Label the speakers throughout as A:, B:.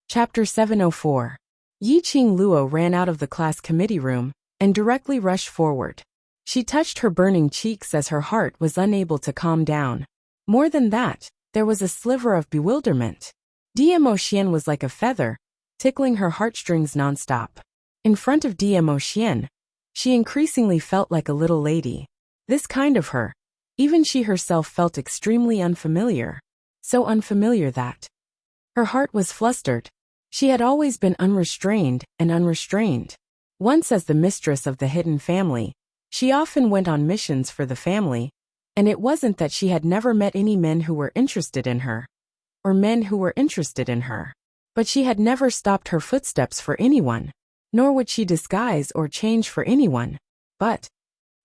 A: Chapter 704. Yi-Ching Luo ran out of the class committee room and directly rushed forward. She touched her burning cheeks as her heart was unable to calm down. More than that, there was a sliver of bewilderment. Dmo Xian was like a feather, tickling her heartstrings nonstop. In front of Dmo Xian, she increasingly felt like a little lady. This kind of her, even she herself felt extremely unfamiliar. So unfamiliar that her heart was flustered. She had always been unrestrained and unrestrained. Once as the mistress of the hidden family, she often went on missions for the family, and it wasn't that she had never met any men who were interested in her, or men who were interested in her. But she had never stopped her footsteps for anyone, nor would she disguise or change for anyone. But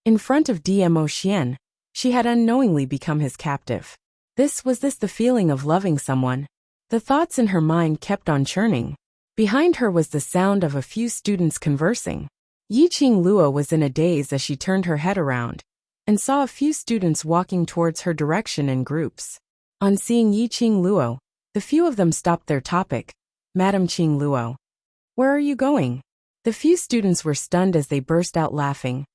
A: in front of Dmo Xian, she had unknowingly become his captive. Was this the feeling of loving someone? The thoughts in her mind kept on churning. Behind her was the sound of a few students conversing. Yi-Ching Luo was in a daze as she turned her head around and saw a few students walking towards her direction in groups. On seeing Yi-Ching Luo, the few of them stopped their topic. Madam Ching Luo, where are you going? The few students were stunned as they burst out laughing.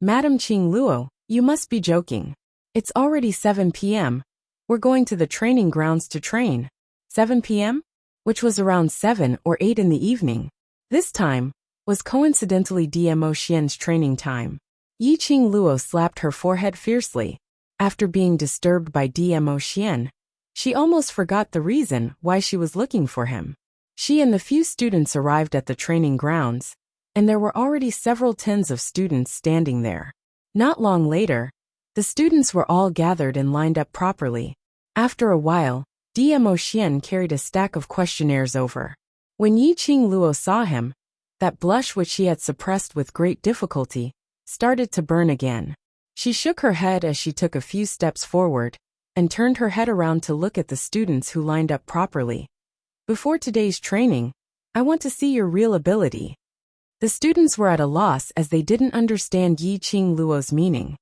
A: Madam Ching Luo, you must be joking. It's already 7 p.m. We're going to the training grounds to train. 7 p.m.? Which was around 7 or 8 in the evening. This time was coincidentally Dmo Xian's training time. Yi-Ching Luo slapped her forehead fiercely. After being disturbed by Dmo Xian, she almost forgot the reason why she was looking for him. She and the few students arrived at the training grounds, and there were already several tens of students standing there. Not long later, the students were all gathered and lined up properly. After a while, Dmo Xian carried a stack of questionnaires over. When Yi-Ching Luo saw him, that blush which she had suppressed with great difficulty started to burn again. She shook her head as she took a few steps forward and turned her head around to look at the students who lined up properly. Before today's training, I want to see your real ability. The students were at a loss as they didn't understand Yi-Ching Luo's meaning.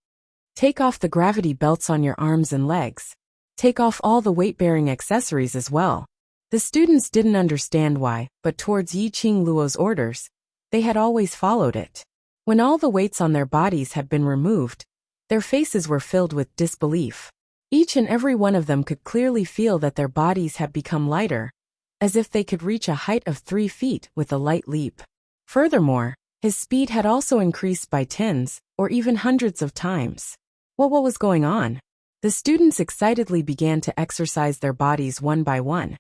A: Take off the gravity belts on your arms and legs. Take off all the weight-bearing accessories as well. The students didn't understand why, but towards Yi-Ching Luo's orders, they had always followed it. When all the weights on their bodies had been removed, their faces were filled with disbelief. Each and every one of them could clearly feel that their bodies had become lighter, as if they could reach a height of 3 feet with a light leap. Furthermore, his speed had also increased by tens, or even hundreds of times. What was going on? The students excitedly began to exercise their bodies one by one,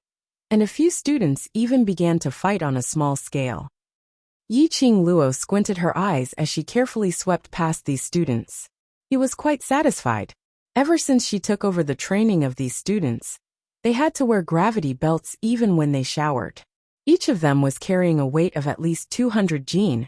A: and a few students even began to fight on a small scale. Yi-Ching Luo squinted her eyes as she carefully swept past these students. He was quite satisfied. Ever since she took over the training of these students, they had to wear gravity belts even when they showered. Each of them was carrying a weight of at least 200 jin,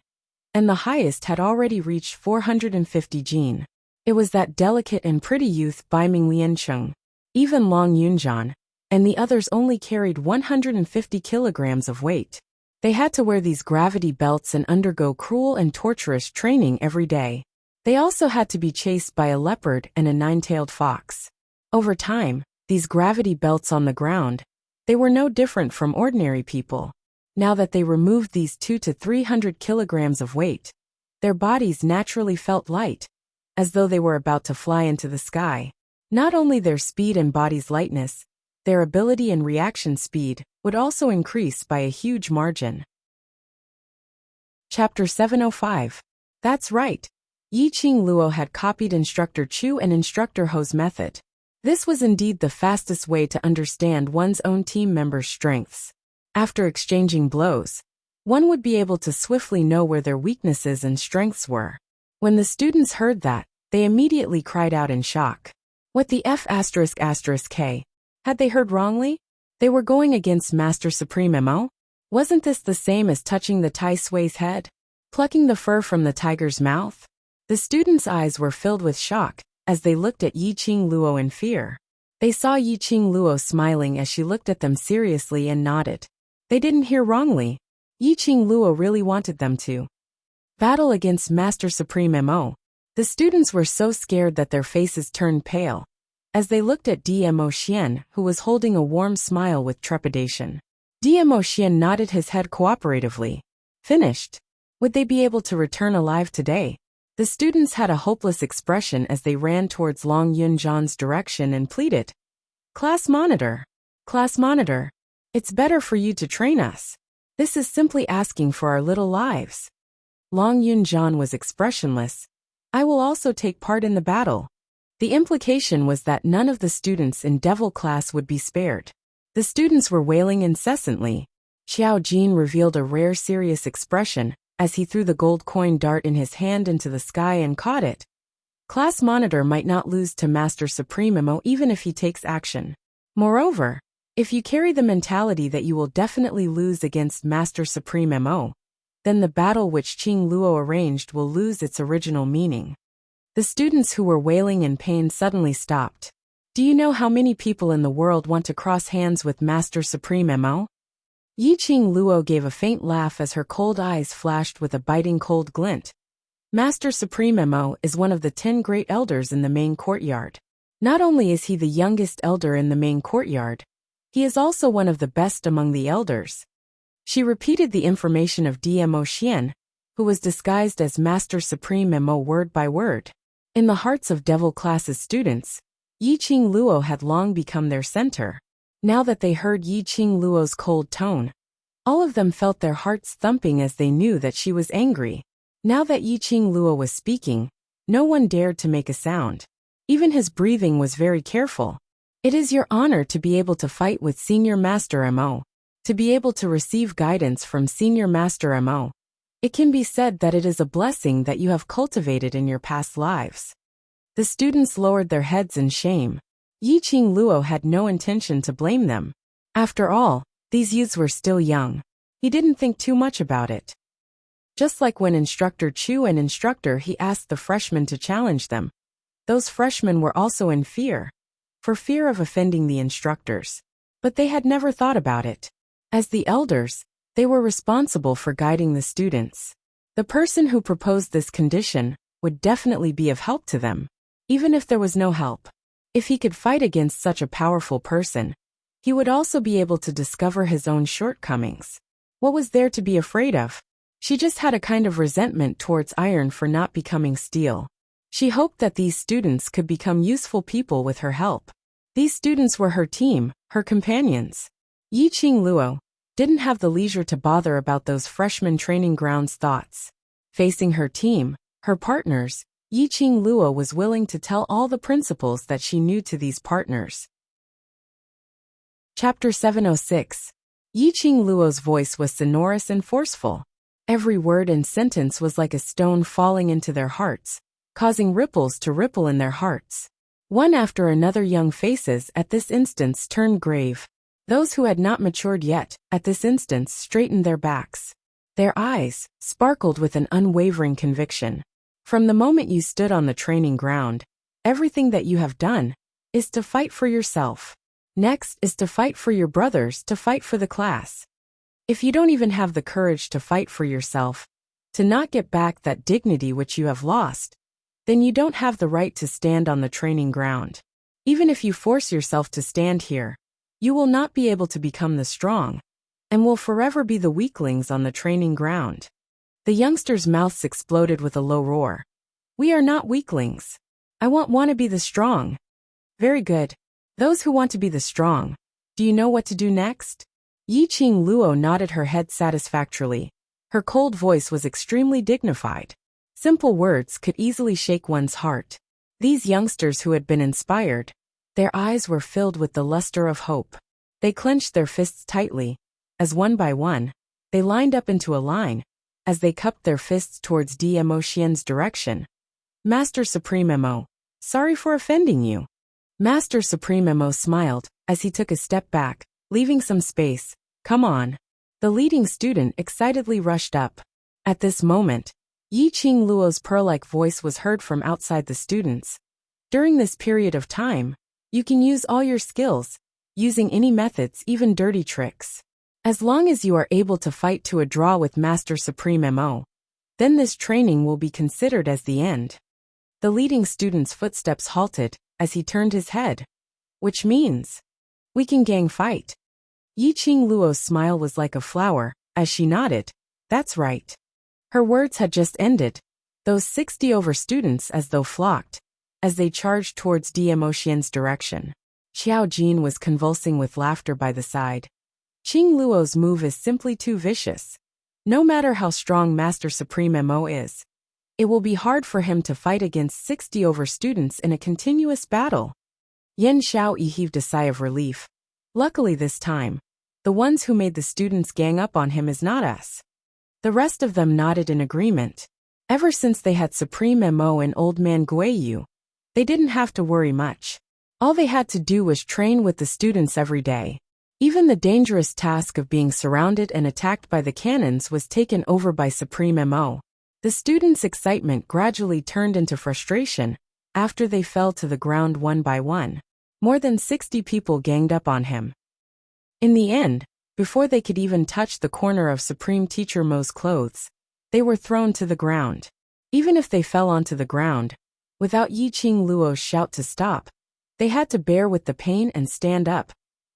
A: and the highest had already reached 450 jin. It was that delicate and pretty youth Bai Ming Liancheng. Even Long Yunjian and the others only carried 150 kilograms of weight. They had to wear these gravity belts and undergo cruel and torturous training every day. They also had to be chased by a leopard and a 9-tailed fox. Over time, these gravity belts on the ground, they were no different from ordinary people. Now that they removed these 200 to 300 kilograms of weight, their bodies naturally felt light, as though they were about to fly into the sky. Not only their speed and body's lightness, their ability and reaction speed would also increase by a huge margin. Chapter 705. That's right. Yi-Ching Luo had copied Instructor Chu and Instructor Ho's method. This was indeed the fastest way to understand one's own team member's strengths. After exchanging blows, one would be able to swiftly know where their weaknesses and strengths were. When the students heard that, they immediately cried out in shock. What the F***K? Had they heard wrongly? They were going against Master Supreme Mo? Wasn't this the same as touching the Tai Sui's head? Plucking the fur from the tiger's mouth? The students' eyes were filled with shock as they looked at Yi-Ching Luo in fear. They saw Yi-Ching Luo smiling as she looked at them seriously and nodded. They didn't hear wrongly. Yi-Ching Luo really wanted them to battle against Master Supreme Mo. The students were so scared that their faces turned pale as they looked at Dmo Xian, who was holding a warm smile with trepidation. Dmo Xian nodded his head cooperatively. Finished. Would they be able to return alive today? The students had a hopeless expression as they ran towards Long Yunzhan's direction and pleaded. Class monitor. Class monitor. It's better for you to train us. This is simply asking for our little lives. Long Yunzhan was expressionless. I will also take part in the battle. The implication was that none of the students in Devil class would be spared. The students were wailing incessantly. Xiao Jin revealed a rare serious expression as he threw the gold coin dart in his hand into the sky and caught it. Class monitor might not lose to Master Supremo even if he takes action. Moreover, if you carry the mentality that you will definitely lose against Master Supremo, then the battle which Qing Luo arranged will lose its original meaning. The students who were wailing in pain suddenly stopped. Do you know how many people in the world want to cross hands with Master Supremo? Qing Luo gave a faint laugh as her cold eyes flashed with a biting cold glint. Master Supremo is one of the 10 great elders in the main courtyard. Not only is he the youngest elder in the main courtyard, he is also one of the best among the elders. She repeated the information of Dmo Xian, who was disguised as Master Supremo word by word. In the hearts of Devil class's students, Qing Luo had long become their center. Now that they heard Qing Luo's cold tone, all of them felt their hearts thumping as they knew that she was angry. Now that Qing Luo was speaking, no one dared to make a sound. Even his breathing was very careful. It is your honor to be able to fight with Senior Master Mo. To be able to receive guidance from Senior Master Mo. It can be said that it is a blessing that you have cultivated in your past lives. The students lowered their heads in shame. Qing Luo had no intention to blame them. After all, these youths were still young. He didn't think too much about it. Just like when Instructor Chu and Instructor He asked the freshmen to challenge them. Those freshmen were also in fear. For fear of offending the instructors. But they had never thought about it. As the elders, they were responsible for guiding the students. The person who proposed this condition would definitely be of help to them, even if there was no help. If he could fight against such a powerful person, he would also be able to discover his own shortcomings. What was there to be afraid of? She just had a kind of resentment towards iron for not becoming steel. She hoped that these students could become useful people with her help. These students were her team, her companions. Qing Luo didn't have the leisure to bother about those freshman training grounds thoughts. Facing her team, her partners, Qing Luo was willing to tell all the principles that she knew to these partners. Chapter 706. Qing Luo's voice was sonorous and forceful. Every word and sentence was like a stone falling into their hearts, causing ripples to ripple in their hearts. One after another young faces at this instance turned grave. Those who had not matured yet, at this instance straightened their backs. Their eyes sparkled with an unwavering conviction. From the moment you stood on the training ground, everything that you have done is to fight for yourself. Next is to fight for your brothers, to fight for the class. If you don't even have the courage to fight for yourself, to not get back that dignity which you have lost, then you don't have the right to stand on the training ground. Even if you force yourself to stand here, you will not be able to become the strong, and will forever be the weaklings on the training ground. The youngsters' mouths exploded with a low roar. We are not weaklings. I want to be the strong. Very good. Those who want to be the strong, do you know what to do next? Qing Luo nodded her head satisfactorily. Her cold voice was extremely dignified. Simple words could easily shake one's heart. These youngsters who had been inspired, their eyes were filled with the luster of hope. They clenched their fists tightly, as one by one, they lined up into a line, as they cupped their fists towards Dmo Xian's direction. Master Supremo, sorry for offending you. Master Supremo smiled, as he took a step back, leaving some space. Come on. The leading student excitedly rushed up. At this moment, Qing Luo's pearl-like voice was heard from outside the students. During this period of time, you can use all your skills, using any methods, even dirty tricks. As long as you are able to fight to a draw with Master Supremo, then this training will be considered as the end. The leading student's footsteps halted, as he turned his head. Which means, we can gang fight. Yiqing Luo's smile was like a flower, as she nodded. That's right. Her words had just ended. Those 60 over students as though flocked, as they charged towards Demo Xian's direction. Xiao Jin was convulsing with laughter by the side. Qing Luo's move is simply too vicious. No matter how strong Master Supreme Mo is, it will be hard for him to fight against 60 over students in a continuous battle. Yan Xiaoyi heaved a sigh of relief. Luckily this time, the ones who made the students gang up on him is not us. The rest of them nodded in agreement. Ever since they had Supreme Mo and Old Man Guiyu, they didn't have to worry much. All they had to do was train with the students every day. Even the dangerous task of being surrounded and attacked by the cannons was taken over by Supreme Mo. The students' excitement gradually turned into frustration after they fell to the ground one by one. More than 60 people ganged up on him. In the end, before they could even touch the corner of Supreme Teacher Mo's clothes, they were thrown to the ground. Even if they fell onto the ground, without Yiqing Luo's shout to stop, they had to bear with the pain and stand up,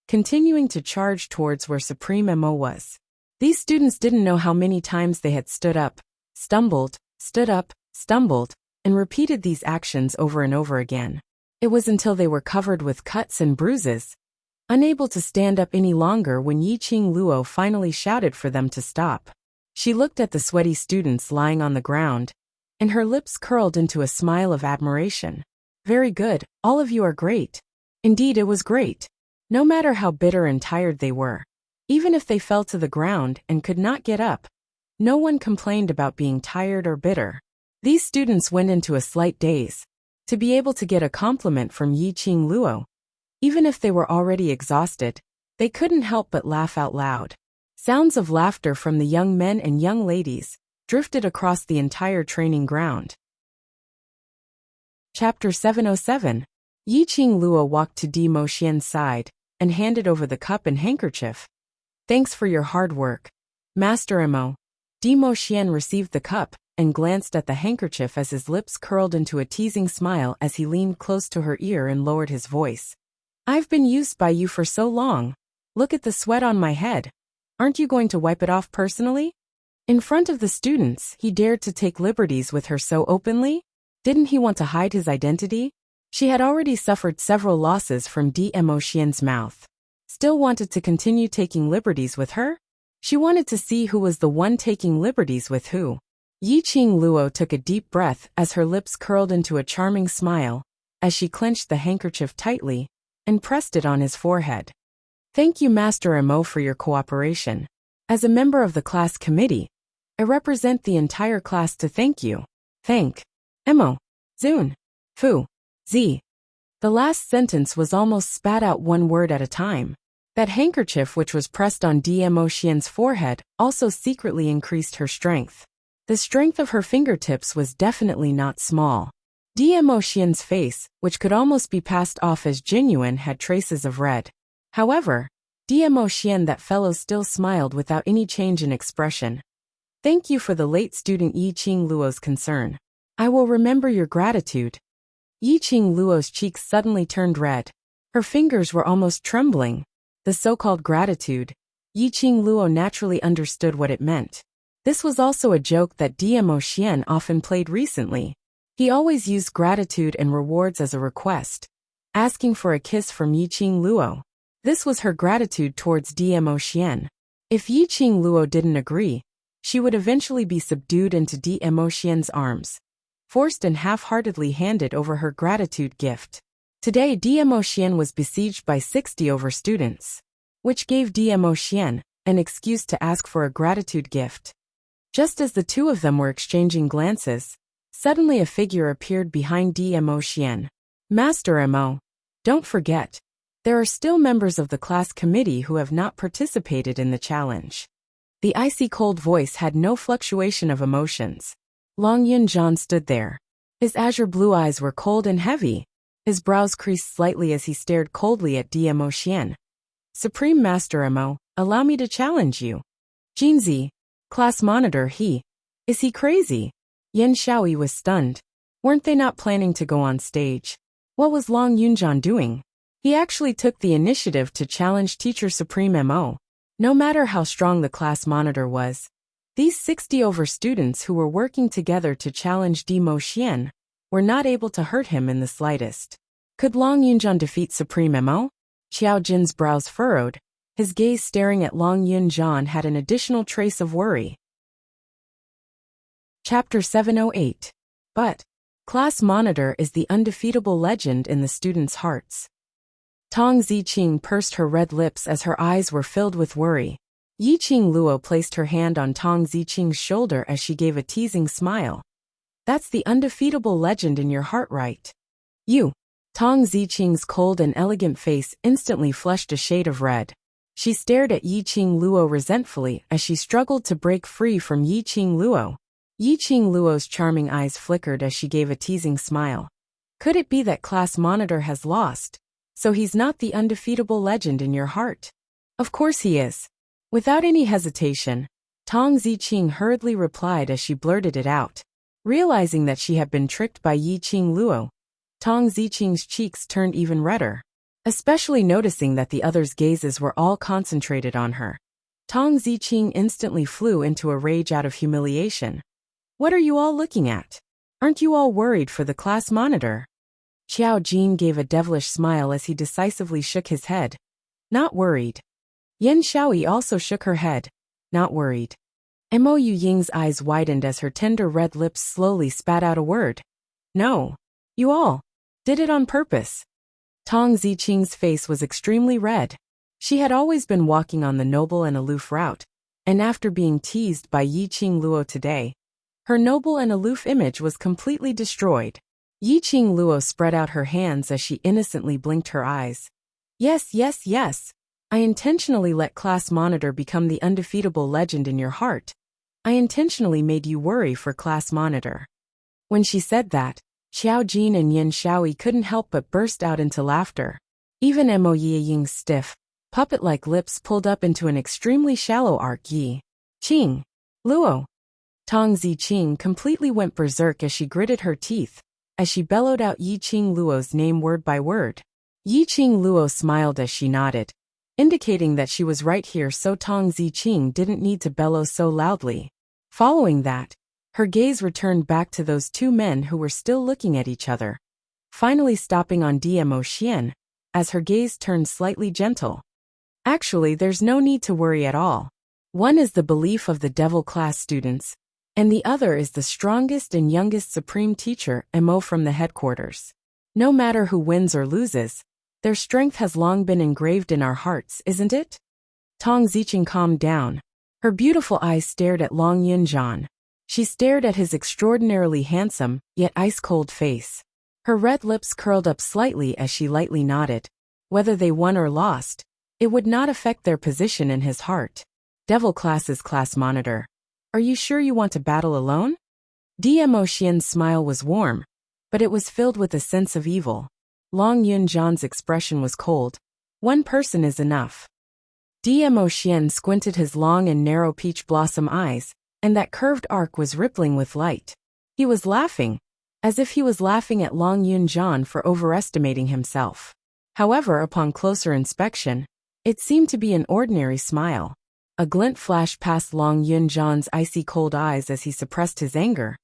A: continuing to charge towards where Supreme Mo was. These students didn't know how many times they had stood up, stumbled, stood up, stumbled, and repeated these actions over and over again. It was until they were covered with cuts and bruises, unable to stand up any longer, when Yiqing Luo finally shouted for them to stop. She looked at the sweaty students lying on the ground, and her lips curled into a smile of admiration. Very good, all of you are great. Indeed, it was great. No matter how bitter and tired they were, even if they fell to the ground and could not get up, no one complained about being tired or bitter. These students went into a slight daze. To be able to get a compliment from Yiqing Luo, even if they were already exhausted, they couldn't help but laugh out loud. Sounds of laughter from the young men and young ladies drifted across the entire training ground. Chapter 707. Yiqing Luo walked to Demo Xian's side and handed over the cup and handkerchief. Thanks for your hard work, Master Mo. Demo Xian received the cup and glanced at the handkerchief as his lips curled into a teasing smile as he leaned close to her ear and lowered his voice. I've been used by you for so long. Look at the sweat on my head. Aren't you going to wipe it off personally? In front of the students, he dared to take liberties with her so openly? Didn't he want to hide his identity? She had already suffered several losses from Demo Xian's mouth. Still wanted to continue taking liberties with her? She wanted to see who was the one taking liberties with who. Yiqing Luo took a deep breath as her lips curled into a charming smile, as she clenched the handkerchief tightly and pressed it on his forehead. Thank you, Master Mo, for your cooperation. As a member of the class committee, I represent the entire class to thank you. Thank Mo, Zun, Fu, Z. The last sentence was almost spat out one word at a time. That handkerchief, which was pressed on Demo Xian's forehead, also secretly increased her strength. The strength of her fingertips was definitely not small. Demo Xian's face, which could almost be passed off as genuine, had traces of red. However, Demo Xian, that fellow, still smiled without any change in expression. Thank you for the late student Yiqing Luo's concern. I will remember your gratitude. Yiqing Luo's cheeks suddenly turned red. Her fingers were almost trembling. The so-called gratitude. Yiqing Luo naturally understood what it meant. This was also a joke that Demo Xian often played recently. He always used gratitude and rewards as a request, asking for a kiss from Yiqing Luo. This was her gratitude towards Demo Xian. If Yiqing Luo didn't agree, she would eventually be subdued into Demo Xian's arms, forced and half-heartedly handed over her gratitude gift. Today Demo Xian was besieged by 60 over students, which gave Demo Xian an excuse to ask for a gratitude gift. Just as the two of them were exchanging glances, suddenly a figure appeared behind Demo Xian. Master Mo, don't forget, there are still members of the class committee who have not participated in the challenge. The icy cold voice had no fluctuation of emotions. Long Yunjian stood there. His azure blue eyes were cold and heavy. His brows creased slightly as he stared coldly at Demo Xian. Supreme Master Mo, allow me to challenge you. Jinzi, class monitor, is he crazy? Yan Xiaoyi was stunned. Weren't they not planning to go on stage? What was Long Yunjian doing? He actually took the initiative to challenge Teacher Supreme Mo. No matter how strong the class monitor was, these 60 over students who were working together to challenge Mo Xian were not able to hurt him in the slightest. Could Long Yunjian defeat Supreme Mo? Xiao Jin's brows furrowed. His gaze staring at Long Yunjian had an additional trace of worry. Chapter 708. But class monitor is the undefeatable legend in the students' hearts. Tong Ziqing pursed her red lips as her eyes were filled with worry. Yiqing Luo placed her hand on Tong Ziqing's shoulder as she gave a teasing smile. That's the undefeatable legend in your heart, right? You. Tong Ziqing's cold and elegant face instantly flushed a shade of red. She stared at Yiqing Luo resentfully as she struggled to break free from Yiqing Luo. Yiqing Luo's charming eyes flickered as she gave a teasing smile. Could it be that class monitor has lost, so he's not the undefeatable legend in your heart? Of course he is. Without any hesitation, Tong Ziqing hurriedly replied as she blurted it out. Realizing that she had been tricked by Yiqing Luo, Tong Ziqing's cheeks turned even redder. Especially noticing that the others' gazes were all concentrated on her, Tong Ziqing instantly flew into a rage out of humiliation. What are you all looking at? Aren't you all worried for the class monitor? Xiao Jin gave a devilish smile as he decisively shook his head. Not worried. Yan Shaoyi also shook her head. Not worried. Mo Yuying's eyes widened as her tender red lips slowly spat out a word. No. You all did it on purpose. Tong Ziqing's face was extremely red. She had always been walking on the noble and aloof route, and after being teased by Yiqing Luo today, her noble and aloof image was completely destroyed. Yiqing Luo spread out her hands as she innocently blinked her eyes. Yes, yes, yes. I intentionally let class monitor become the undefeatable legend in your heart. I intentionally made you worry for class monitor. When she said that, Xiao Jin and Yan Shaoyi couldn't help but burst out into laughter. Even Mo Yiying's stiff, puppet-like lips pulled up into an extremely shallow arc. Yi Qing Luo. Tong Ziqing completely went berserk as she gritted her teeth, as she bellowed out Yiqing Luo's name word by word. Yiqing Luo smiled as she nodded, indicating that she was right here so Tong Ziqing didn't need to bellow so loudly. Following that, her gaze returned back to those two men who were still looking at each other, finally stopping on Mo Xian, as her gaze turned slightly gentle. Actually, there's no need to worry at all. One is the belief of the devil class students, and the other is the strongest and youngest supreme teacher, Mo from the headquarters. No matter who wins or loses, their strength has long been engraved in our hearts, isn't it? Tong Ziqing calmed down. Her beautiful eyes stared at Long Yunjian. She stared at his extraordinarily handsome, yet ice-cold face. Her red lips curled up slightly as she lightly nodded. Whether they won or lost, it would not affect their position in his heart. Devil class's class monitor. Are you sure you want to battle alone? Mo Xian's smile was warm, but it was filled with a sense of evil. Long Yunjian's expression was cold. One person is enough. Mo Xian squinted his long and narrow peach blossom eyes, and that curved arc was rippling with light. He was laughing, as if he was laughing at Long Yunjian for overestimating himself. However, upon closer inspection, it seemed to be an ordinary smile. A glint flashed past Long Yunjian's icy cold eyes as he suppressed his anger.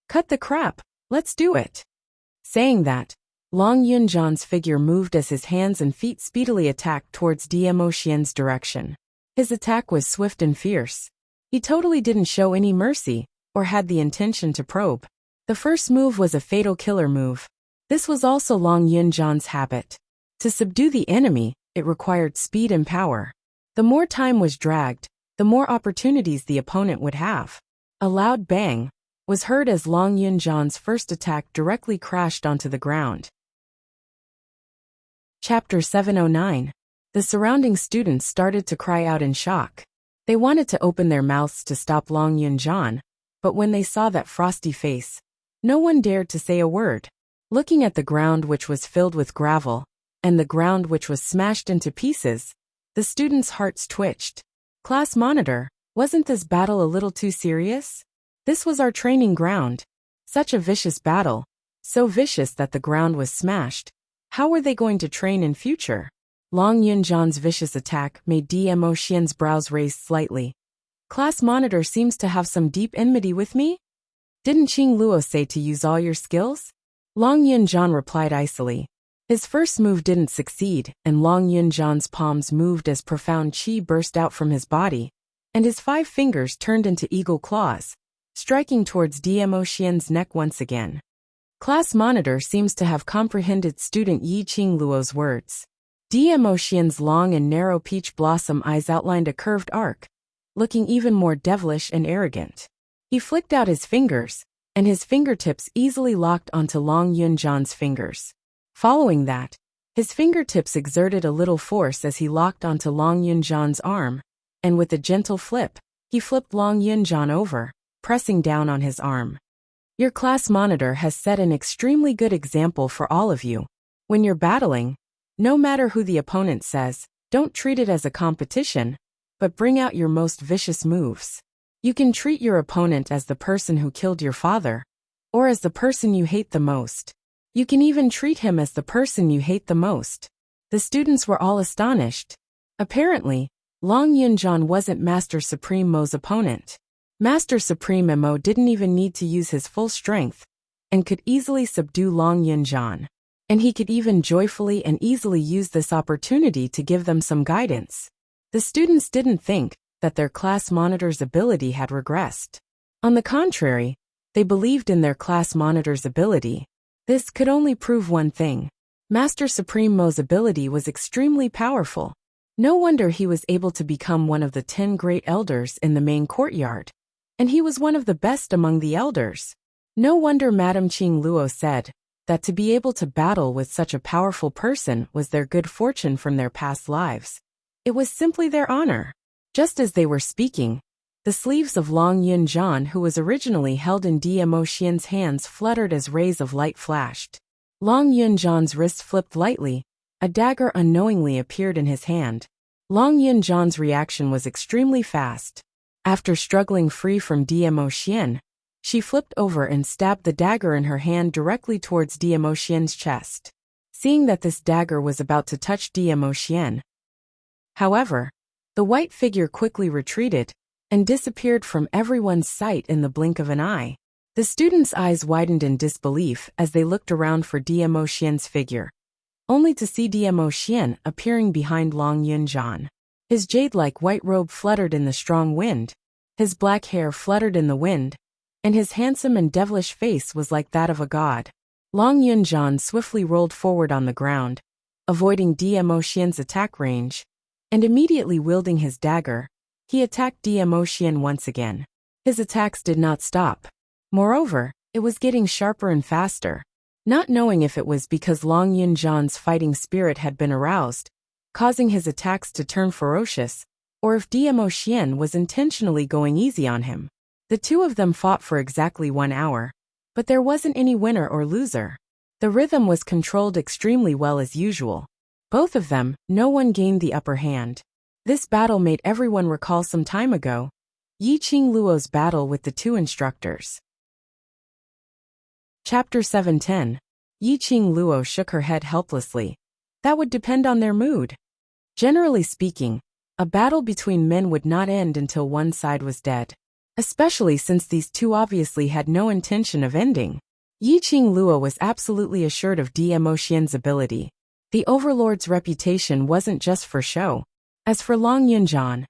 A: Cut the crap, let's do it. Saying that, Long Yunjian's figure moved as his hands and feet speedily attacked towards Mo Xian's direction. His attack was swift and fierce. He totally didn't show any mercy, or had the intention to probe. The first move was a fatal killer move. This was also Long Yunjian's habit. To subdue the enemy, it required speed and power. The more time was dragged, the more opportunities the opponent would have. A loud bang was heard as Long Yunjian's first attack directly crashed onto the ground. Chapter 709. The surrounding students started to cry out in shock. They wanted to open their mouths to stop Long Yunjian, but when they saw that frosty face, no one dared to say a word. Looking at the ground which was filled with gravel, and the ground which was smashed into pieces, the students' hearts twitched. Class monitor, wasn't this battle a little too serious? This was our training ground. Such a vicious battle, so vicious that the ground was smashed. How were they going to train in future? Long Yunjan's vicious attack made Dmo Xian's brows raise slightly. Class monitor seems to have some deep enmity with me? Didn't Qing Luo say to use all your skills? Long Yunjan replied icily. His first move didn't succeed, and Long Yunjan's palms moved as profound qi burst out from his body, and his 5 fingers turned into eagle claws, striking towards Dmo Xian's neck once again. Class monitor seems to have comprehended student Yi Qing Luo's words. Dmo Xian's long and narrow peach blossom eyes outlined a curved arc, looking even more devilish and arrogant. He flicked out his fingers, and his fingertips easily locked onto Long Yunjan's fingers. Following that, his fingertips exerted a little force as he locked onto Long Yunjan's arm, and with a gentle flip, he flipped Long Yunjan over, pressing down on his arm. Your class monitor has set an extremely good example for all of you. When you're battling, no matter who the opponent says, don't treat it as a competition, but bring out your most vicious moves. You can treat your opponent as the person who killed your father, or as the person you hate the most. You can even treat him as the person you hate the most. The students were all astonished. Apparently, Long Yunjan wasn't Master Supreme Mo's opponent. Master Supreme Mo didn't even need to use his full strength, and could easily subdue Long Yunjan. And he could even joyfully and easily use this opportunity to give them some guidance. The students didn't think that their class monitor's ability had regressed. On the contrary, they believed in their class monitor's ability. This could only prove one thing. Master Supreme Mo's ability was extremely powerful. No wonder he was able to become one of the 10 great elders in the main courtyard. And he was one of the best among the elders. No wonder Madame Qing Luo said that to be able to battle with such a powerful person was their good fortune from their past lives. It was simply their honor. Just as they were speaking, the sleeves of Long Yunjan, who was originally held in Dmo Xian's hands, fluttered as rays of light flashed. Long Yunjan's wrist flipped lightly. A dagger unknowingly appeared in his hand. Long Yunjan's reaction was extremely fast. After struggling free from Dmo Xian, she flipped over and stabbed the dagger in her hand directly towards Dmo Xian's chest. Seeing that this dagger was about to touch Dmo Xian, however, the white figure quickly retreated and disappeared from everyone's sight in the blink of an eye. The students' eyes widened in disbelief as they looked around for Dmo Xian's figure, only to see Dmo Xian appearing behind Long Yunjan. His jade-like white robe fluttered in the strong wind, his black hair fluttered in the wind, and his handsome and devilish face was like that of a god. Long Yunjan swiftly rolled forward on the ground, avoiding Dmo Xian's attack range, and immediately wielding his dagger, he attacked Dmo Xian once again. His attacks did not stop. Moreover, it was getting sharper and faster. Not knowing if it was because Long Yunjan's fighting spirit had been aroused, causing his attacks to turn ferocious, or if Dmo Xian was intentionally going easy on him. The two of them fought for exactly 1 hour, but there wasn't any winner or loser. The rhythm was controlled extremely well as usual. Both of them, no one gained the upper hand. This battle made everyone recall some time ago, Yi Qing Luo's battle with the 2 instructors. Chapter 710. Yi Qing Luo shook her head helplessly. That would depend on their mood. Generally speaking, a battle between men would not end until one side was dead. Especially since these two obviously had no intention of ending. Yi Qing Luo was absolutely assured of Dmo Xian's ability. The Overlord's reputation wasn't just for show. As for Long Yunjan,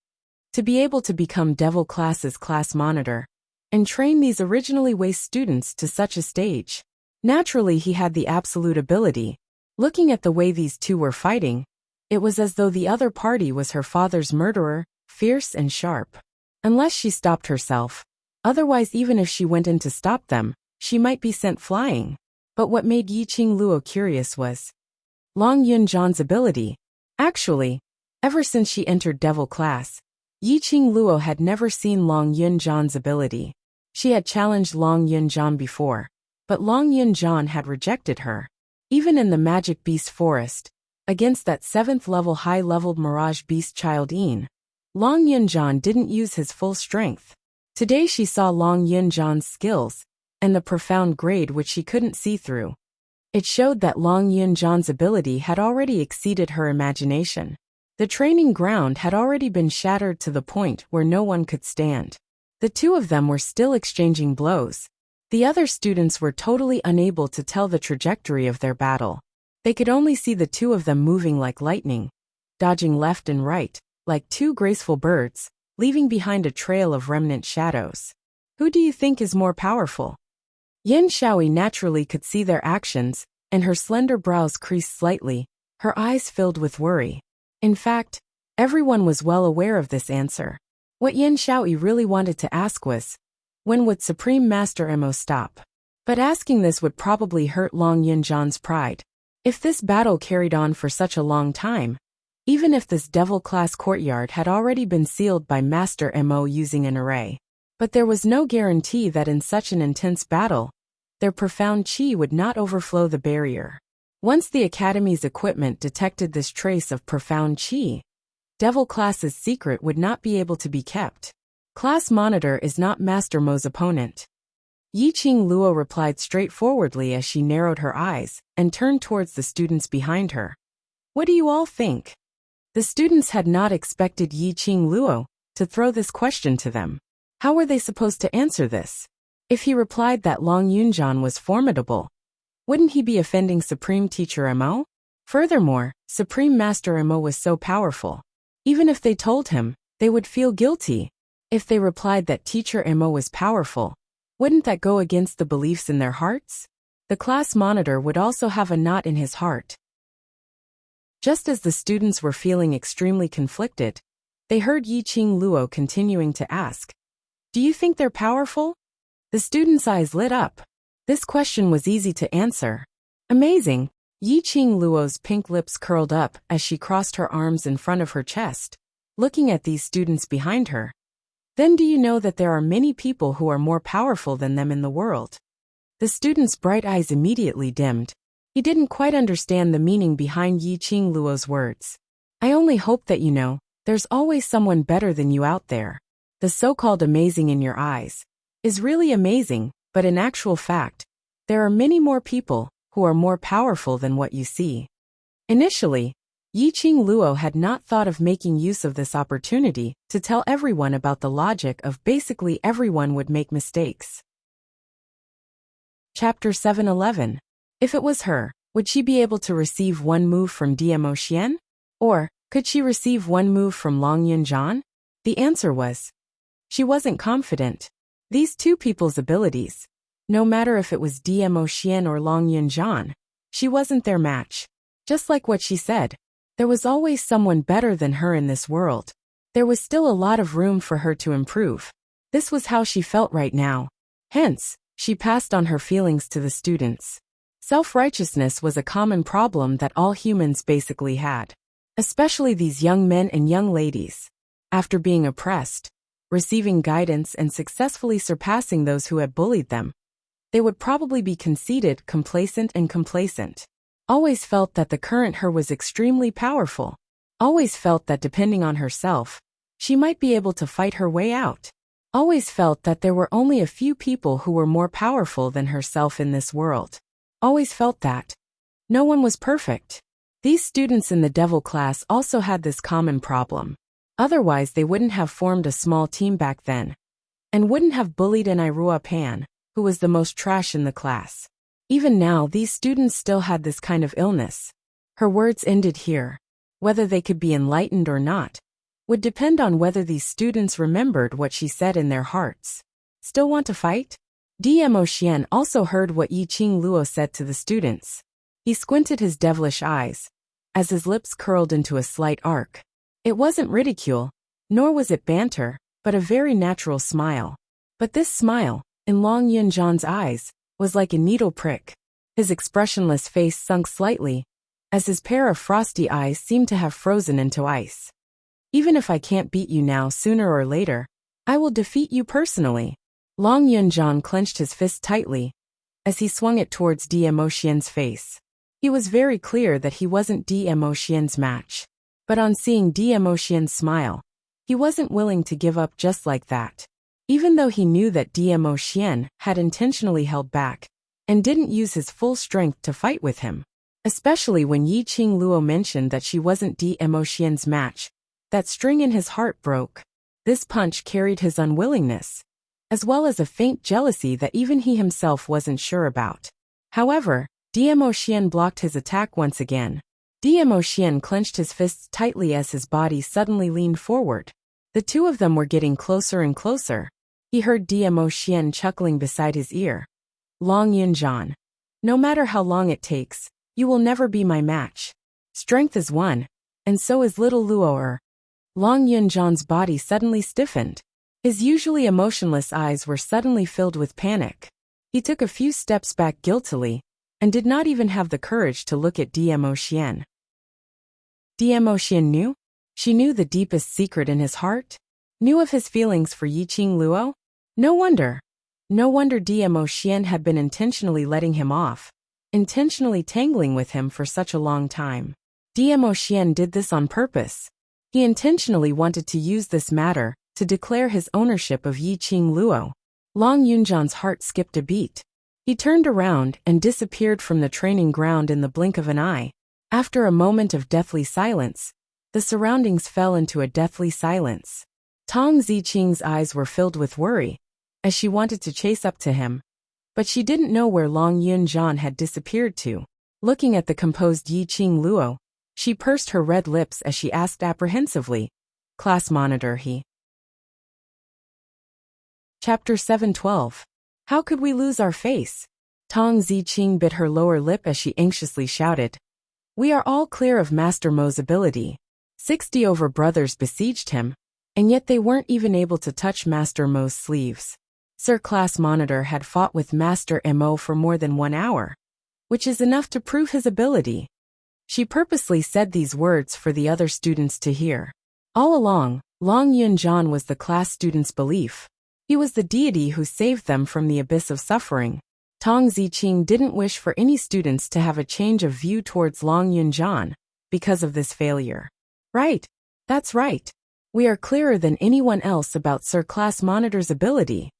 A: to be able to become Devil Class's class monitor, and train these originally waste students to such a stage. Naturally he had the absolute ability. Looking at the way these two were fighting, it was as though the other party was her father's murderer, fierce and sharp. Unless she stopped herself. Otherwise, even if she went in to stop them, she might be sent flying. But what made Yi Qing Luo curious was Long Yunjan's ability. Actually, ever since she entered Devil Class, Yi Qing Luo had never seen Long Yunjan's ability. She had challenged Long Yunjan before, but Long Yunjan had rejected her. Even in the Magic Beast Forest, against that 7th-level high-leveled Mirage Beast Child Een, Long Yunjan didn't use his full strength. Today she saw Long Yunjan's skills, and the profound grade which she couldn't see through. It showed that Long Yunjan's ability had already exceeded her imagination. The training ground had already been shattered to the point where no one could stand. The two of them were still exchanging blows. The other students were totally unable to tell the trajectory of their battle. They could only see the two of them moving like lightning, dodging left and right, like two graceful birds, leaving behind a trail of remnant shadows. Who do you think is more powerful? Yin Shaoi naturally could see their actions, and her slender brows creased slightly, her eyes filled with worry. In fact, everyone was well aware of this answer. What Yin Shaoi really wanted to ask was, when would Supreme Master Mo stop? But asking this would probably hurt Long Yunjan's pride. If this battle carried on for such a long time, even if this devil-class courtyard had already been sealed by Master Mo using an array, but there was no guarantee that in such an intense battle, their profound qi would not overflow the barrier. Once the Academy's equipment detected this trace of profound qi, Devil Class's secret would not be able to be kept. Class Monitor is not Master Mo's opponent. Yiqing Luo replied straightforwardly as she narrowed her eyes and turned towards the students behind her. What do you all think? The students had not expected Yiqing Luo to throw this question to them. How were they supposed to answer this? If he replied that Long Yunjan was formidable, wouldn't he be offending Supreme Teacher Mo? Furthermore, Supreme Master Mo was so powerful. Even if they told him, they would feel guilty. If they replied that Teacher Mo was powerful, wouldn't that go against the beliefs in their hearts? The class monitor would also have a knot in his heart. Just as the students were feeling extremely conflicted, they heard Yiqing Luo continuing to ask, "Do you think they're powerful?" The students' eyes lit up. This question was easy to answer. Amazing. Yiqing Luo's pink lips curled up as she crossed her arms in front of her chest, looking at these students behind her. Then do you know that there are many people who are more powerful than them in the world? The student's bright eyes immediately dimmed. He didn't quite understand the meaning behind Yiqing Luo's words. I only hope that you know, there's always someone better than you out there. The so-called amazing in your eyes is really amazing, but in actual fact, there are many more people who are more powerful than what you see. Initially, Yiqing Luo had not thought of making use of this opportunity to tell everyone about the logic of basically everyone would make mistakes. Chapter 711. If it was her, would she be able to receive one move from Dmo Xian? Or, could she receive one move from Long Yunjan? The answer was, she wasn't confident. These two people's abilities, no matter if it was Dmo Xian or Long Yunjan, she wasn't their match. Just like what she said, there was always someone better than her in this world. There was still a lot of room for her to improve. This was how she felt right now. Hence, she passed on her feelings to the students. Self-righteousness was a common problem that all humans basically had. Especially these young men and young ladies. After being oppressed, receiving guidance and successfully surpassing those who had bullied them, they would probably be conceited, complacent. Always felt that the current her was extremely powerful. Always felt that depending on herself, she might be able to fight her way out. Always felt that there were only a few people who were more powerful than herself in this world. Always felt that no one was perfect. These students in the devil class also had this common problem. Otherwise they wouldn't have formed a small team back then, and wouldn't have bullied Anirua Pan, who was the most trash in the class. Even now these students still had this kind of illness. Her words ended here. Whether they could be enlightened or not would depend on whether these students remembered what she said in their hearts. Still want to fight? Dmo Xian also heard what Yiqing Luo said to the students. He squinted his devilish eyes, as his lips curled into a slight arc. It wasn't ridicule, nor was it banter, but a very natural smile. But this smile, in Long Yunjan's eyes, was like a needle prick. His expressionless face sunk slightly, as his pair of frosty eyes seemed to have frozen into ice. Even if I can't beat you now, sooner or later, I will defeat you personally. Long Yunjan clenched his fist tightly, as he swung it towards Dmo Xian's face. He was very clear that he wasn't Dmo Xian's match. But on seeing Dmo Xian smile, he wasn't willing to give up just like that. Even though he knew that Dmo Xian had intentionally held back, and didn't use his full strength to fight with him. Especially when Yiqing Luo mentioned that she wasn't Demo Xian's match. That string in his heart broke. This punch carried his unwillingness, as well as a faint jealousy that even he himself wasn't sure about. However, Demo Xian blocked his attack once again. Demo Xian clenched his fists tightly as his body suddenly leaned forward. The two of them were getting closer and closer. He heard Demo Xian chuckling beside his ear. Long Yunjian. No matter how long it takes, you will never be my match. Strength is one, and so is little Luo. Long Yunjian's body suddenly stiffened. His usually emotionless eyes were suddenly filled with panic. He took a few steps back guiltily, and did not even have the courage to look at Demo Xian. Demo Xian knew? She knew the deepest secret in his heart? Knew of his feelings for Yiqing Luo? No wonder. No wonder Demo Xian had been intentionally letting him off, intentionally tangling with him for such a long time. Demo Xian did this on purpose. He intentionally wanted to use this matter to declare his ownership of Yiqing Luo. Long Yunjian's heart skipped a beat. He turned around and disappeared from the training ground in the blink of an eye. After a moment of deathly silence, the surroundings fell into a deathly silence. Tong Ziqing's eyes were filled with worry, as she wanted to chase up to him. But she didn't know where Long Yunjian had disappeared to. Looking at the composed Yiqing Luo, she pursed her red lips as she asked apprehensively, "Class monitor he?" Chapter 7:12. How could we lose our face? Tong Ziqing bit her lower lip as she anxiously shouted. We are all clear of Master Mo's ability. 60 over brothers besieged him, and yet they weren't even able to touch Master Mo's sleeves. Sir Class Monitor had fought with Master Mo for more than 1 hour, which is enough to prove his ability. She purposely said these words for the other students to hear. All along, Long Yunjian was the class students' belief. He was the deity who saved them from the abyss of suffering. Tong Ziqing didn't wish for any students to have a change of view towards Long Yunjian because of this failure. Right, that's right. We are clearer than anyone else about Sir Class Monitor's ability.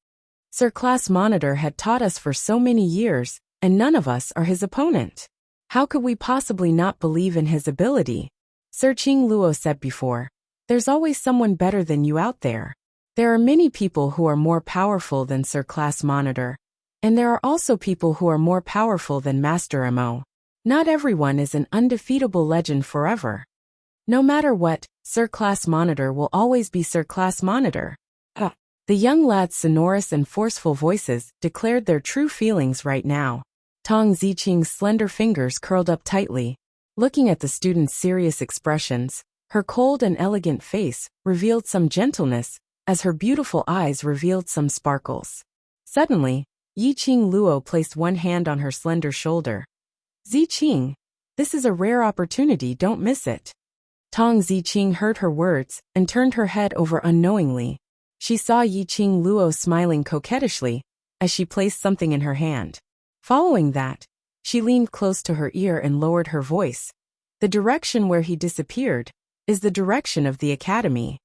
A: Sir Class Monitor had taught us for so many years, and none of us are his opponent. How could we possibly not believe in his ability? Sir Qing Luo said before, there's always someone better than you out there. There are many people who are more powerful than Sir Class Monitor, and there are also people who are more powerful than Master Mo. Not everyone is an undefeatable legend forever. No matter what, Sir Class Monitor will always be Sir Class Monitor. The young lad's sonorous and forceful voices declared their true feelings right now. Tong Ziqing's slender fingers curled up tightly. Looking at the student's serious expressions, her cold and elegant face revealed some gentleness, as her beautiful eyes revealed some sparkles. Suddenly, Yiqing Luo placed one hand on her slender shoulder. Ziqing, this is a rare opportunity, don't miss it. Tong Ziqing heard her words and turned her head over unknowingly. She saw Yiqing Luo smiling coquettishly as she placed something in her hand. Following that, she leaned close to her ear and lowered her voice. The direction where he disappeared is the direction of the academy.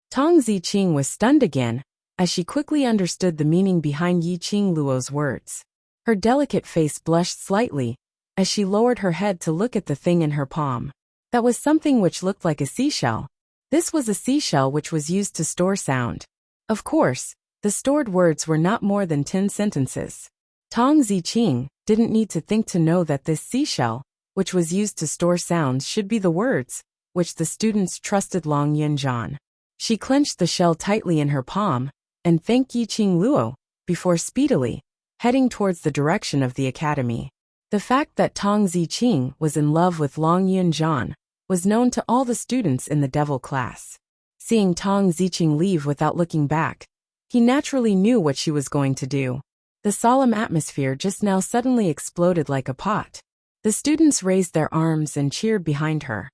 A: Tong Ziqing was stunned again as she quickly understood the meaning behind Yiqing Luo's words. Her delicate face blushed slightly as she lowered her head to look at the thing in her palm. That was something which looked like a seashell. This was a seashell which was used to store sound. Of course, the stored words were not more than 10 sentences. Tong Ziqing didn't need to think to know that this seashell, which was used to store sounds, should be the words which the students trusted Long Yunjian. She clenched the shell tightly in her palm and thanked Yiqing Luo before speedily heading towards the direction of the academy. The fact that Tong Ziqing was in love with Long Yunjian was known to all the students in the devil class. Seeing Tong Ziqing leave without looking back, he naturally knew what she was going to do. The solemn atmosphere just now suddenly exploded like a pot. The students raised their arms and cheered behind her.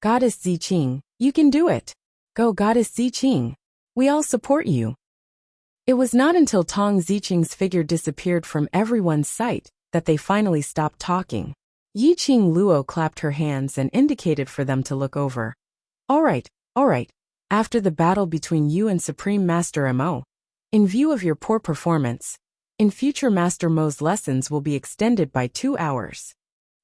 A: Goddess Ziqing, you can do it. Go Goddess Ziqing. We all support you. It was not until Tong Ziqing's figure disappeared from everyone's sight that they finally stopped talking. Yiqing Luo clapped her hands and indicated for them to look over. All right. After the battle between you and Supreme Master Mo, in view of your poor performance, In future, Master Mo's lessons will be extended by 2 hours.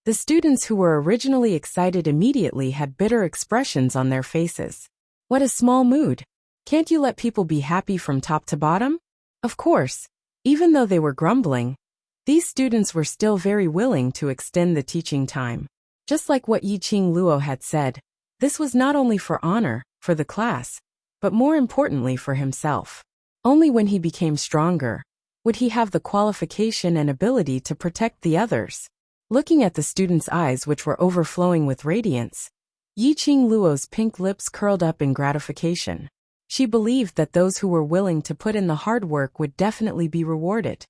A: The students who were originally excited immediately had bitter expressions on their faces. What a small mood. Can't you let people be happy from top to bottom? Of course, even though they were grumbling, these students were still very willing to extend the teaching time. Just like what Yiqing Luo had said, this was not only for honor, for the class, but more importantly for himself. Only when he became stronger would he have the qualification and ability to protect the others. Looking at the student's eyes, which were overflowing with radiance, Yiqing Luo's pink lips curled up in gratification. She believed that those who were willing to put in the hard work would definitely be rewarded.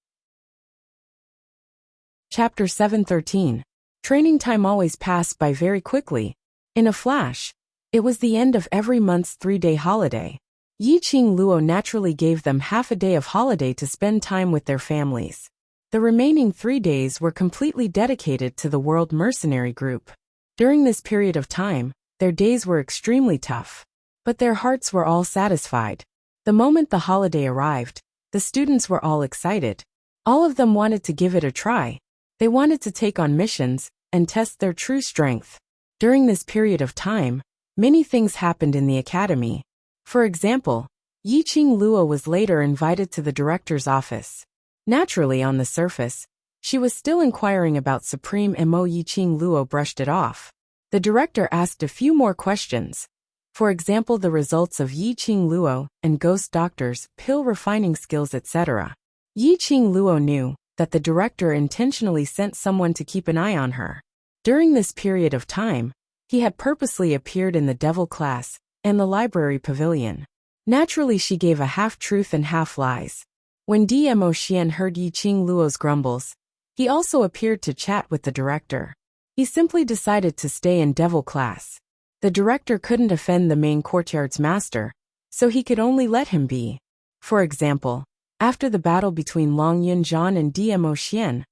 A: Chapter 713. Training time always passed by very quickly. In a flash, it was the end of every month's 3-day holiday. Yiqing Luo naturally gave them half a day of holiday to spend time with their families. The remaining 3 days were completely dedicated to the World Mercenary Group. During this period of time, their days were extremely tough. But their hearts were all satisfied. The moment the holiday arrived, the students were all excited. All of them wanted to give it a try. They wanted to take on missions and test their true strength. During this period of time, many things happened in the academy. For example, Yiqing Luo was later invited to the director's office. Naturally, on the surface, she was still inquiring about Supreme Mo. Yiqing Luo brushed it off. The director asked a few more questions. For example, the results of Yiqing Luo and ghost doctors, pill refining skills, etc. Yiqing Luo knew that the director intentionally sent someone to keep an eye on her. During this period of time, he had purposely appeared in the devil class and the library pavilion. Naturally, she gave a half-truth and half-lies. When Dmo Xian heard Yiqing Luo's grumbles, he also appeared to chat with the director. He simply decided to stay in devil class. The director couldn't offend the main courtyard's master, so he could only let him be. For example, after the battle between Long Yunzhan and Dmo Xian,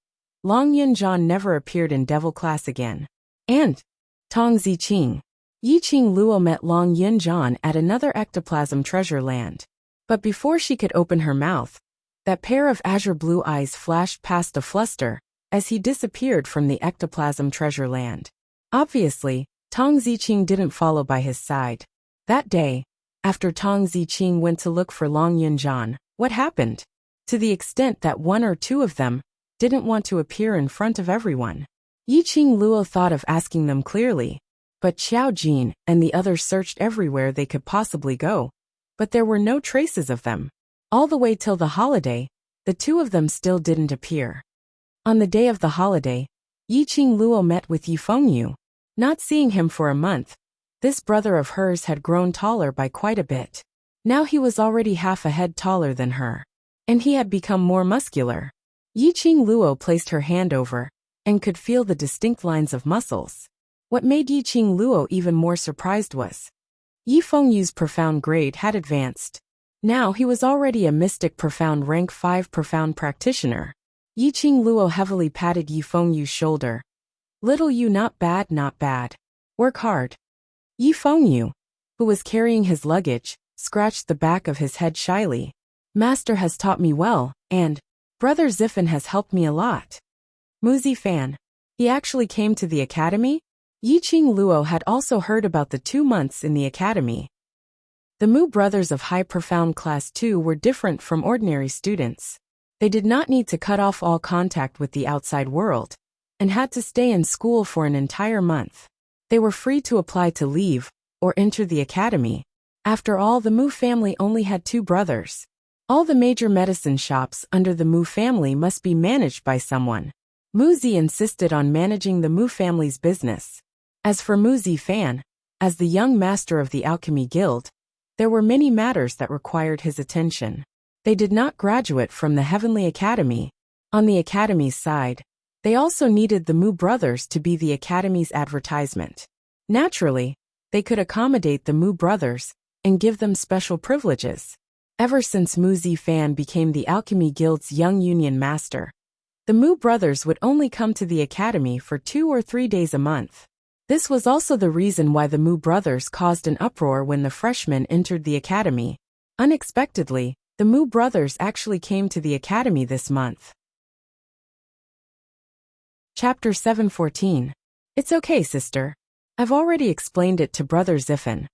A: Long Yunzhan never appeared in devil class again. And Tong Ziqing. Yiqing Luo met Long Yunzhan at another ectoplasm treasure land. But before she could open her mouth, that pair of azure blue eyes flashed past a fluster as he disappeared from the ectoplasm treasure land. Obviously, Tong Ziqing didn't follow by his side. That day, after Tong Ziqing went to look for Long Yunzhan, what happened? To the extent that one or two of them didn't want to appear in front of everyone. Yiqing Luo thought of asking them clearly, but Xiao Jin and the others searched everywhere they could possibly go, but there were no traces of them. All the way till the holiday, the two of them still didn't appear. On the day of the holiday, Yiqing Luo met with Yifengyu. Not seeing him for a month, this brother of hers had grown taller by quite a bit. Now he was already half a head taller than her. And he had become more muscular. Yiqing Luo placed her hand over, and could feel the distinct lines of muscles. What made Yiqing Luo even more surprised was Yifengyu's profound grade had advanced. Now he was already a mystic profound rank 5 profound practitioner. Yiqing Luo heavily patted Yifengyu's shoulder. Little you, not bad, not bad. Work hard. Yifengyu, who was carrying his luggage, scratched the back of his head shyly. Master has taught me well, and Brother Zifen has helped me a lot. Muzi Fan. He actually came to the academy? Yiqing Luo had also heard about the 2 months in the academy. The Mu brothers of High Profound Class 2 were different from ordinary students. They did not need to cut off all contact with the outside world, and had to stay in school for an entire month. They were free to apply to leave, or enter the academy. After all, the Mu family only had 2 brothers. All the major medicine shops under the Mu family must be managed by someone. Muzi insisted on managing the Mu family's business. As for Muzi Fan, as the young master of the Alchemy Guild, there were many matters that required his attention. They did not graduate from the Heavenly Academy. On the Academy's side, they also needed the Mu brothers to be the Academy's advertisement. Naturally, they could accommodate the Mu brothers and give them special privileges. Ever since Muzi Fan became the Alchemy Guild's young union master, the Mu brothers would only come to the Academy for 2 or 3 days a month. This was also the reason why the Mu brothers caused an uproar when the freshmen entered the Academy. Unexpectedly, The Mu brothers actually came to the academy this month. Chapter 7:14. It's okay, sister. I've already explained it to Brother Ziffan.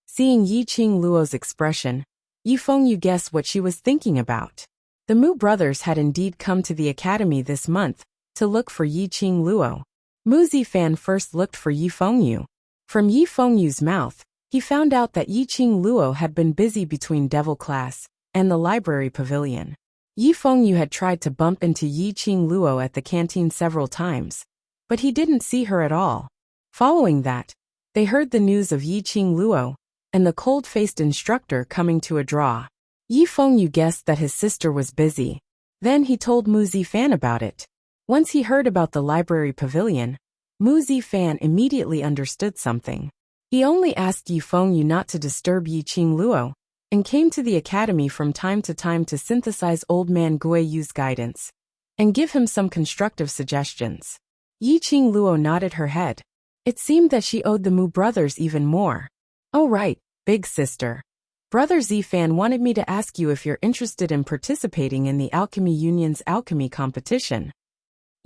A: Seeing Yiqing Luo's expression, Yifengyu guessed what she was thinking about. The Mu brothers had indeed come to the academy this month to look for Yiqing Luo. Mu Zifan first looked for Yifengyu. From Yifengyu's mouth, he found out that Yiqing Luo had been busy between Devil class and the library pavilion. Yifengyu had tried to bump into Yiqing Luo at the canteen several times, but he didn't see her at all. Following that, they heard the news of Yiqing Luo and the cold-faced instructor coming to a draw. Yifengyu guessed that his sister was busy. Then he told Mu Zifan about it. Once he heard about the library pavilion, Mu Zifan immediately understood something. He only asked Yifengyu not to disturb Yiqing Luo, and came to the academy from time to time to synthesize old man Guiyu's guidance and give him some constructive suggestions. Yiqing Luo nodded her head. It seemed that she owed the Mu brothers even more. Oh right, big sister. Brother Zifan wanted me to ask you if you're interested in participating in the Alchemy Union's alchemy competition.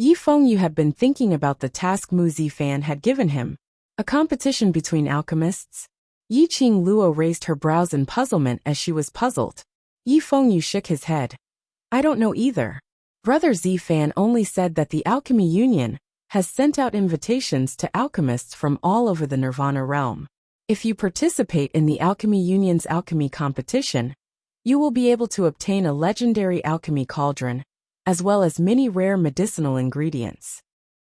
A: Yifengyu had been thinking about the task Mu Zifan had given him, a competition between alchemists. Yiqing Luo raised her brows in puzzlement as she was puzzled. Yifengyu shook his head. I don't know either. Brother Zifan only said that the Alchemy Union has sent out invitations to alchemists from all over the Nirvana realm. If you participate in the Alchemy Union's alchemy competition, you will be able to obtain a legendary alchemy cauldron, as well as many rare medicinal ingredients.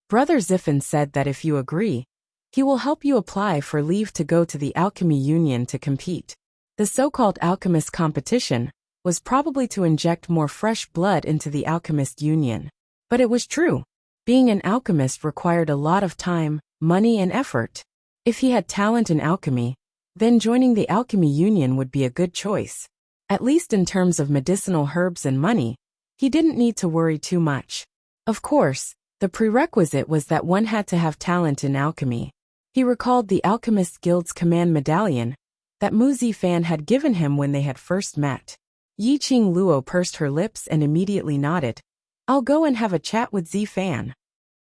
A: Brother Ziffan said that if you agree, he will help you apply for leave to go to the Alchemy Union to compete. The so-called alchemist competition was probably to inject more fresh blood into the Alchemist Union. But it was true. Being an alchemist required a lot of time, money, and effort. If he had talent in alchemy, then joining the Alchemy Union would be a good choice. At least in terms of medicinal herbs and money, he didn't need to worry too much. Of course, the prerequisite was that one had to have talent in alchemy. He recalled the Alchemist Guild's command medallion that Mu Zifan had given him when they had first met. Yiqing Luo pursed her lips and immediately nodded. I'll go and have a chat with Zifan.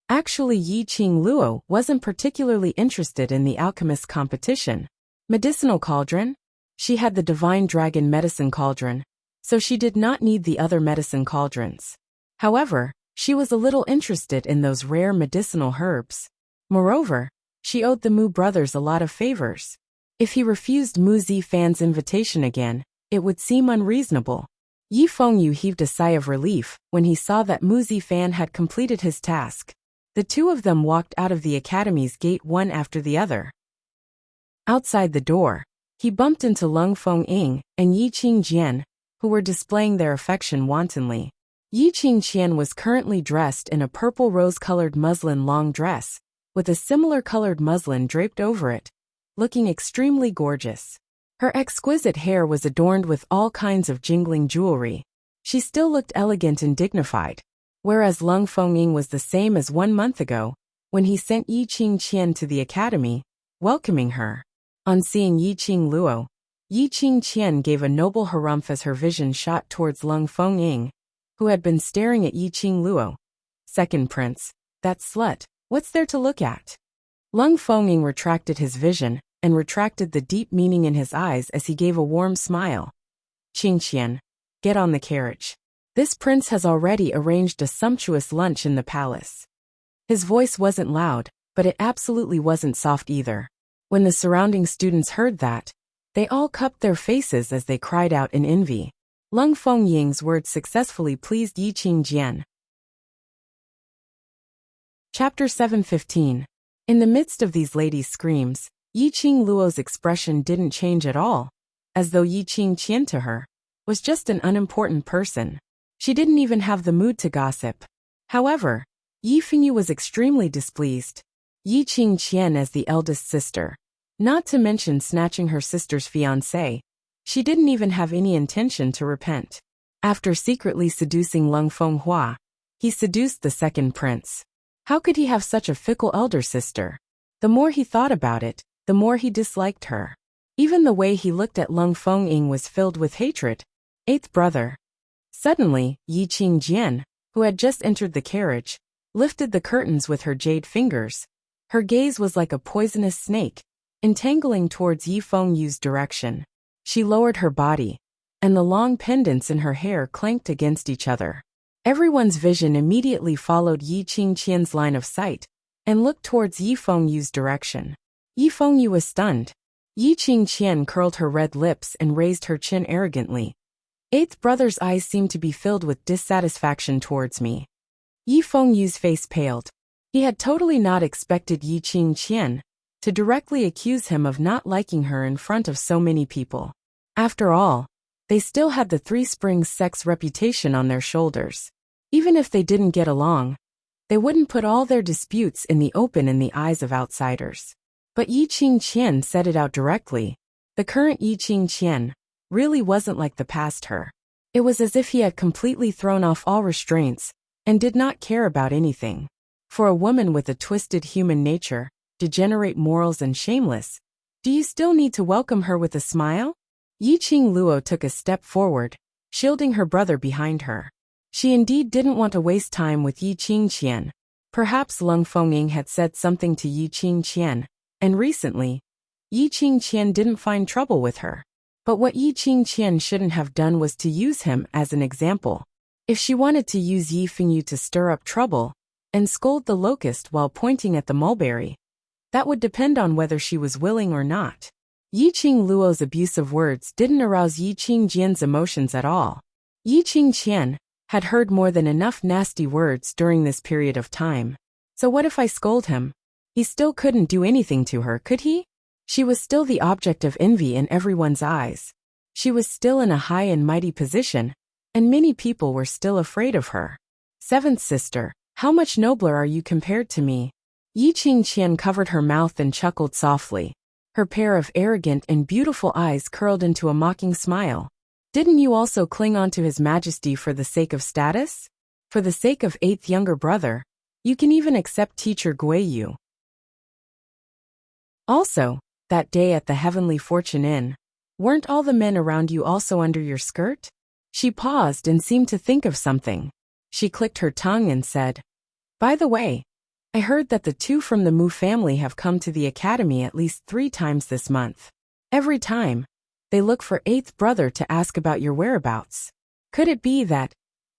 A: Actually, Yiqing Luo wasn't particularly interested in the alchemist competition. Medicinal cauldron? She had the divine dragon medicine cauldron, so she did not need the other medicine cauldrons. However, she was a little interested in those rare medicinal herbs. Moreover, she owed the Mu brothers a lot of favors. If he refused Mu Zifan's invitation again, it would seem unreasonable. Yifengyu heaved a sigh of relief when he saw that Mu Zifan had completed his task. The two of them walked out of the academy's gate one after the other. Outside the door, he bumped into Lung Fengying and Yiqing Jian, who were displaying their affection wantonly. Yiqing Jian was currently dressed in a purple rose-colored muslin long dress, with a similar colored muslin draped over it, looking extremely gorgeous. Her exquisite hair was adorned with all kinds of jingling jewelry. She still looked elegant and dignified, whereas Lung Fengying was the same as 1 month ago, when he sent Yiqing Jian to the academy, welcoming her. On seeing Yiqing Luo, Yiqing Jian gave a noble harumph as her vision shot towards Lung Fengying, who had been staring at Yiqing Luo. Second prince, that slut, what's there to look at? Lung Fengying retracted his vision, and retracted the deep meaning in his eyes as he gave a warm smile. Qingqian, get on the carriage. This prince has already arranged a sumptuous lunch in the palace. His voice wasn't loud, but it absolutely wasn't soft either. When the surrounding students heard that, they all cupped their faces as they cried out in envy. Lung Fengying's words successfully pleased Yiqing Jian. Chapter 7:15. In the midst of these ladies' screams, Yiqing Luo's expression didn't change at all, as though Yiqing Jian to her was just an unimportant person. She didn't even have the mood to gossip. However, Yifengyu was extremely displeased. Yiqing Jian as the eldest sister, not to mention snatching her sister's fiancé, she didn't even have any intention to repent. After secretly seducing Lung Fenghua, he seduced the second prince. How could he have such a fickle elder sister? The more he thought about it, the more he disliked her. Even the way he looked at Lung Fengying was filled with hatred. Eighth brother. Suddenly, Yi Qingjian, who had just entered the carriage, lifted the curtains with her jade fingers. Her gaze was like a poisonous snake, entangling towards Yi Fengyu's direction. She lowered her body, and the long pendants in her hair clanked against each other. Everyone's vision immediately followed Yi Qingqian's line of sight and looked towards Yi Fengyu's direction. Yi Fengyu was stunned. Yi Qingqian curled her red lips and raised her chin arrogantly. Eighth brother's eyes seemed to be filled with dissatisfaction towards me. Yi Fengyu's face paled. He had totally not expected Yi Qingqian to directly accuse him of not liking her in front of so many people. After all, they still had the Three Springs sex reputation on their shoulders. Even if they didn't get along, they wouldn't put all their disputes in the open in the eyes of outsiders. But Yi Qingqian said it out directly. The current Yi Qingqian really wasn't like the past her. It was as if he had completely thrown off all restraints and did not care about anything. For a woman with a twisted human nature, degenerate morals and shameless, do you still need to welcome her with a smile? Yi Qingluo took a step forward, shielding her brother behind her. She indeed didn't want to waste time with Yi Qingqian. Perhaps Leng Fengying had said something to Yi Qingqian, and recently, Yi Qingqian didn't find trouble with her. But what Yi Qingqian shouldn't have done was to use him as an example. If she wanted to use Yi Fengyu to stir up trouble and scold the locust while pointing at the mulberry, that would depend on whether she was willing or not. Yi Qingluo's abusive words didn't arouse Yi Qingjian's emotions at all. Yi Qingqian had heard more than enough nasty words during this period of time. So what if I scold him? He still couldn't do anything to her, could he? She was still the object of envy in everyone's eyes. She was still in a high and mighty position, and many people were still afraid of her. Seventh sister, how much nobler are you compared to me? Yi Qingqian covered her mouth and chuckled softly. Her pair of arrogant and beautiful eyes curled into a mocking smile. Didn't you also cling on to His Majesty for the sake of status? For the sake of eighth younger brother, you can even accept teacher Guiyu. Also, that day at the Heavenly Fortune Inn, weren't all the men around you also under your skirt? She paused and seemed to think of something. She clicked her tongue and said, by the way, I heard that the two from the Mu family have come to the academy at least 3 times this month. Every time, they look for eighth brother to ask about your whereabouts. Could it be that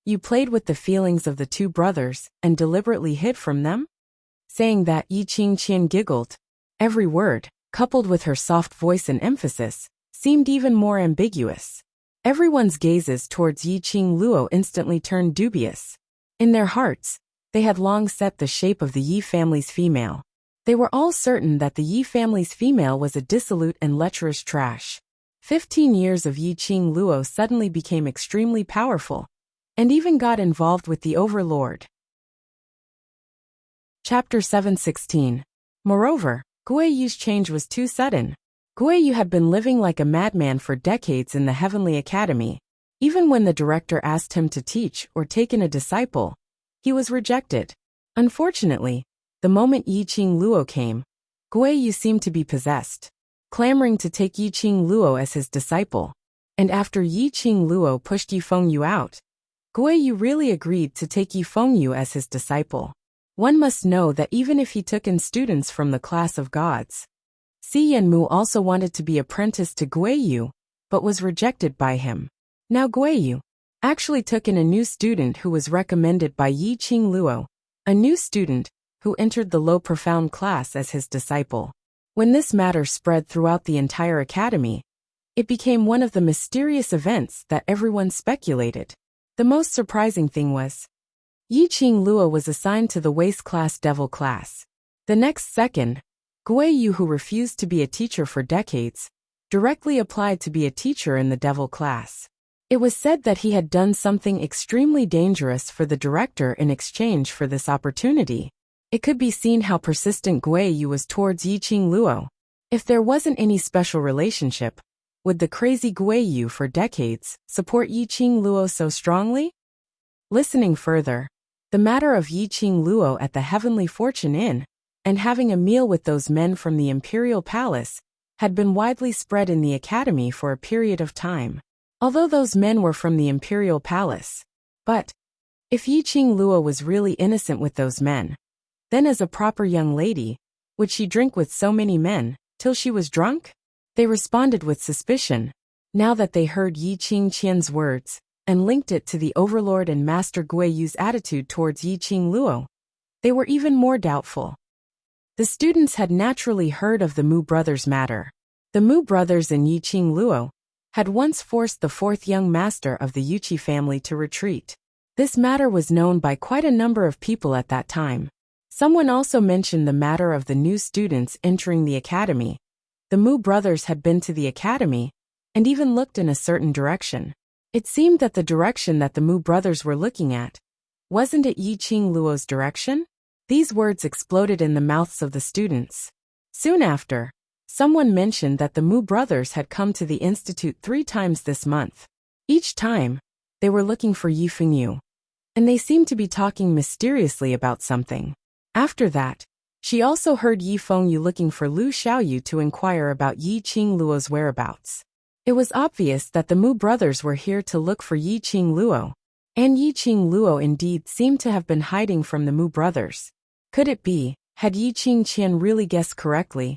A: you played with the feelings of the two brothers and deliberately hid from them? Saying that, Yi Qingqian giggled. Every word, coupled with her soft voice and emphasis, seemed even more ambiguous. Everyone's gazes towards Yi Qingluo instantly turned dubious. In their hearts, they had long set the shape of the Yi family's female. They were all certain that the Yi family's female was a dissolute and lecherous trash. 15 years of Yi Qingluo suddenly became extremely powerful, and even got involved with the overlord. Chapter 716. Moreover, Guiyu's change was too sudden. Guiyu had been living like a madman for decades in the Heavenly Academy. Even when the director asked him to teach or take in a disciple, he was rejected. Unfortunately, the moment Yi Qingluo came, Guiyu seemed to be possessed, clamoring to take Yi Qingluo as his disciple. And after Yi Qingluo pushed Yi Fengyu out, Guiyu really agreed to take Yi Fengyu as his disciple. One must know that even if he took in students from the class of gods, Si Yanmu also wanted to be apprenticed to Guiyu, but was rejected by him. Now Guiyu actually took in a new student who was recommended by Yi Qingluo, a new student who entered the low profound class as his disciple. When this matter spread throughout the entire academy, it became one of the mysterious events that everyone speculated. The most surprising thing was, Yi Qingluo was assigned to the waste class devil class. The next second, Guiyu, who refused to be a teacher for decades, directly applied to be a teacher in the devil class. It was said that he had done something extremely dangerous for the director in exchange for this opportunity. It could be seen how persistent Guiyu was towards Yi Qingluo. If there wasn't any special relationship, would the crazy Guiyu for decades support Yi Qingluo so strongly? Listening further, the matter of Yi Qingluo at the Heavenly Fortune Inn and having a meal with those men from the Imperial Palace had been widely spread in the academy for a period of time. although those men were from the imperial palace. But if Yiqing Luo was really innocent with those men, then as a proper young lady, would she drink with so many men, till she was drunk? They responded with suspicion, now that they heard Yiqing Qian's words, and linked it to the overlord and Master Guiyu's attitude towards Yiqing Luo. They were even more doubtful. The students had naturally heard of the Mu brothers' matter. The Mu brothers and Yiqing Luo had once forced the fourth young master of the Yuqi family to retreat. This matter was known by quite a number of people at that time. Someone also mentioned the matter of the new students entering the academy. The Mu brothers had been to the academy, and even looked in a certain direction. It seemed that the direction that the Mu brothers were looking at, wasn't it Yiqing Luo's direction? These words exploded in the mouths of the students. Soon after, someone mentioned that the Mu brothers had come to the institute 3 times this month. Each time, they were looking for Yi Fengyu, and they seemed to be talking mysteriously about something. After that, she also heard Yi Fengyu looking for Lu Xiaoyu to inquire about Yiqing Luo's whereabouts. It was obvious that the Mu brothers were here to look for Yiqing Luo, and Yiqing Luo indeed seemed to have been hiding from the Mu brothers. Could it be, had Yiqing Qian really guessed correctly?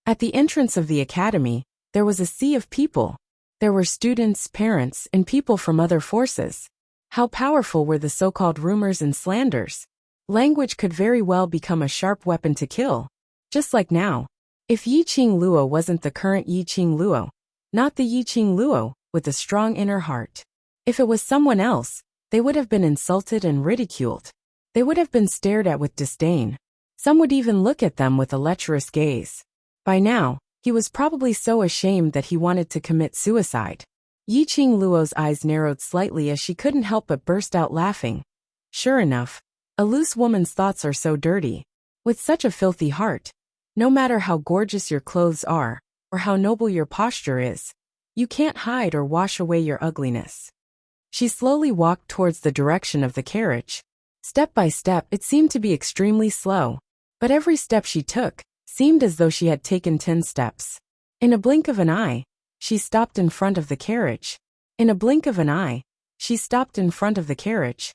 A: At the entrance of the academy, there was a sea of people. There were students, parents, and people from other forces. How powerful were the so-called rumors and slanders? Language could very well become a sharp weapon to kill. Just like now. If Yiqing Luo wasn't the current Yiqing Luo, not the Yiqing Luo with a strong inner heart. If it was someone else, they would have been insulted and ridiculed. They would have been stared at with disdain. Some would even look at them with a lecherous gaze. By now, he was probably so ashamed that he wanted to commit suicide. Yiqing Luo's eyes narrowed slightly as she couldn't help but burst out laughing. Sure enough, a loose woman's thoughts are so dirty. With such a filthy heart, no matter how gorgeous your clothes are, or how noble your posture is, you can't hide or wash away your ugliness. She slowly walked towards the direction of the carriage. Step by step, it seemed to be extremely slow, but every step she took seemed as though she had taken 10 steps. In a blink of an eye, she stopped in front of the carriage. In a blink of an eye, she stopped in front of the carriage.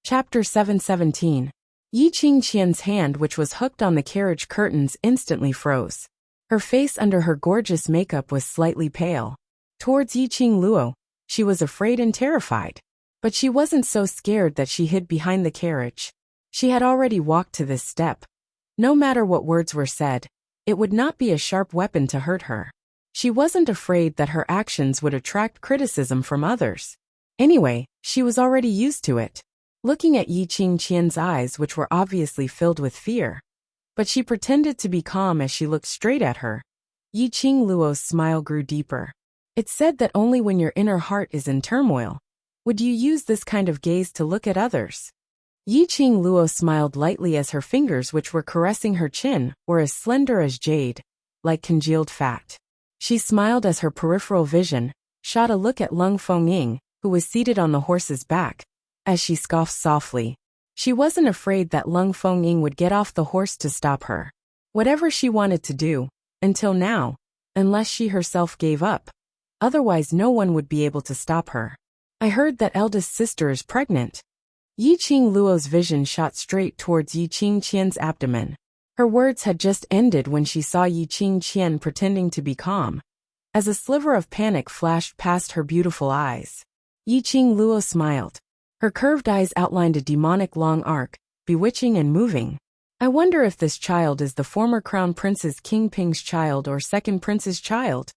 A: Chapter 717. Yiqing Qian's hand, which was hooked on the carriage curtains, instantly froze. Her face under her gorgeous makeup was slightly pale. Towards Yiqing Luo, she was afraid and terrified. But she wasn't so scared that she hid behind the carriage. She had already walked to this step. No matter what words were said, it would not be a sharp weapon to hurt her. She wasn't afraid that her actions would attract criticism from others. Anyway, she was already used to it. Looking at Yiqing Qian's eyes, which were obviously filled with fear. But she pretended to be calm as she looked straight at her. Yiqing Luo's smile grew deeper. It's said that only when your inner heart is in turmoil would you use this kind of gaze to look at others. Yiqing Luo smiled lightly as her fingers, which were caressing her chin, were as slender as jade, like congealed fat. She smiled as her peripheral vision shot a look at Lung Fengying, who was seated on the horse's back, as she scoffed softly. She wasn't afraid that Lung Fengying would get off the horse to stop her. Whatever she wanted to do, until now, unless she herself gave up. Otherwise no one would be able to stop her. I heard that eldest sister is pregnant. Yiqing Luo's vision shot straight towards Yiqing Qian's abdomen. Her words had just ended when she saw Yiqing Qian pretending to be calm, as a sliver of panic flashed past her beautiful eyes. Yiqing Luo smiled. Her curved eyes outlined a demonic long arc, bewitching and moving. I wonder if this child is the former crown prince's King Ping's child or second prince's child.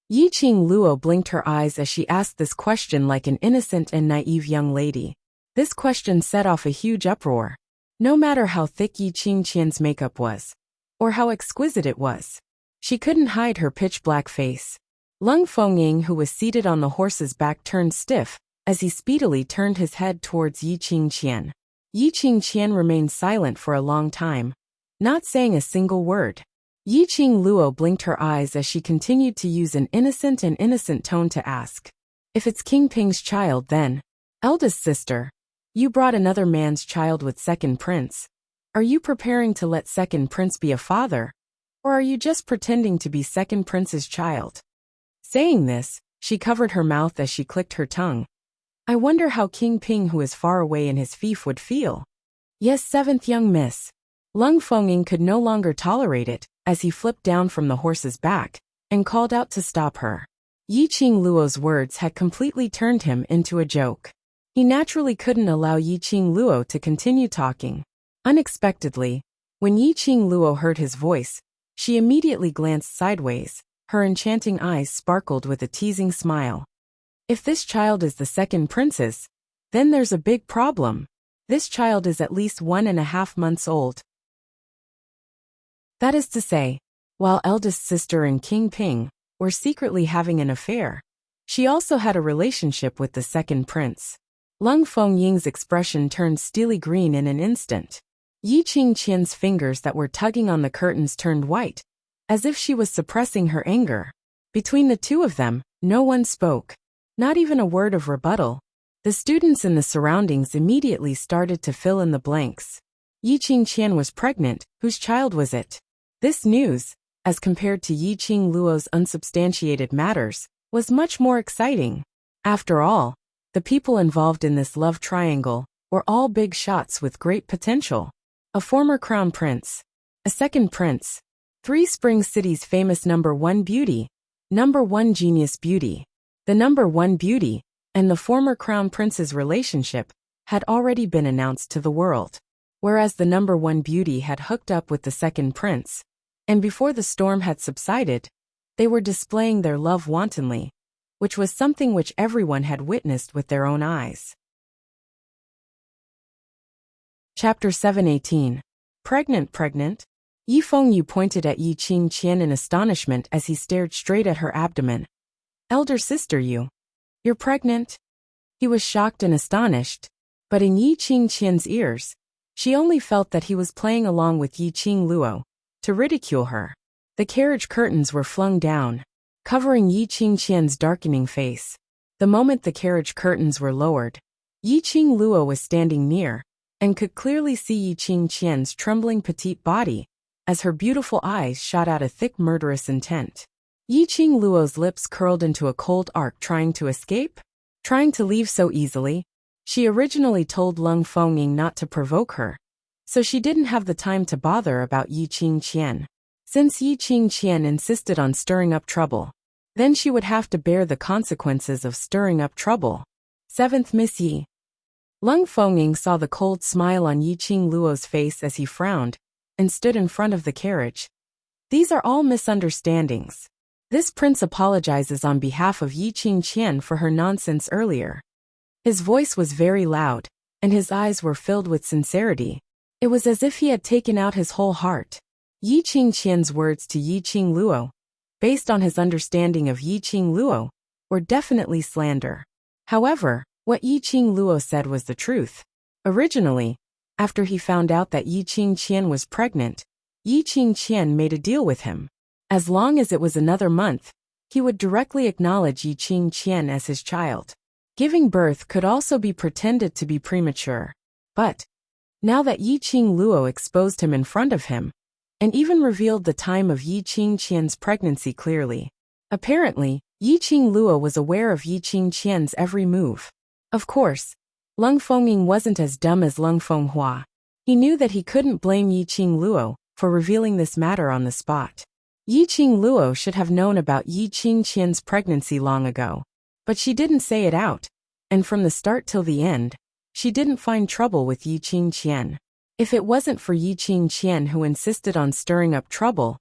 A: Yiqing Luo blinked her eyes as she asked this question like an innocent and naive young lady. This question set off a huge uproar. No matter how thick Yiqing Qian's makeup was, or how exquisite it was, she couldn't hide her pitch-black face. Lung Fengying, who was seated on the horse's back, turned stiff as he speedily turned his head towards Yiqing Qian. Yiqing Qian remained silent for a long time, not saying a single word. Yiqing Luo blinked her eyes as she continued to use an innocent tone to ask. If it's King Ping's child, then, eldest sister, you brought another man's child with second prince. Are you preparing to let second prince be a father? Or are you just pretending to be second prince's child? Saying this, she covered her mouth as she clicked her tongue. I wonder how King Ping, who is far away in his fief, would feel. Yes, seventh young miss. Lung Fengying could no longer tolerate it, as he flipped down from the horse's back and called out to stop her. Yiqing Luo's words had completely turned him into a joke. He naturally couldn't allow Yiqing Luo to continue talking. Unexpectedly, when Yiqing Luo heard his voice, she immediately glanced sideways. Her enchanting eyes sparkled with a teasing smile. If this child is the second princess, then there's a big problem. This child is at least 1.5 months old. That is to say, while eldest sister and King Ping were secretly having an affair, she also had a relationship with the second prince. Lung Fengying's expression turned steely green in an instant. Yiqing Qian's fingers that were tugging on the curtains turned white, as if she was suppressing her anger. Between the two of them, no one spoke. Not even a word of rebuttal. The students in the surroundings immediately started to fill in the blanks. Yiqing Qian was pregnant. Whose child was it? This news, as compared to Yiqing Luo's unsubstantiated matters, was much more exciting. After all, the people involved in this love triangle were all big shots with great potential. A former crown prince, a second prince, Three Spring City's famous number one beauty, number one genius beauty. The number one beauty and the former crown prince's relationship had already been announced to the world, whereas the number one beauty had hooked up with the second prince, and before the storm had subsided, they were displaying their love wantonly, which was something which everyone had witnessed with their own eyes. Chapter 7:18. Pregnant? Yi Fengyu pointed at Yiqing Qian in astonishment as he stared straight at her abdomen. Elder sister, you're pregnant? He was shocked and astonished, but in Yiqing Qian's ears, she only felt that he was playing along with Yiqing Luo to ridicule her. The carriage curtains were flung down, covering Yiqing Qian's darkening face. The moment the carriage curtains were lowered, Yiqing Luo was standing near and could clearly see Yiqing Qian's trembling petite body as her beautiful eyes shot out a thick murderous intent. Yiqing Luo's lips curled into a cold arc, trying to escape? Trying to leave so easily? She originally told Lung Fengying not to provoke her, so she didn't have the time to bother about Yiqing Qian. Since Yiqing Qian insisted on stirring up trouble, then she would have to bear the consequences of stirring up trouble. 7th Miss Yi. Lung Fengying saw the cold smile on Yiqing Luo's face as he frowned and stood in front of the carriage. These are all misunderstandings. This prince apologizes on behalf of Yiqing Qian for her nonsense earlier. His voice was very loud, and his eyes were filled with sincerity. It was as if he had taken out his whole heart. Yiqing Qian's words to Yiqing Luo, based on his understanding of Yiqing Luo, were definitely slander. However, what Yiqing Luo said was the truth. Originally, after he found out that Yiqing Qian was pregnant, Yiqing Qian made a deal with him. As long as it was another month, he would directly acknowledge Yiqing Qian as his child. Giving birth could also be pretended to be premature. But now that Yiqing Luo exposed him in front of him, and even revealed the time of Yiqing Qian's pregnancy clearly, apparently, Yiqing Luo was aware of Yiqing Qian's every move. Of course, Lung Fengying wasn't as dumb as Lung Fenghua. He knew that he couldn't blame Yiqing Luo for revealing this matter on the spot. Yiqing Luo should have known about Yiqing Qian's pregnancy long ago, but she didn't say it out, and from the start till the end, she didn't find trouble with Yiqing Qian. If it wasn't for Yiqing Qian who insisted on stirring up trouble,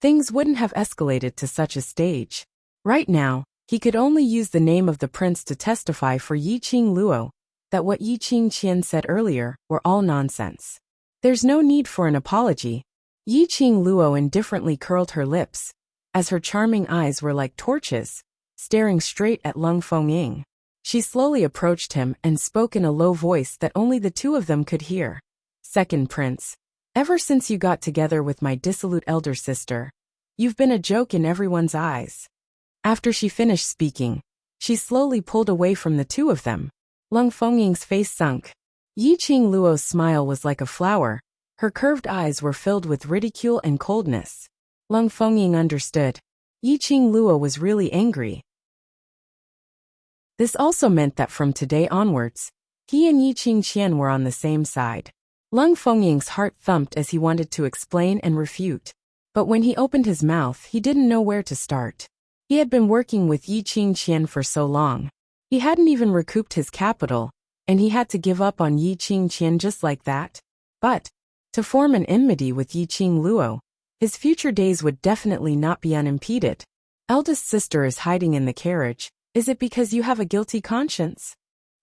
A: things wouldn't have escalated to such a stage. Right now, he could only use the name of the prince to testify for Yiqing Luo that what Yiqing Qian said earlier were all nonsense. There's no need for an apology. Yiqing Luo indifferently curled her lips, as her charming eyes were like torches, staring straight at Lung Fengying. She slowly approached him and spoke in a low voice that only the two of them could hear. Second prince, ever since you got together with my dissolute elder sister, you've been a joke in everyone's eyes. After she finished speaking, she slowly pulled away from the two of them. Lung Fengying's face sunk. Yiqing Luo's smile was like a flower. Her curved eyes were filled with ridicule and coldness. Lung Fengying understood. Yiqing Luo was really angry. This also meant that from today onwards, he and Yiqing Qian were on the same side. Lung Fengying's heart thumped as he wanted to explain and refute. But when he opened his mouth, he didn't know where to start. He had been working with Yiqing Qian for so long. He hadn't even recouped his capital, and he had to give up on Yiqing Qian just like that. But to form an enmity with Yiqing Luo, his future days would definitely not be unimpeded. Eldest sister is hiding in the carriage. Is it because you have a guilty conscience?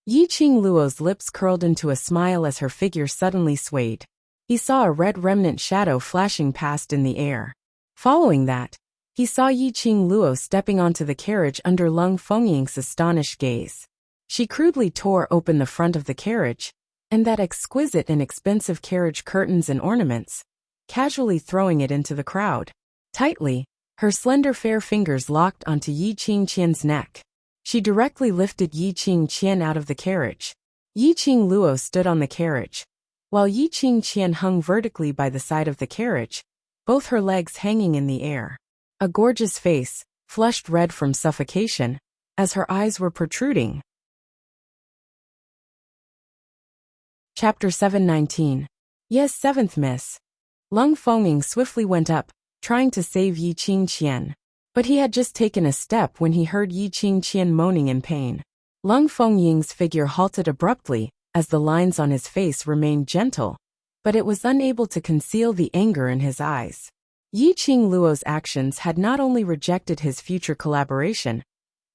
A: Yiqing Luo's lips curled into a smile as her figure suddenly swayed. He saw a red remnant shadow flashing past in the air. Following that, he saw Yiqing Luo stepping onto the carriage under Lung Fengying's astonished gaze. She crudely tore open the front of the carriage, and that exquisite and expensive carriage curtains and ornaments, casually throwing it into the crowd. Tightly, her slender fair fingers locked onto Yiqing Qian's neck. She directly lifted Yiqing Qian out of the carriage. Yiqing Luo stood on the carriage, while Yiqing Qian hung vertically by the side of the carriage, both her legs hanging in the air. A gorgeous face, flushed red from suffocation, as her eyes were protruding. Chapter 719. Yes, 7th Miss. Lung Fengying swiftly went up, trying to save Yiqing Qian. But he had just taken a step when he heard Yiqing Qian moaning in pain. Lung Fengying's figure halted abruptly, as the lines on his face remained gentle, but it was unable to conceal the anger in his eyes. Yiqing Luo's actions had not only rejected his future collaboration,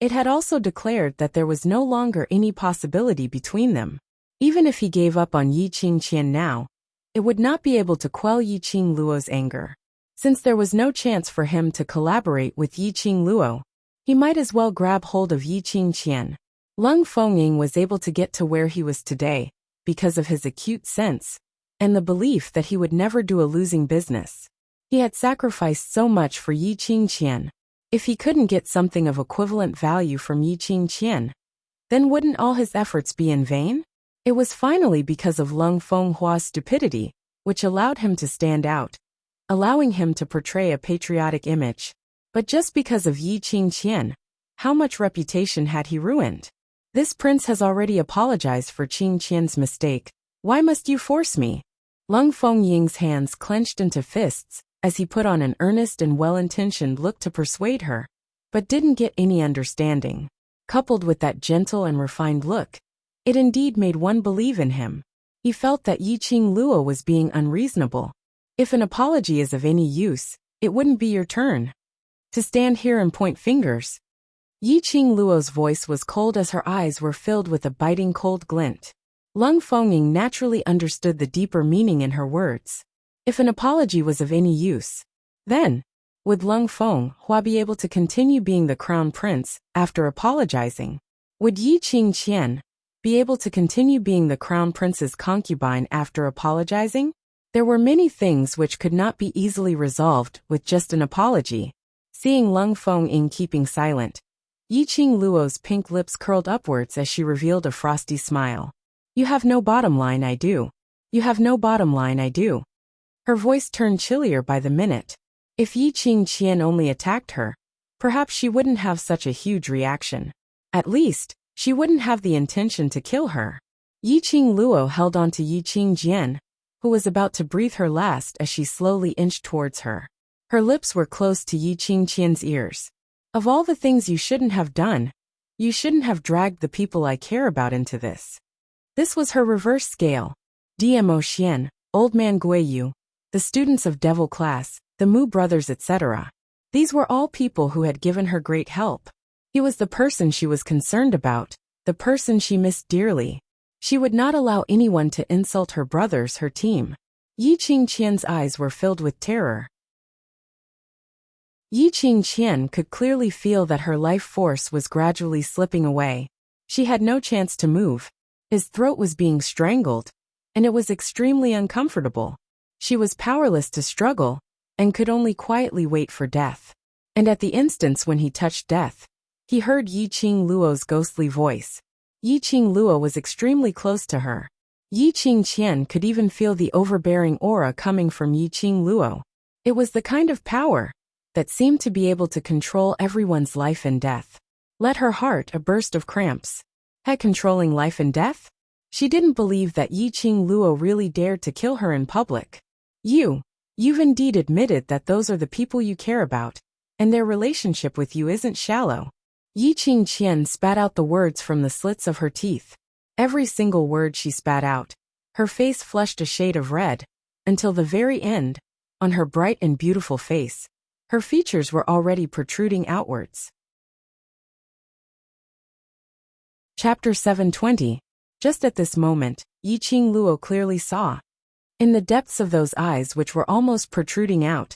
A: it had also declared that there was no longer any possibility between them. Even if he gave up on Yiqing Qian now, it would not be able to quell Yiqing Luo's anger. Since there was no chance for him to collaborate with Yiqing Luo, he might as well grab hold of Yiqing Qian. Lung Fengying was able to get to where he was today because of his acute sense and the belief that he would never do a losing business. He had sacrificed so much for Yiqing Qian. If he couldn't get something of equivalent value from Yiqing Qian, then wouldn't all his efforts be in vain? It was finally because of Lung Fenghua's stupidity, which allowed him to stand out, allowing him to portray a patriotic image. But just because of Yiqing Qian, how much reputation had he ruined? This prince has already apologized for Qing Qian's mistake. Why must you force me? Lung Fengying's hands clenched into fists as he put on an earnest and well-intentioned look to persuade her, but didn't get any understanding. Coupled with that gentle and refined look, it indeed made one believe in him. He felt that Yiqing Luo was being unreasonable. If an apology is of any use, it wouldn't be your turn to stand here and point fingers. Yiqing Luo's voice was cold as her eyes were filled with a biting cold glint. Lung Fengying naturally understood the deeper meaning in her words. If an apology was of any use, then would Lung Fenghua be able to continue being the crown prince after apologizing? Would Yiqing Qian be able to continue being the crown prince's concubine after apologizing? There were many things which could not be easily resolved with just an apology. Seeing Lung Fengying keeping silent, Yiqing Luo's pink lips curled upwards as she revealed a frosty smile. You have no bottom line, I do. You have no bottom line, I do. Her voice turned chillier by the minute. If Yiqing Qian only attacked her, perhaps she wouldn't have such a huge reaction. At least, she wouldn't have the intention to kill her. Yiqing Luo held on to Yiqing Qian, who was about to breathe her last as she slowly inched towards her. Her lips were close to Yiqing Qian's ears. Of all the things you shouldn't have done, you shouldn't have dragged the people I care about into this. This was her reverse scale. DMO Xian, Old Man Guiyu, the students of Devil Class, the Mu brothers, etc. These were all people who had given her great help. He was the person she was concerned about, the person she missed dearly. She would not allow anyone to insult her brothers, her team. Yiqing Qian's eyes were filled with terror. Yiqing Qian could clearly feel that her life force was gradually slipping away. She had no chance to move. His throat was being strangled, and it was extremely uncomfortable. She was powerless to struggle, and could only quietly wait for death. And at the instance when he touched death, he heard Yiqing Luo's ghostly voice. Yiqing Luo was extremely close to her. Yiqing Qian could even feel the overbearing aura coming from Yiqing Luo. It was the kind of power that seemed to be able to control everyone's life and death. Let her heart a burst of cramps. Had controlling life and death? She didn't believe that Yiqing Luo really dared to kill her in public. You've indeed admitted that those are the people you care about, and their relationship with you isn't shallow. Yiqing Qian spat out the words from the slits of her teeth. Every single word she spat out. Her face flushed a shade of red, until the very end, on her bright and beautiful face, her features were already protruding outwards. Chapter 720. Just at this moment, Yiqing Luo clearly saw. In the depths of those eyes which were almost protruding out,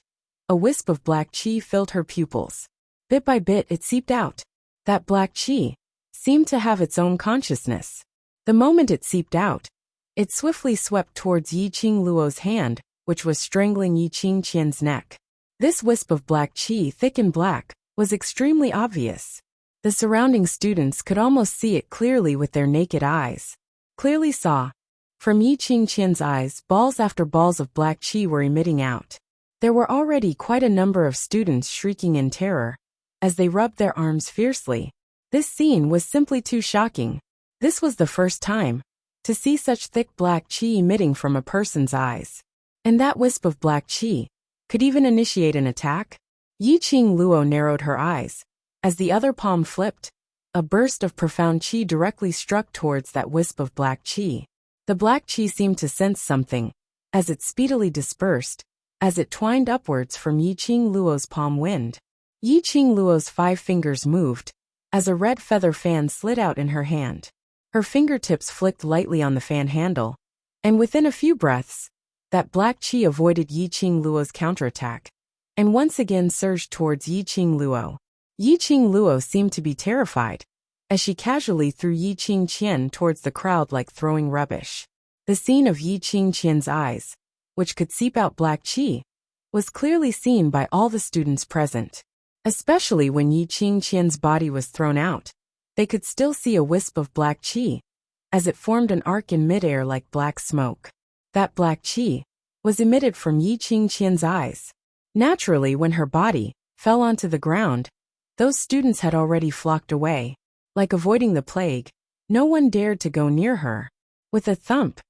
A: a wisp of black qi filled her pupils. Bit by bit it seeped out. That black qi seemed to have its own consciousness. The moment it seeped out, it swiftly swept towards Yiqing Luo's hand, which was strangling Yiqing Qian's neck. This wisp of black qi, thick and black, was extremely obvious. The surrounding students could almost see it clearly with their naked eyes. Clearly saw. From Yiqing Qian's eyes, balls after balls of black qi were emitting out. There were already quite a number of students shrieking in terror, as they rubbed their arms fiercely. This scene was simply too shocking. This was the first time to see such thick black qi emitting from a person's eyes. And that wisp of black qi could even initiate an attack? Yiqing Luo narrowed her eyes. As the other palm flipped, a burst of profound qi directly struck towards that wisp of black qi. The black qi seemed to sense something, as it speedily dispersed, as it twined upwards from Yiqing Luo's palm wind. Yiqing Luo's 5 fingers moved, as a red feather fan slid out in her hand. Her fingertips flicked lightly on the fan handle, and within a few breaths, that black qi avoided Yiqing Luo's counterattack, and once again surged towards Yiqing Luo. Yiqing Luo seemed to be terrified, as she casually threw Yiqing Qian towards the crowd like throwing rubbish. The scene of Yiqing Qian's eyes, which could seep out black qi, was clearly seen by all the students present. Especially when Yiqing Qian's body was thrown out, they could still see a wisp of black qi, as it formed an arc in midair like black smoke. That black qi was emitted from Yiqing Qian's eyes. Naturally, when her body fell onto the ground, those students had already flocked away. Like avoiding the plague, no one dared to go near her. With a thump,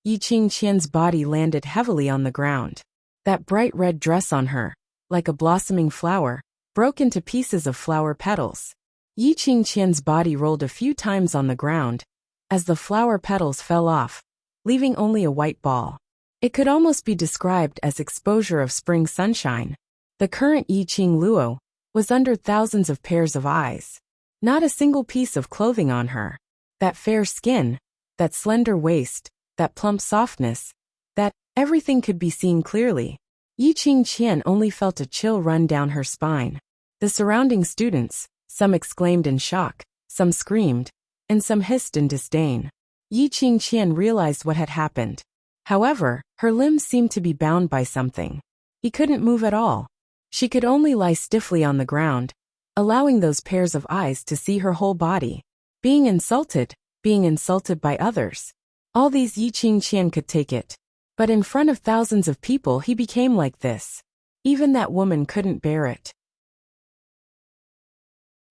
A: Yiqing Qian's body landed heavily on the ground. That bright red dress on her, like a blossoming flower, broke into pieces of flower petals. Yiqing Qian's body rolled a few times on the ground, as the flower petals fell off, leaving only a white ball. It could almost be described as exposure of spring sunshine. The current Yiqing Luo was under thousands of pairs of eyes. Not a single piece of clothing on her. That fair skin, that slender waist, that plump softness, that everything could be seen clearly. Yiqing Qian only felt a chill run down her spine. The surrounding students, some exclaimed in shock, some screamed, and some hissed in disdain. Yiqing Qian realized what had happened. However, her limbs seemed to be bound by something. He couldn't move at all. She could only lie stiffly on the ground, allowing those pairs of eyes to see her whole body. Being insulted by others. All these Yiqing Qian could take it. But in front of thousands of people he became like this. Even that woman couldn't bear it.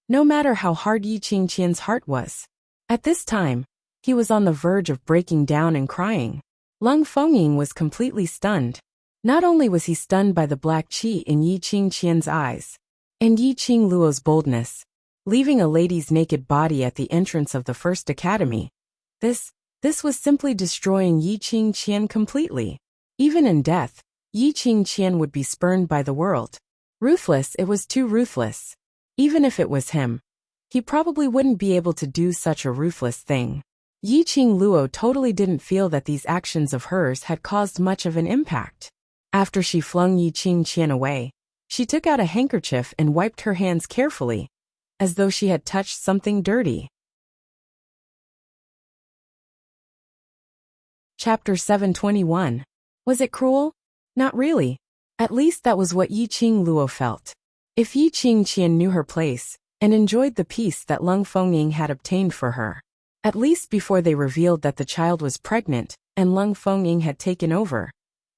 A: No matter how hard Yiqing Qian's heart was. At this time, he was on the verge of breaking down and crying. Lung Fengying was completely stunned. Not only was he stunned by the black qi in Yiqing Qian's eyes, and Yiqing Luo's boldness, leaving a lady's naked body at the entrance of the first academy. This was simply destroying Yiqing Qian completely. Even in death, Yiqing Qian would be spurned by the world. Ruthless, it was too ruthless. Even if it was him, he probably wouldn't be able to do such a ruthless thing. Yiqing Luo totally didn't feel that these actions of hers had caused much of an impact. After she flung Yiqing Qian away, she took out a handkerchief and wiped her hands carefully, as though she had touched something dirty. Chapter 721. Was it cruel? Not really. At least that was what Yiqing Luo felt. If Yiqing Qian knew her place, and enjoyed the peace that Lung Fengying had obtained for her, at least before they revealed that the child was pregnant and Lung Fengying had taken over,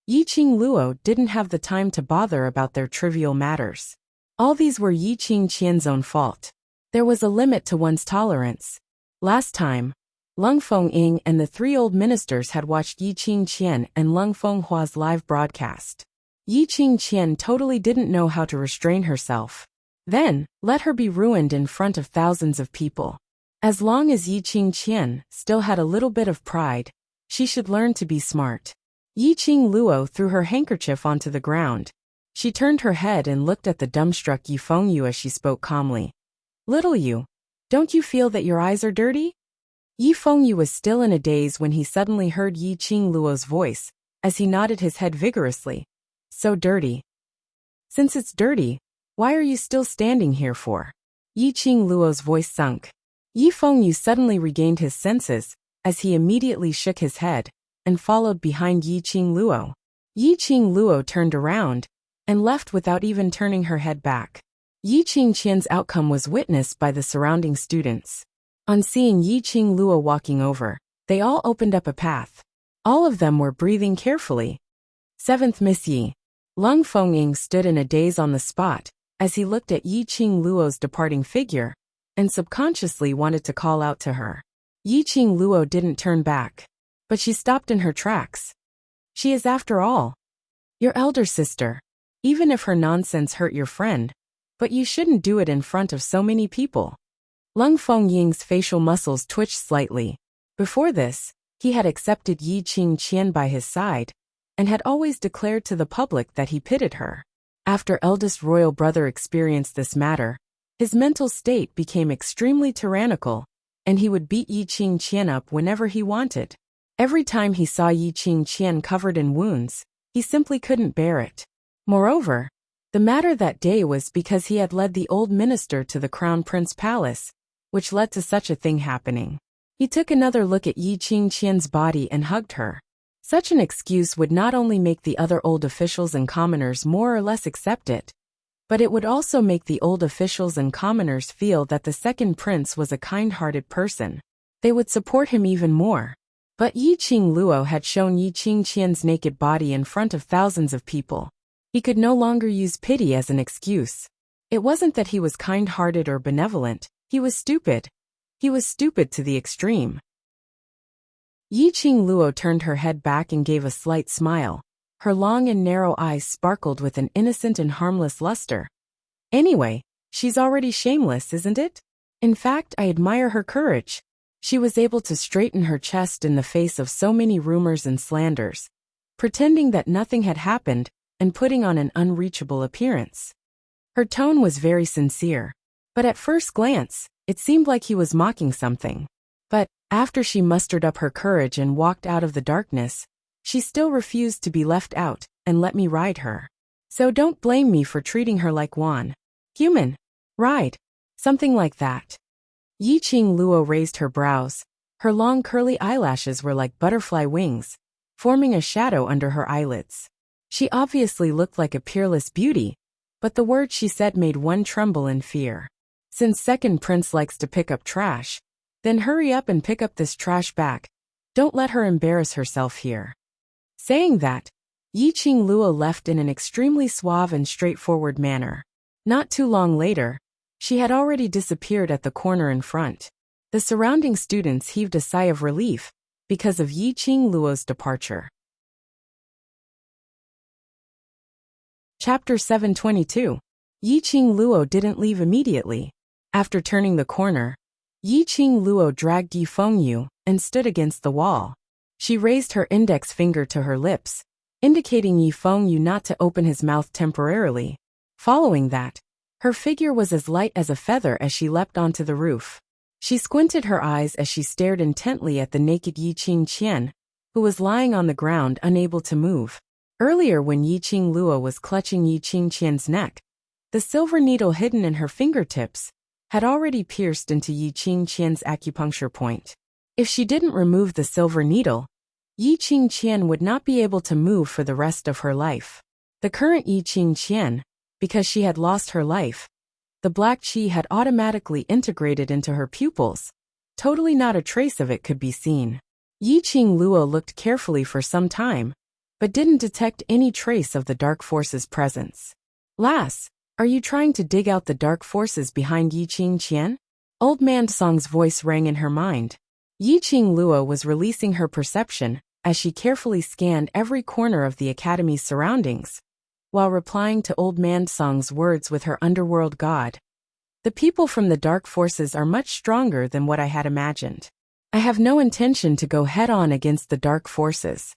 A: Yiqing Luo didn't have the time to bother about their trivial matters. All these were Yi Qingqian's own fault. There was a limit to one's tolerance. Last time, Lung Fengying and the three old ministers had watched Yi Qingqian and Lung Fenghua's live broadcast. Yi Qingqian totally didn't know how to restrain herself. Then, let her be ruined in front of thousands of people. As long as Yi Qingqian still had a little bit of pride, she should learn to be smart. Yi Qingluo threw her handkerchief onto the ground. She turned her head and looked at the dumbstruck Yi Fengyu as she spoke calmly. Little you, don't you feel that your eyes are dirty? Yi Fengyu was still in a daze when he suddenly heard Yi Qingluo's voice, as he nodded his head vigorously. So dirty. Since it's dirty, why are you still standing here for? Yi Qingluo's voice sunk. Yi Fengyu suddenly regained his senses, as he immediately shook his head, and followed behind Yi Qingluo. Yi Qingluo turned around, and left without even turning her head back. Yi Qingqian's outcome was witnessed by the surrounding students. On seeing Yi Qingluo walking over, they all opened up a path. All of them were breathing carefully. 7th Miss Yi. Lung Fengying stood in a daze on the spot, as he looked at Yi Qingluo's departing figure, and subconsciously wanted to call out to her. Yi Qingluo didn't turn back, but she stopped in her tracks. She is, after all, your elder sister. Even if her nonsense hurt your friend, but you shouldn't do it in front of so many people. Lung Fengying's facial muscles twitched slightly. Before this, he had accepted Yi Qingqian by his side, and had always declared to the public that he pitied her. After eldest royal brother experienced this matter, his mental state became extremely tyrannical, and he would beat Yi Qingqian up whenever he wanted. Every time he saw Yi Qingqian covered in wounds, he simply couldn't bear it. Moreover, the matter that day was because he had led the old minister to the Crown Prince Palace, which led to such a thing happening. He took another look at Yi Qingqian's body and hugged her. Such an excuse would not only make the other old officials and commoners more or less accept it, but it would also make the old officials and commoners feel that the second prince was a kind-hearted person. They would support him even more. But Yi Qingluo had shown Yi Qingqian's naked body in front of thousands of people. He could no longer use pity as an excuse. It wasn't that he was kind-hearted or benevolent, he was stupid. He was stupid to the extreme. Yi Qingluo turned her head back and gave a slight smile. Her long and narrow eyes sparkled with an innocent and harmless luster. Anyway, she's already shameless, isn't it? In fact, I admire her courage. She was able to straighten her chest in the face of so many rumors and slanders, pretending that nothing had happened, and putting on an unreachable appearance. Her tone was very sincere, but at first glance, it seemed like he was mocking something. But, after she mustered up her courage and walked out of the darkness, she still refused to be left out, and let me ride her. So don't blame me for treating her like one human. Ride. Something like that. Yi Qingluo raised her brows. Her long curly eyelashes were like butterfly wings, forming a shadow under her eyelids. She obviously looked like a peerless beauty, but the words she said made one tremble in fear. Since second prince likes to pick up trash, then hurry up and pick up this trash back. Don't let her embarrass herself here. Saying that, Yi Qingluo left in an extremely suave and straightforward manner. Not too long later, she had already disappeared at the corner in front. The surrounding students heaved a sigh of relief because of Yi Qingluo's departure. Chapter 722. Yi Qingluo didn't leave immediately. After turning the corner, Yi Qingluo dragged Yi Fengyu and stood against the wall. She raised her index finger to her lips, indicating Yi Fengyu not to open his mouth temporarily. Following that, her figure was as light as a feather as she leapt onto the roof. She squinted her eyes as she stared intently at the naked Yi Qingqian, who was lying on the ground unable to move. Earlier when Yi Qingluo was clutching Yi Qingqian's neck, the silver needle hidden in her fingertips had already pierced into Yi Qingqian's acupuncture point. If she didn't remove the silver needle, Yi Qingqian would not be able to move for the rest of her life. The current Yi Qingqian, because she had lost her life, the black qi had automatically integrated into her pupils. Totally not a trace of it could be seen. Yi Qingluo looked carefully for some time, but didn't detect any trace of the dark force's presence. Last, Are you trying to dig out the dark forces behind Yiqing Qian? Old Man Song's voice rang in her mind. Yiqing Luo was releasing her perception as she carefully scanned every corner of the academy's surroundings, while replying to Old Man Song's words with her underworld god. The people from the dark forces are much stronger than what I had imagined. I have no intention to go head-on against the dark forces.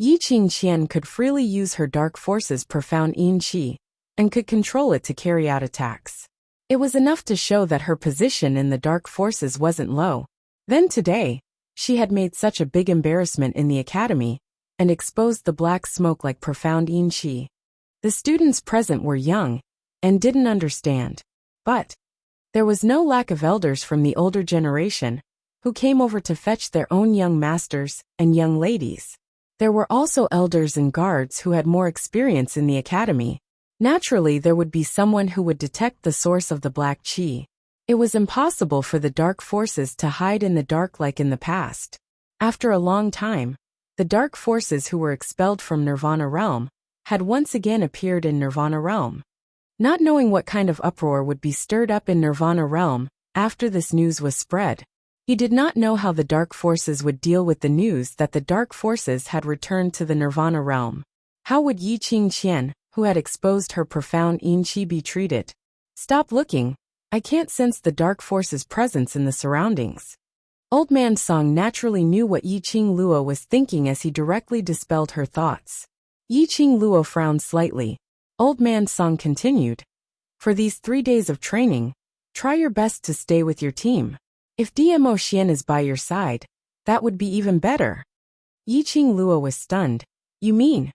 A: Yiqing Qian could freely use her dark forces' profound yin qi, and could control it to carry out attacks. It was enough to show that her position in the dark forces wasn't low. Then today, she had made such a big embarrassment in the academy, and exposed the black smoke like profound yin qi. The students present were young, and didn't understand. But there was no lack of elders from the older generation, who came over to fetch their own young masters and young ladies. There were also elders and guards who had more experience in the academy. Naturally, there would be someone who would detect the source of the black qi. It was impossible for the dark forces to hide in the dark like in the past. After a long time, the dark forces who were expelled from Nirvana Realm had once again appeared in Nirvana Realm. Not knowing what kind of uproar would be stirred up in Nirvana Realm after this news was spread, he did not know how the dark forces would deal with the news that the dark forces had returned to the Nirvana Realm. How would Yiqing Qian, who had exposed her profound yin qi, be treated? Stop looking. I can't sense the dark force's presence in the surroundings. Old Man Song naturally knew what Yiqing Luo was thinking as he directly dispelled her thoughts. Yiqing Luo frowned slightly. Old Man Song continued. For these 3 days of training, try your best to stay with your team. If DMO Xian is by your side, that would be even better. Yiqing Luo was stunned. You mean?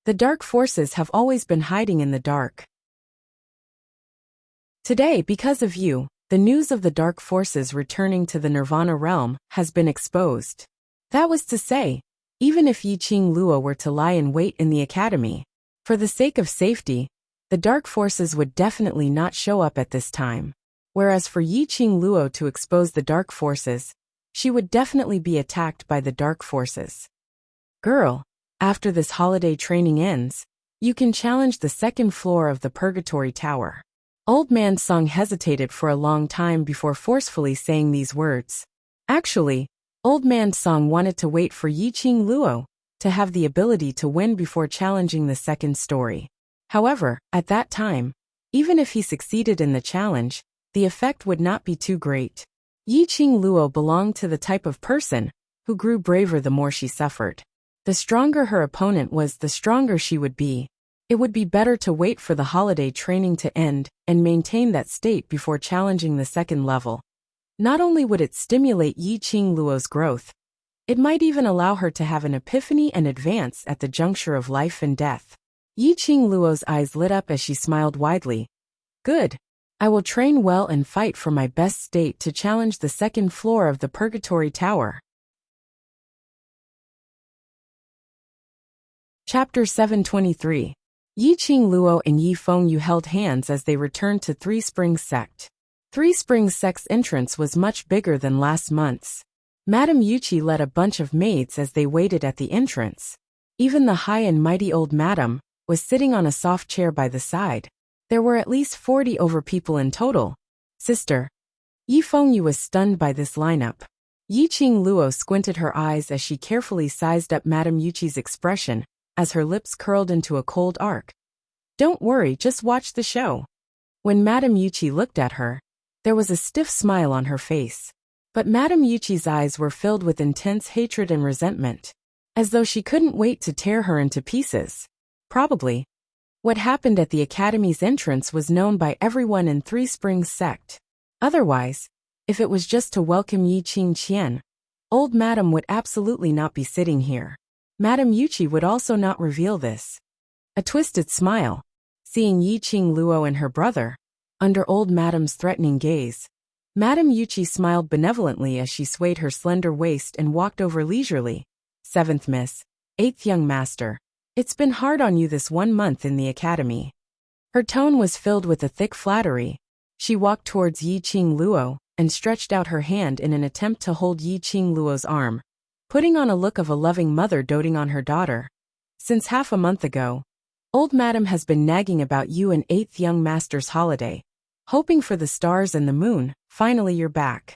A: The dark forces have always been hiding in the dark. Today, because of you, the news of the dark forces returning to the Nirvana Realm has been exposed. That was to say, even if Yiqing Luo were to lie in wait in the academy, for the sake of safety, the dark forces would definitely not show up at this time. Whereas for Yiqing Luo to expose the dark forces, she would definitely be attacked by the dark forces. Girl, after this holiday training ends, you can challenge the second floor of the Purgatory Tower. Old Man Song hesitated for a long time before forcefully saying these words. Actually, Old Man Song wanted to wait for Yiqing Luo to have the ability to win before challenging the second story. However, at that time, even if he succeeded in the challenge, the effect would not be too great. Yiqing Luo belonged to the type of person who grew braver the more she suffered. The stronger her opponent was, the stronger she would be. It would be better to wait for the holiday training to end and maintain that state before challenging the second level. Not only would it stimulate Yiqing Luo's growth, it might even allow her to have an epiphany and advance at the juncture of life and death. Yiqing Luo's eyes lit up as she smiled widely. Good. I will train well and fight for my best state to challenge the second floor of the Purgatory Tower. Chapter 723. Yiqing Luo and Yi Fengyu held hands as they returned to Three Springs Sect. Three Springs Sect's entrance was much bigger than last month's. Madame Yuchi led a bunch of maids as they waited at the entrance. Even the high and mighty old madam was sitting on a soft chair by the side. There were at least 40 over people in total. Sister. Yi Fengyu was stunned by this lineup. Yiqing Luo squinted her eyes as she carefully sized up Madame Yuchi's expression, as her lips curled into a cold arc. Don't worry, just watch the show. When Madame Yuchi looked at her, there was a stiff smile on her face. But Madame Yuchi's eyes were filled with intense hatred and resentment, as though she couldn't wait to tear her into pieces. Probably, what happened at the academy's entrance was known by everyone in Three Springs Sect. Otherwise, if it was just to welcome Yiqing Qian, old Madame would absolutely not be sitting here. Madame Yuchi would also not reveal this. A twisted smile, seeing Yiqing Luo and her brother, under old Madame's threatening gaze. Madame Yuchi smiled benevolently as she swayed her slender waist and walked over leisurely. 7th Miss, 8th Young Master, it's been hard on you this 1 month in the academy. Her tone was filled with a thick flattery. She walked towards Yiqing Luo and stretched out her hand in an attempt to hold Yiqing Luo's arm, putting on a look of a loving mother doting on her daughter. Since half a month ago, Old Madam has been nagging about you and 8th young master's holiday, hoping for the stars and the moon. Finally you're back.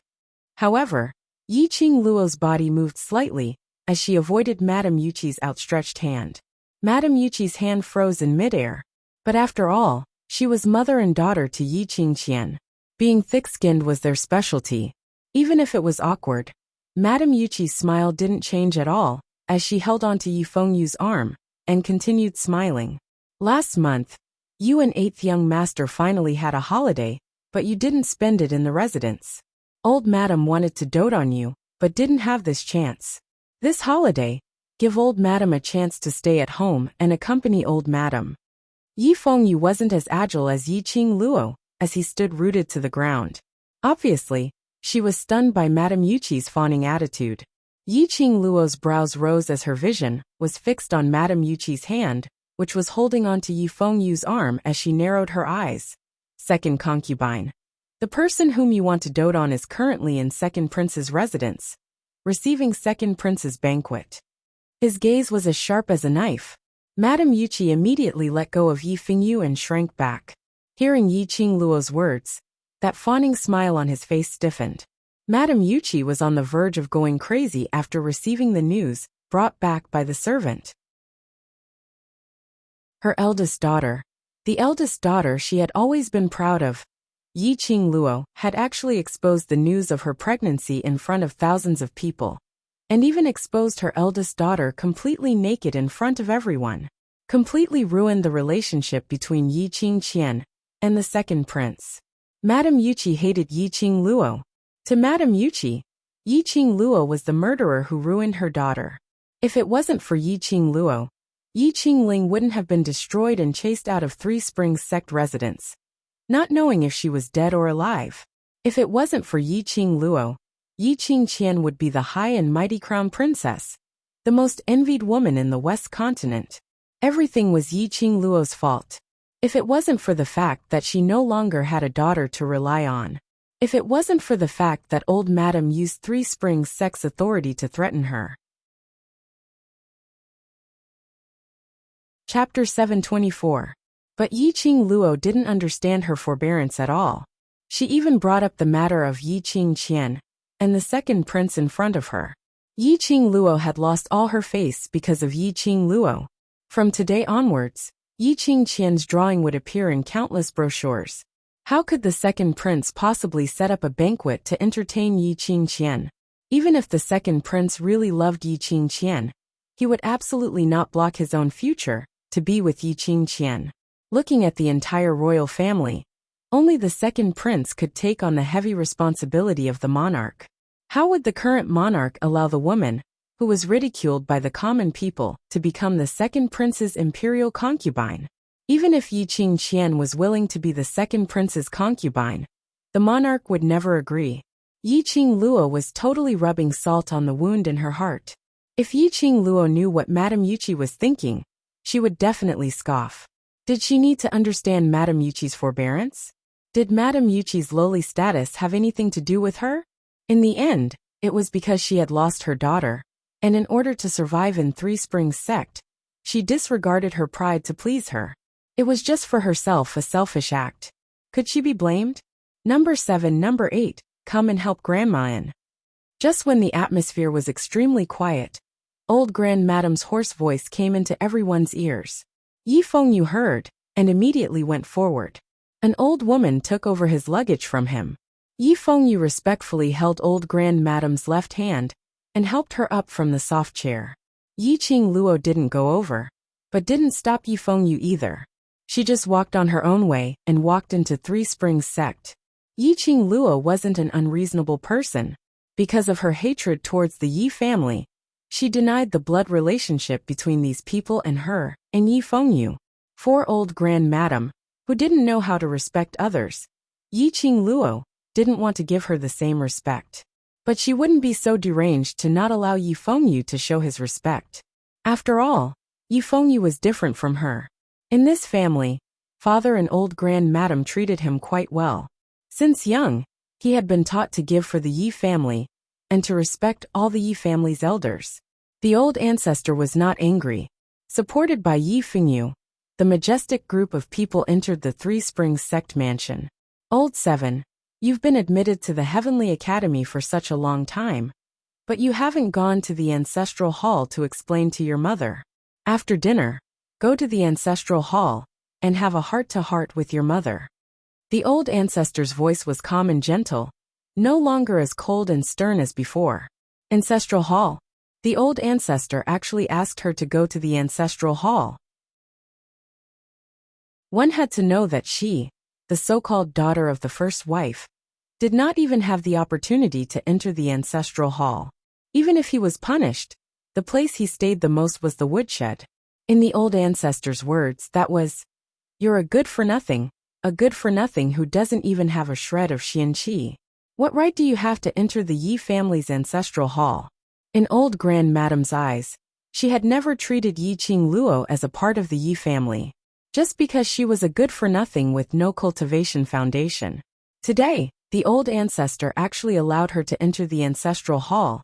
A: However, Yiqing Luo's body moved slightly as she avoided Madame Yuqi's outstretched hand. Madame Yuqi's hand froze in midair. But after all, she was mother and daughter to Yiqing Qian. Being thick-skinned was their specialty. Even if it was awkward, Madame Yuqi's smile didn't change at all as she held onto Yi Fengyu's arm and continued smiling. Last month, you and 8th young master finally had a holiday, but you didn't spend it in the residence. Old Madam wanted to dote on you, but didn't have this chance. This holiday, give Old Madam a chance to stay at home and accompany Old Madam. Yi Fengyu wasn't as agile as Yiqing Luo, as he stood rooted to the ground. Obviously, she was stunned by Madame Yuqi's fawning attitude. Yiqing Luo's brows rose as her vision was fixed on Madame Yuqi's hand, which was holding onto Yi Fengyu's arm as she narrowed her eyes. Second concubine. The person whom you want to dote on is currently in Second Prince's residence, receiving Second Prince's banquet. His gaze was as sharp as a knife. Madame Yuqi immediately let go of Yi Fengyu and shrank back. Hearing Yiqing Luo's words, that fawning smile on his face stiffened. Madame Yuqi was on the verge of going crazy after receiving the news brought back by the servant. Her eldest daughter. The eldest daughter she had always been proud of, Yiqing Luo, had actually exposed the news of her pregnancy in front of thousands of people, and even exposed her eldest daughter completely naked in front of everyone. Completely ruined the relationship between Yiqing Qian and the second prince. Madame Yuqi hated Yiqing Luo. To Madame Yuqi, Yiqing Luo was the murderer who ruined her daughter. If it wasn't for Yiqing Luo, Yiqing Ling wouldn't have been destroyed and chased out of Three Springs sect residence, not knowing if she was dead or alive. If it wasn't for Yiqing Luo, Yiqing Qian would be the high and mighty crown princess, the most envied woman in the West Continent. Everything was Yiqing Luo's fault. If it wasn't for the fact that she no longer had a daughter to rely on. If it wasn't for the fact that old Madam used Three Springs sect's authority to threaten her. Chapter 724. But Yiqing Luo didn't understand her forbearance at all. She even brought up the matter of Yiqing Qian and the second prince in front of her. Yiqing Luo had lost all her face because of Yiqing Luo. From today onwards, Yiqing Qian's drawing would appear in countless brochures. How could the second prince possibly set up a banquet to entertain Yiqing Qian? Even if the second prince really loved Yiqing Qian, he would absolutely not block his own future to be with Yiqing Qian. Looking at the entire royal family, only the second prince could take on the heavy responsibility of the monarch. How would the current monarch allow the woman, who was ridiculed by the common people, to become the second prince's imperial concubine? Even if Yiqing Qian was willing to be the second prince's concubine, the monarch would never agree. Yiqing Luo was totally rubbing salt on the wound in her heart. If Yiqing Luo knew what Madame Yuqi was thinking, she would definitely scoff. Did she need to understand Madame Yuqi's forbearance? Did Madame Yuqi's lowly status have anything to do with her? In the end, it was because she had lost her daughter, and in order to survive in Three Springs sect, she disregarded her pride to please her. It was just for herself, a selfish act. Could she be blamed? Number 8, come and help Grandma in. Just when the atmosphere was extremely quiet, old Grand Madame's hoarse voice came into everyone's ears. Yi Fengyu heard, and immediately went forward. An old woman took over his luggage from him. Yi Fengyu respectfully held old Grand Madame's left hand, and helped her up from the soft chair. Yiqing Luo didn't go over, but didn't stop Yi Fengyu either. She just walked on her own way and walked into Three Springs sect. Yiqing Luo wasn't an unreasonable person. Because of her hatred towards the Yi family, she denied the blood relationship between these people and her, and Yi Fengyu. For old Grand Madame, who didn't know how to respect others, Yiqing Luo didn't want to give her the same respect. But she wouldn't be so deranged to not allow Yi Fengyu to show his respect. After all, Yi Fengyu was different from her. In this family, father and old Grand Madame treated him quite well. Since young, he had been taught to give for the Yi family, and to respect all the Yi family's elders. The old ancestor was not angry. Supported by Yi Fengyu, the majestic group of people entered the Three Springs sect mansion. Old 7, you've been admitted to the Heavenly Academy for such a long time, but you haven't gone to the ancestral hall to explain to your mother. After dinner, go to the ancestral hall and have a heart-to-heart with your mother. The old ancestor's voice was calm and gentle, no longer as cold and stern as before. Ancestral hall. The old ancestor actually asked her to go to the ancestral hall. One had to know that she, the so-called daughter of the first wife, did not even have the opportunity to enter the ancestral hall. Even if he was punished, the place he stayed the most was the woodshed. In the old ancestor's words, that was, "You're a good-for-nothing who doesn't even have a shred of Xianqi. What right do you have to enter the Yi family's ancestral hall?" In old Grand Madame's eyes, she had never treated Yi Qing Luo as a part of the Yi family, just because she was a good-for-nothing with no cultivation foundation. Today, the old ancestor actually allowed her to enter the ancestral hall,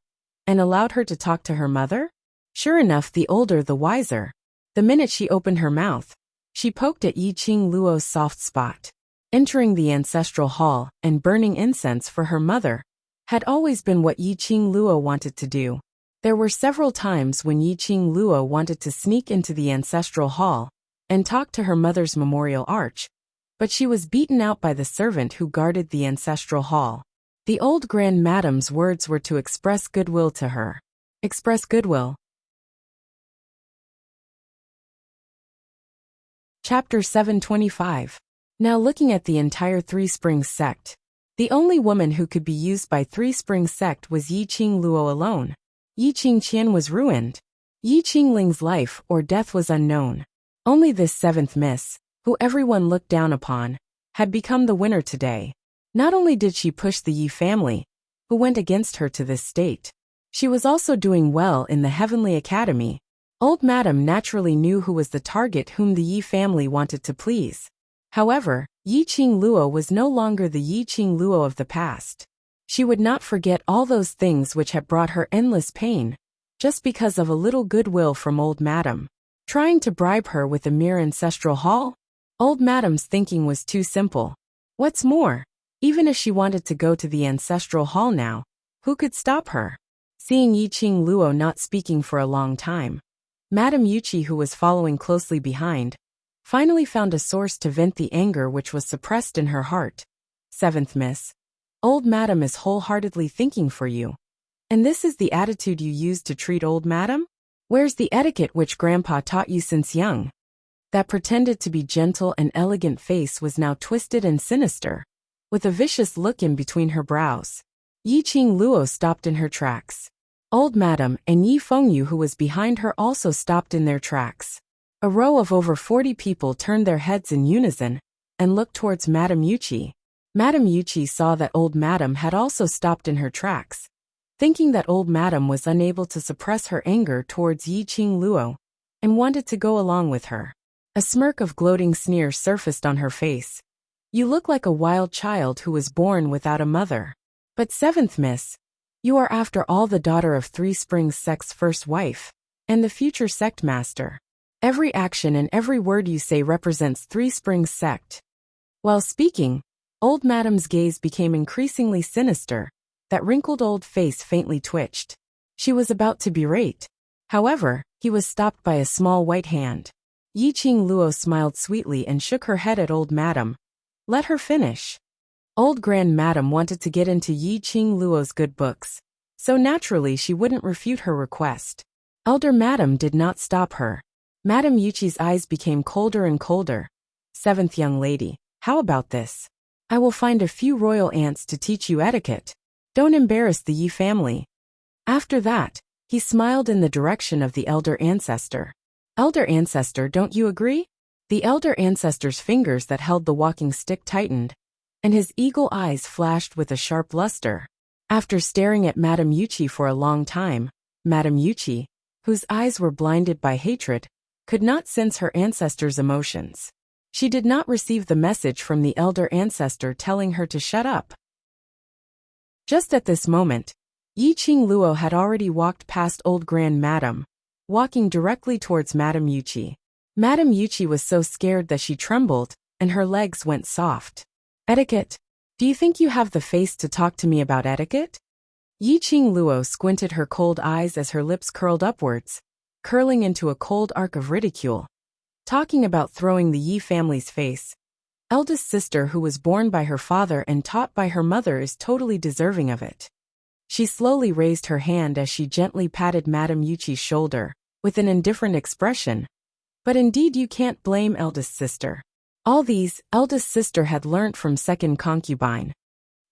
A: and allowed her to talk to her mother? Sure enough, the older the wiser. The minute she opened her mouth, she poked at Yi Qing Luo's soft spot. Entering the ancestral hall and burning incense for her mother had always been what Yi Qing Luo wanted to do. There were several times when Yi Qing Luo wanted to sneak into the ancestral hall and talk to her mother's memorial arch, but she was beaten out by the servant who guarded the ancestral hall. The old Grand Madame's words were to express goodwill to her. Express goodwill. Chapter 725. Now looking at the entire Three Springs sect, the only woman who could be used by Three Springs sect was Yi Qing Luo alone. Yi Qing Qian was ruined. Yi Qing Ling's life or death was unknown. Only this seventh miss, who everyone looked down upon, had become the winner today. Not only did she push the Yi family, who went against her to this state, she was also doing well in the Heavenly Academy. Old Madame naturally knew who was the target whom the Yi family wanted to please. However, Yi Qing Luo was no longer the Yi Qing Luo of the past. She would not forget all those things which had brought her endless pain, just because of a little goodwill from Old Madame. Trying to bribe her with a mere ancestral hall? Old Madame's thinking was too simple. What's more, even if she wanted to go to the ancestral hall now, who could stop her? Seeing Yi Qing Luo not speaking for a long time, Madame Yuqi, who was following closely behind, finally found a source to vent the anger which was suppressed in her heart. Seventh miss. Old Madame is wholeheartedly thinking for you. And this is the attitude you use to treat Old Madame? Where's the etiquette which Grandpa taught you since young? That pretended to be gentle and elegant face was now twisted and sinister, with a vicious look in between her brows. Yi Qing Luo stopped in her tracks. Old Madame and Yi Fengyu, who was behind her, also stopped in their tracks. A row of over 40 people turned their heads in unison and looked towards Madame Yuqi. Madame Yuqi saw that Old Madame had also stopped in her tracks, thinking that Old Madame was unable to suppress her anger towards Yi Qing Luo and wanted to go along with her. A smirk of gloating sneer surfaced on her face. You look like a wild child who was born without a mother. But seventh miss, you are after all the daughter of Three Springs sect's first wife, and the future sect master. Every action and every word you say represents Three Springs sect. While speaking, Old Madame's gaze became increasingly sinister, that wrinkled old face faintly twitched. She was about to berate. However, he was stopped by a small white hand. Yi Qing Luo smiled sweetly and shook her head at Old Madame. Let her finish. Old Grand Madame wanted to get into Yi Qing Luo's good books, so naturally she wouldn't refute her request. Elder Madame did not stop her. Madame Yuqi's eyes became colder and colder. Seventh young lady, how about this? I will find a few royal aunts to teach you etiquette. Don't embarrass the Yi family. After that, he smiled in the direction of the elder ancestor. Elder ancestor, don't you agree? The elder ancestor's fingers that held the walking stick tightened, and his eagle eyes flashed with a sharp luster. After staring at Madame Yuqi for a long time, Madame Yuqi, whose eyes were blinded by hatred, could not sense her ancestor's emotions. She did not receive the message from the elder ancestor telling her to shut up. Just at this moment, Yi Qing Luo had already walked past Old Grand Madame, walking directly towards Madame Yuqi. Madame Yuchi was so scared that she trembled, and her legs went soft. Etiquette? Do you think you have the face to talk to me about etiquette? Yiqing Luo squinted her cold eyes as her lips curled upwards, curling into a cold arc of ridicule. Talking about throwing the Yi family's face. Eldest sister who was born by her father and taught by her mother is totally deserving of it. She slowly raised her hand as she gently patted Madame Yuchi's shoulder, with an indifferent expression. But indeed you can't blame eldest sister. All these, eldest sister had learnt from second concubine.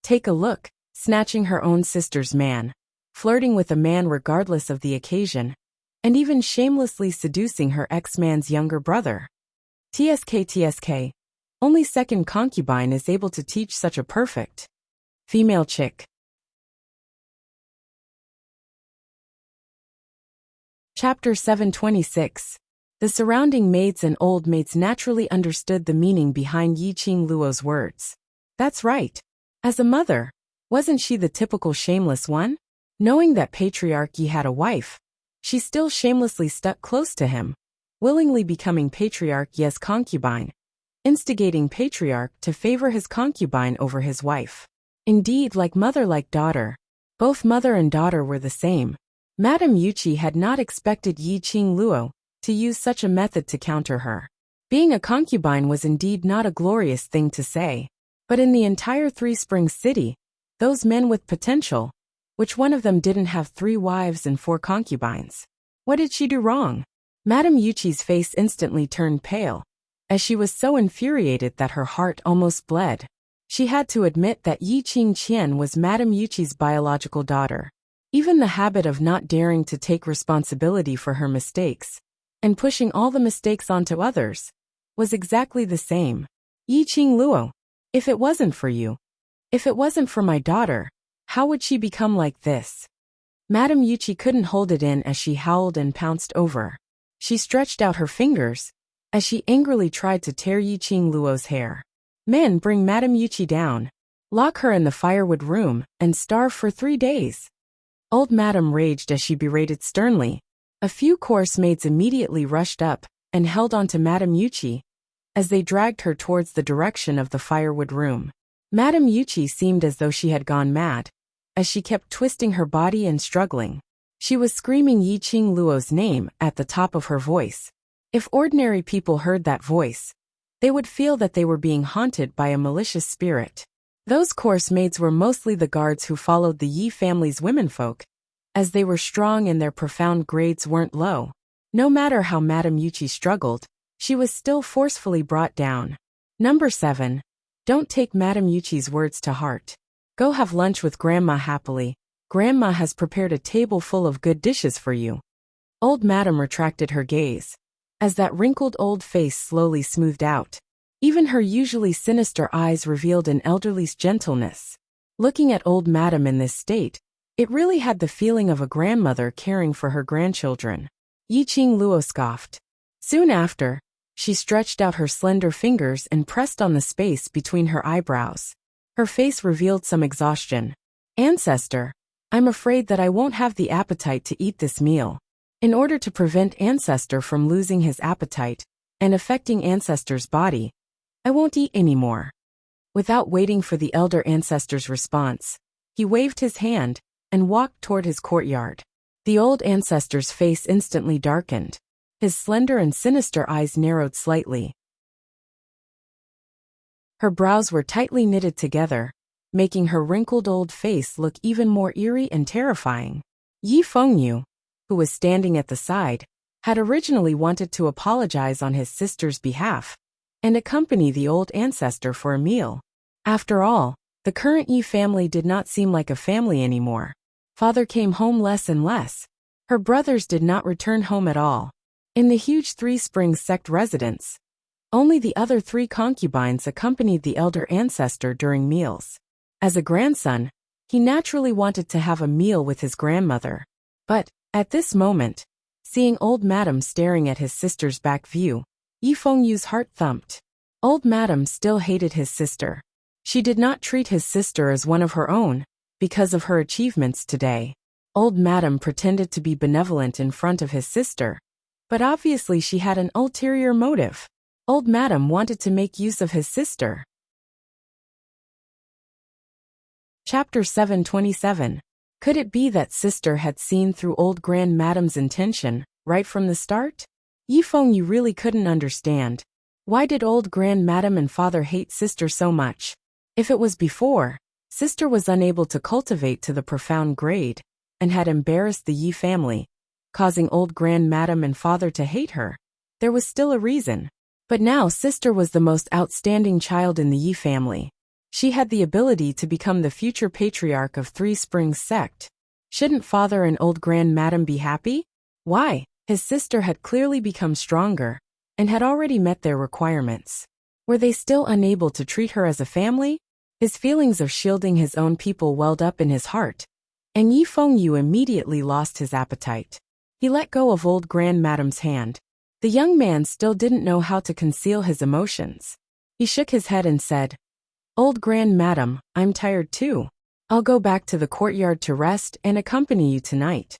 A: Take a look, snatching her own sister's man, flirting with a man regardless of the occasion, and even shamelessly seducing her ex-man's younger brother. TSK, only second concubine is able to teach such a perfect female chick. Chapter 726. The surrounding maids and old maids naturally understood the meaning behind Yiqing Luo's words. That's right. As a mother, wasn't she the typical shameless one? Knowing that Patriarch Yi had a wife, she still shamelessly stuck close to him, willingly becoming Patriarch Yi's concubine, instigating Patriarch to favor his concubine over his wife. Indeed, like mother like daughter, both mother and daughter were the same. Madame Yuchi had not expected Yiqing Luo to use such a method to counter her. Being a concubine was indeed not a glorious thing to say, but in the entire Three Springs city, those men with potential, which one of them didn't have 3 wives and 4 concubines? What did she do wrong? Madame Yuchi's face instantly turned pale, as she was so infuriated that her heart almost bled. She had to admit that Yiqing Qian was Madame Yuchi's biological daughter. Even the habit of not daring to take responsibility for her mistakes, and pushing all the mistakes onto others, was exactly the same. Yiqing Luo, if it wasn't for you, if it wasn't for my daughter, how would she become like this? Madame Yuchi couldn't hold it in as she howled and pounced over. She stretched out her fingers, as she angrily tried to tear Yiqing Luo's hair. Men, bring Madame Yuchi down. Lock her in the firewood room, and starve for 3 days. Old Madame raged as she berated sternly. A few coarse maids immediately rushed up and held on to Madame Yuchi as they dragged her towards the direction of the firewood room. Madame Yuchi seemed as though she had gone mad, as she kept twisting her body and struggling. She was screaming Yiqing Luo's name at the top of her voice. If ordinary people heard that voice, they would feel that they were being haunted by a malicious spirit. Those coarse maids were mostly the guards who followed the Yi family's womenfolk, as they were strong and their profound grades weren't low. No matter how Madame Yuchi struggled, she was still forcefully brought down. Number 7. Don't take Madame Yuchi's words to heart. Go have lunch with Grandma happily. Grandma has prepared a table full of good dishes for you. Old Madame retracted her gaze, as that wrinkled old face slowly smoothed out. Even her usually sinister eyes revealed an elderly's gentleness. Looking at old Madame in this state, it really had the feeling of a grandmother caring for her grandchildren. Yiqing Luo scoffed. Soon after, she stretched out her slender fingers and pressed on the space between her eyebrows. Her face revealed some exhaustion. Ancestor, I'm afraid that I won't have the appetite to eat this meal. In order to prevent Ancestor from losing his appetite and affecting Ancestor's body, I won't eat anymore. Without waiting for the elder Ancestor's response, he waved his hand and walked toward his courtyard. The old Ancestor's face instantly darkened. His slender and sinister eyes narrowed slightly. Her brows were tightly knitted together, making her wrinkled old face look even more eerie and terrifying. Yi Fengyu, who was standing at the side, had originally wanted to apologize on his sister's behalf and accompany the old Ancestor for a meal. After all, the current Yi family did not seem like a family anymore. Father came home less and less. Her brothers did not return home at all. In the huge Three Springs sect residence, only the other 3 concubines accompanied the elder Ancestor during meals. As a grandson, he naturally wanted to have a meal with his grandmother. But, at this moment, seeing old Madame staring at his sister's back view, Yi Fengyu's heart thumped. Old Madame still hated his sister. She did not treat his sister as one of her own, because of her achievements today. Old Madame pretended to be benevolent in front of his sister, But obviously she had an ulterior motive. Old Madam wanted to make use of his sister. Chapter 727. Could it be that sister had seen through old Grand Madam's intention, right from the start? Yi Fengyu really couldn't understand. Why did old Grand Madam and father hate sister so much? If it was before, sister was unable to cultivate to the profound grade, and had embarrassed the Yi family, causing old Grand Madam and father to hate her, there was still a reason. But now sister was the most outstanding child in the Yi family. She had the ability to become the future patriarch of Three Springs sect. Shouldn't father and old Grand Madam be happy? Why? His sister had clearly become stronger, and had already met their requirements. Were they still unable to treat her as a family? His feelings of shielding his own people welled up in his heart, and Yi Fengyu immediately lost his appetite. He let go of old Grand Madam's hand. The young man still didn't know how to conceal his emotions. He shook his head and said, "Old Grand Madam, I'm tired too. I'll go back to the courtyard to rest and accompany you tonight."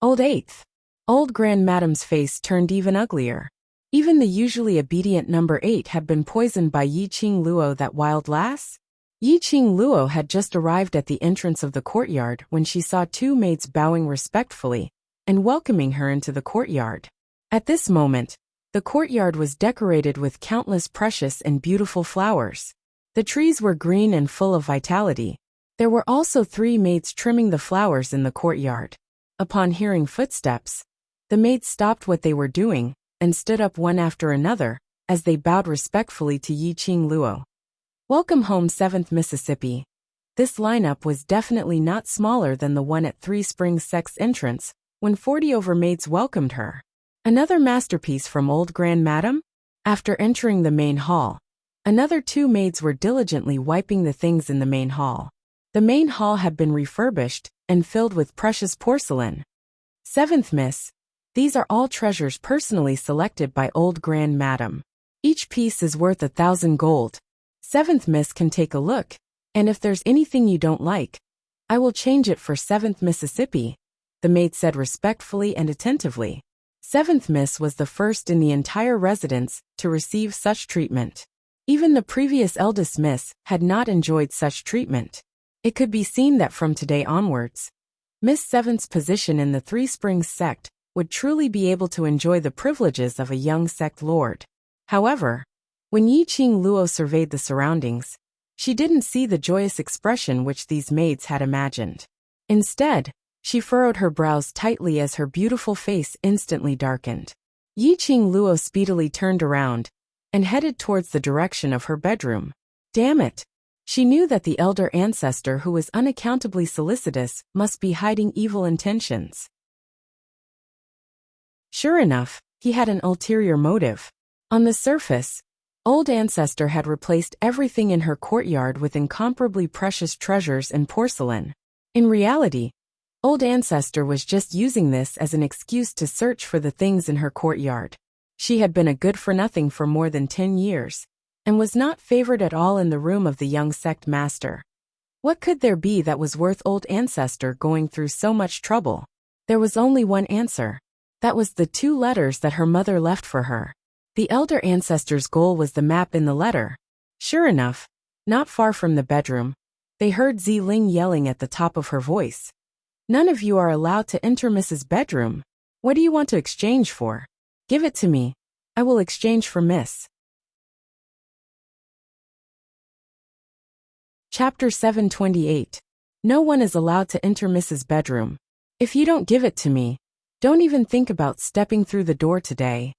A: Old Eighth. Old Grand Madam's face turned even uglier. Even the usually obedient number 8 had been poisoned by Yi Qing Luo, that wild lass. Yi Qing Luo had just arrived at the entrance of the courtyard when she saw 2 maids bowing respectfully and welcoming her into the courtyard. At this moment, the courtyard was decorated with countless precious and beautiful flowers. The trees were green and full of vitality. There were also 3 maids trimming the flowers in the courtyard. Upon hearing footsteps, the maids stopped what they were doing and stood up one after another as they bowed respectfully to Yi Qing Luo. "Welcome home, 7th Mississippi." This lineup was definitely not smaller than the one at Three Springs sect's entrance when 40 over maids welcomed her. Another masterpiece from old Grand Madam? After entering the main hall, another 2 maids were diligently wiping the things in the main hall. The main hall had been refurbished and filled with precious porcelain. 7th Miss, these are all treasures personally selected by old Grand Madam. Each piece is worth 1,000 gold. 7th Miss can take a look, and if there's anything you don't like, I will change it for 7th Mississippi, the maid said respectfully and attentively. 7th Miss was the first in the entire residence to receive such treatment. Even the previous eldest Miss had not enjoyed such treatment. It could be seen that from today onwards, Miss Seventh's position in the Three Springs sect would truly be able to enjoy the privileges of a young sect lord. However, when Yi Qing Luo surveyed the surroundings, she didn't see the joyous expression which these maids had imagined. Instead, she furrowed her brows tightly as her beautiful face instantly darkened. Yi Qing Luo speedily turned around and headed towards the direction of her bedroom. Damn it! She knew that the elder ancestor who was unaccountably solicitous must be hiding evil intentions. Sure enough, he had an ulterior motive. On the surface, old ancestor had replaced everything in her courtyard with incomparably precious treasures and porcelain. In reality, old ancestor was just using this as an excuse to search for the things in her courtyard. She had been a good-for-nothing for more than 10 years, and was not favored at all in the room of the young sect master. What could there be that was worth old ancestor going through so much trouble? There was only one answer. That was the 2 letters that her mother left for her. The elder ancestor's goal was the map in the letter. Sure enough, not far from the bedroom, they heard Ziling yelling at the top of her voice. "None of you are allowed to enter Miss's bedroom. What do you want to exchange for? Give it to me. I will exchange for Miss." Chapter 728. No one is allowed to enter Miss's bedroom. If you don't give it to me, don't even think about stepping through the door today.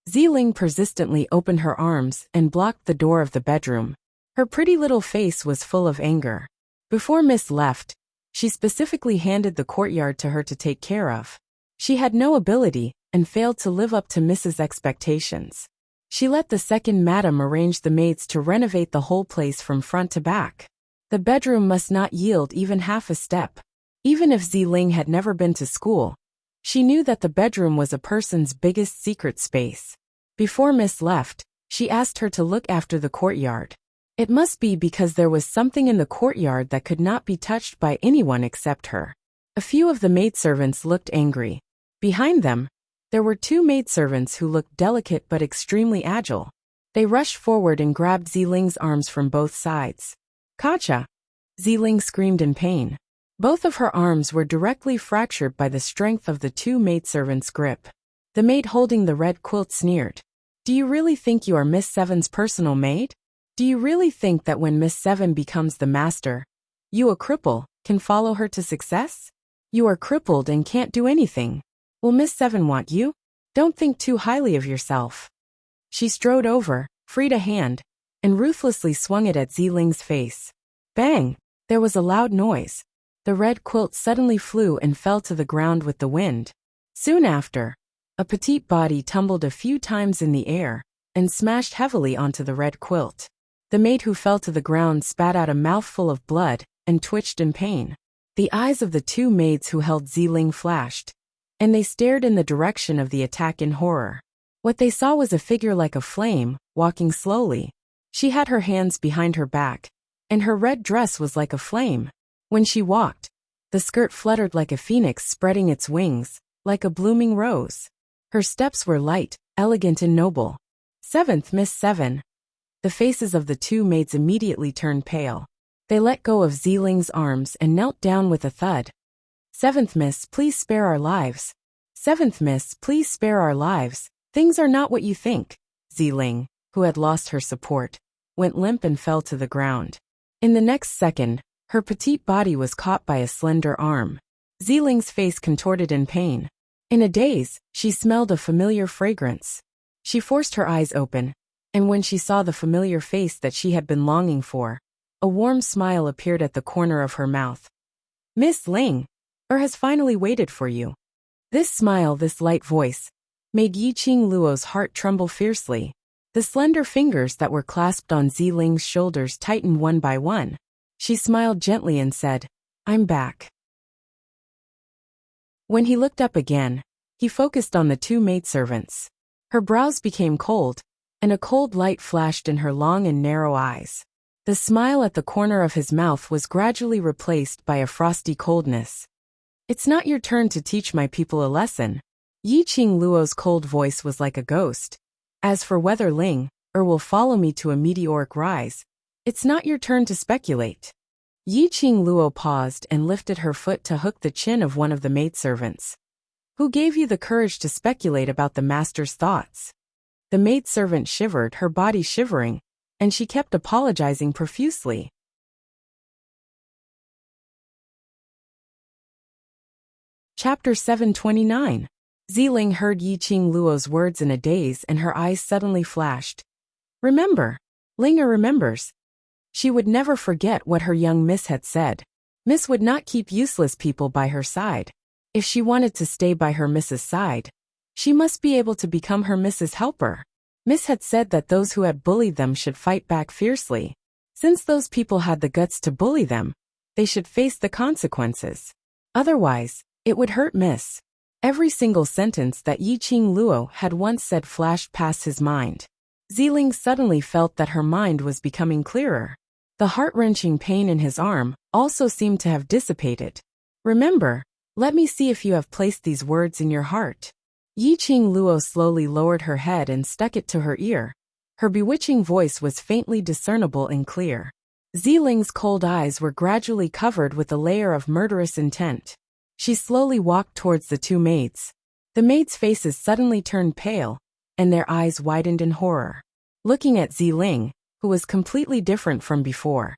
A: Ziling persistently opened her arms and blocked the door of the bedroom. Her pretty little face was full of anger. Before Miss left, she specifically handed the courtyard to her to take care of. She had no ability and failed to live up to Miss's expectations. She let the second madam arrange the maids to renovate the whole place from front to back. The bedroom must not yield even half a step. Even if Ziling had never been to school, she knew that the bedroom was a person's biggest secret space. Before Miss left, she asked her to look after the courtyard. It must be because there was something in the courtyard that could not be touched by anyone except her. A few of the maidservants looked angry. Behind them, There were two maidservants who looked delicate but extremely agile. They rushed forward and grabbed Ziling's arms from both sides. Katja! Ziling screamed in pain. Both of her arms were directly fractured by the strength of the two maidservants' grip. The maid holding the red quilt sneered. Do you really think you are Miss Seven's personal maid? Do you really think that when Miss Seven becomes the master, you, a cripple, can follow her to success? You are crippled and can't do anything. Will Miss Seven want you? Don't think too highly of yourself. She strode over, freed a hand, and ruthlessly swung it at Ziling's face. Bang! There was a loud noise. The red quilt suddenly flew and fell to the ground with the wind. Soon after, a petite body tumbled a few times in the air and smashed heavily onto the red quilt. The maid who fell to the ground spat out a mouthful of blood and twitched in pain. The eyes of the two maids who held Ziling flashed, and they stared in the direction of the attack in horror. What they saw was a figure like a flame, walking slowly. She had her hands behind her back, and her red dress was like a flame. When she walked, the skirt fluttered like a phoenix spreading its wings, like a blooming rose. Her steps were light, elegant and noble. Seventh Miss Seven. The faces of the two maids immediately turned pale. They let go of Ziling's arms and knelt down with a thud. Seventh Miss, please spare our lives. Seventh Miss, please spare our lives. Things are not what you think. Ziling, who had lost her support, went limp and fell to the ground. In the next second, her petite body was caught by a slender arm. Ziling's face contorted in pain. In a daze, she smelled a familiar fragrance. She forced her eyes open, and when she saw the familiar face that she had been longing for, a warm smile appeared at the corner of her mouth. Miss Ling, has finally waited for you. This smile, this light voice, made Yiqing Luo's heart tremble fiercely. The slender fingers that were clasped on Ziling's shoulders tightened one by one. She smiled gently and said, I'm back. When he looked up again, he focused on the two maidservants. Her brows became cold, and a cold light flashed in her long and narrow eyes. The smile at the corner of his mouth was gradually replaced by a frosty coldness. It's not your turn to teach my people a lesson. Yiqing Luo's cold voice was like a ghost. As for whether Ling will follow me to a meteoric rise, it's not your turn to speculate. Yiqing Luo paused and lifted her foot to hook the chin of one of the maidservants. Who gave you the courage to speculate about the master's thoughts? The maidservant shivered, her body shivering, and she kept apologizing profusely. Chapter 729. Ziling heard Yiqing Luo's words in a daze and her eyes suddenly flashed. Remember. Linger remembers. She would never forget what her young miss had said. Miss would not keep useless people by her side. If she wanted to stay by her miss's side, she must be able to become her miss's helper. Miss had said that those who had bullied them should fight back fiercely. Since those people had the guts to bully them, they should face the consequences. Otherwise, it would hurt Miss. Every single sentence that Yiqing Luo had once said flashed past his mind. Ziling suddenly felt that her mind was becoming clearer. The heart-wrenching pain in his arm also seemed to have dissipated. Remember, let me see if you have placed these words in your heart. Yiqing Luo slowly lowered her head and stuck it to her ear. Her bewitching voice was faintly discernible and clear. Ziling's cold eyes were gradually covered with a layer of murderous intent. She slowly walked towards the two maids. The maids' faces suddenly turned pale, and their eyes widened in horror. Looking at Ziling, who was completely different from before,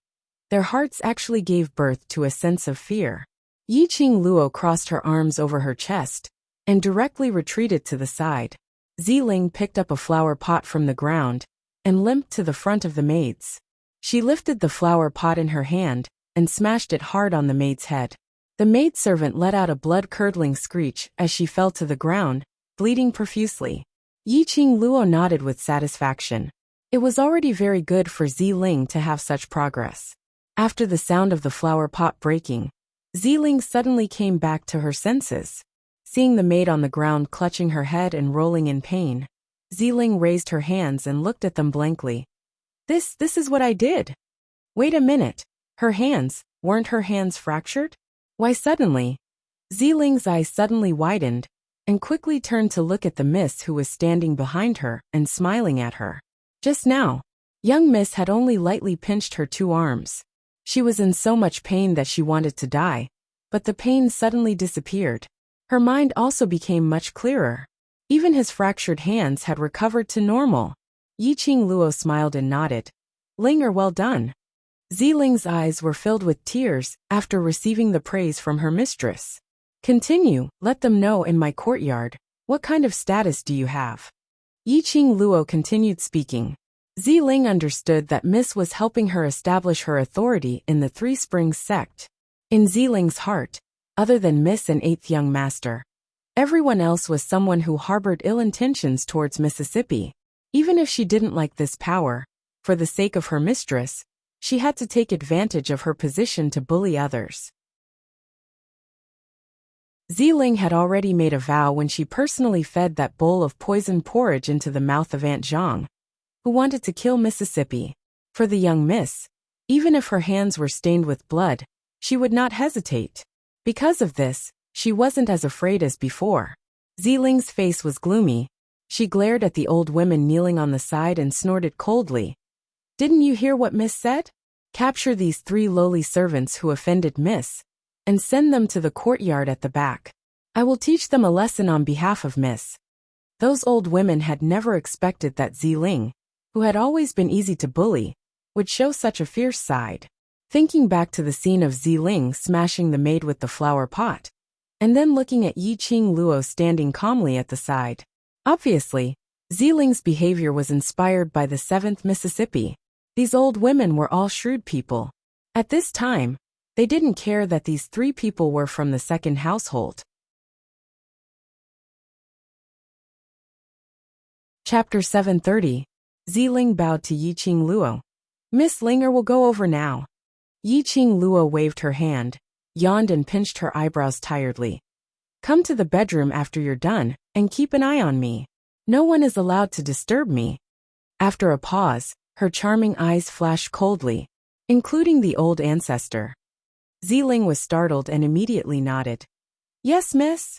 A: their hearts actually gave birth to a sense of fear. Yiqing Luo crossed her arms over her chest and directly retreated to the side. Ziling picked up a flower pot from the ground and limped to the front of the maids. She lifted the flower pot in her hand and smashed it hard on the maid's head. The maidservant let out a blood-curdling screech as she fell to the ground, bleeding profusely. Yiqing Luo nodded with satisfaction. It was already very good for Ziling to have such progress. After the sound of the flower pot breaking, Ziling suddenly came back to her senses. Seeing the maid on the ground clutching her head and rolling in pain, Ziling raised her hands and looked at them blankly. This is what I did. Wait a minute. Her hands, weren't her hands fractured? Why suddenly? Ziling's eyes suddenly widened, and quickly turned to look at the miss who was standing behind her and smiling at her. Just now, young miss had only lightly pinched her 2 arms. She was in so much pain that she wanted to die, but the pain suddenly disappeared. Her mind also became much clearer. Even his fractured hands had recovered to normal. Yiqing Luo smiled and nodded. Linger, well done. Ziling's eyes were filled with tears after receiving the praise from her mistress. Continue, let them know in my courtyard, what kind of status do you have? Yiqing Luo continued speaking. Ziling understood that Miss was helping her establish her authority in the Three Springs sect. In Ziling's heart, other than Miss and 8th young master, everyone else was someone who harbored ill intentions towards Mississippi. Even if she didn't like this power, for the sake of her mistress, she had to take advantage of her position to bully others. Ziling had already made a vow when she personally fed that bowl of poisoned porridge into the mouth of Aunt Zhang, who wanted to kill Mississippi. For the young miss, even if her hands were stained with blood, she would not hesitate. Because of this, she wasn't as afraid as before. Ziling's face was gloomy. She glared at the old women kneeling on the side and snorted coldly. Didn't you hear what Miss said? Capture these 3 lowly servants who offended Miss, and send them to the courtyard at the back. I will teach them a lesson on behalf of Miss. Those old women had never expected that Ziling, who had always been easy to bully, would show such a fierce side. Thinking back to the scene of Ziling smashing the maid with the flower pot, and then looking at Yiqing Luo standing calmly at the side. Obviously, Ziling's behavior was inspired by the 7th Mississippi. These old women were all shrewd people. At this time, they didn't care that these 3 people were from the 2nd household. Chapter 730. Ziling bowed to Yiqing Luo. Miss Linger will go over now. Yiqing Luo waved her hand, yawned and pinched her eyebrows tiredly. Come to the bedroom after you're done, and keep an eye on me. No one is allowed to disturb me. After a pause, her charming eyes flashed coldly, including the old ancestor. Ziling was startled and immediately nodded. Yes, miss.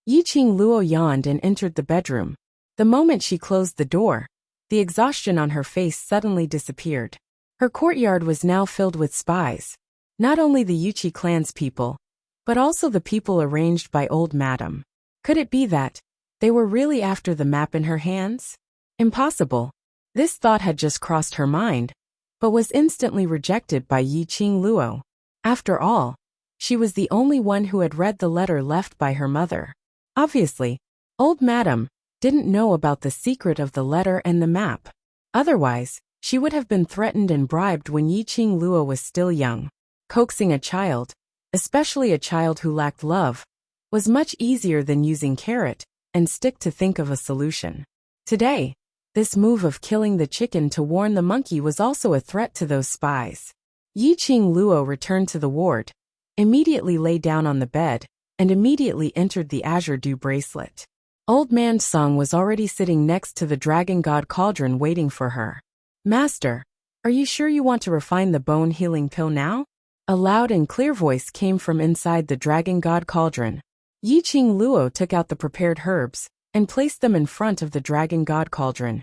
A: Yiqing Luo yawned and entered the bedroom. The moment she closed the door, the exhaustion on her face suddenly disappeared. Her courtyard was now filled with spies. Not only the Yuchi clan's people, but also the people arranged by old madam. Could it be that they were really after the map in her hands? Impossible. This thought had just crossed her mind, but was instantly rejected by Yiqing Luo. After all, she was the only one who had read the letter left by her mother. Obviously, old madam didn't know about the secret of the letter and the map. Otherwise, she would have been threatened and bribed when Yiqing Luo was still young. Coaxing a child, especially a child who lacked love, was much easier than using carrot and stick to think of a solution. Today, this move of killing the chicken to warn the monkey was also a threat to those spies. Yiqing Luo returned to the ward, immediately lay down on the bed, and immediately entered the Azure Dew bracelet. Old Man Song was already sitting next to the Dragon God cauldron waiting for her. Master, are you sure you want to refine the bone healing pill now? A loud and clear voice came from inside the Dragon God cauldron. Yiqing Luo took out the prepared herbs and placed them in front of the Dragon God cauldron.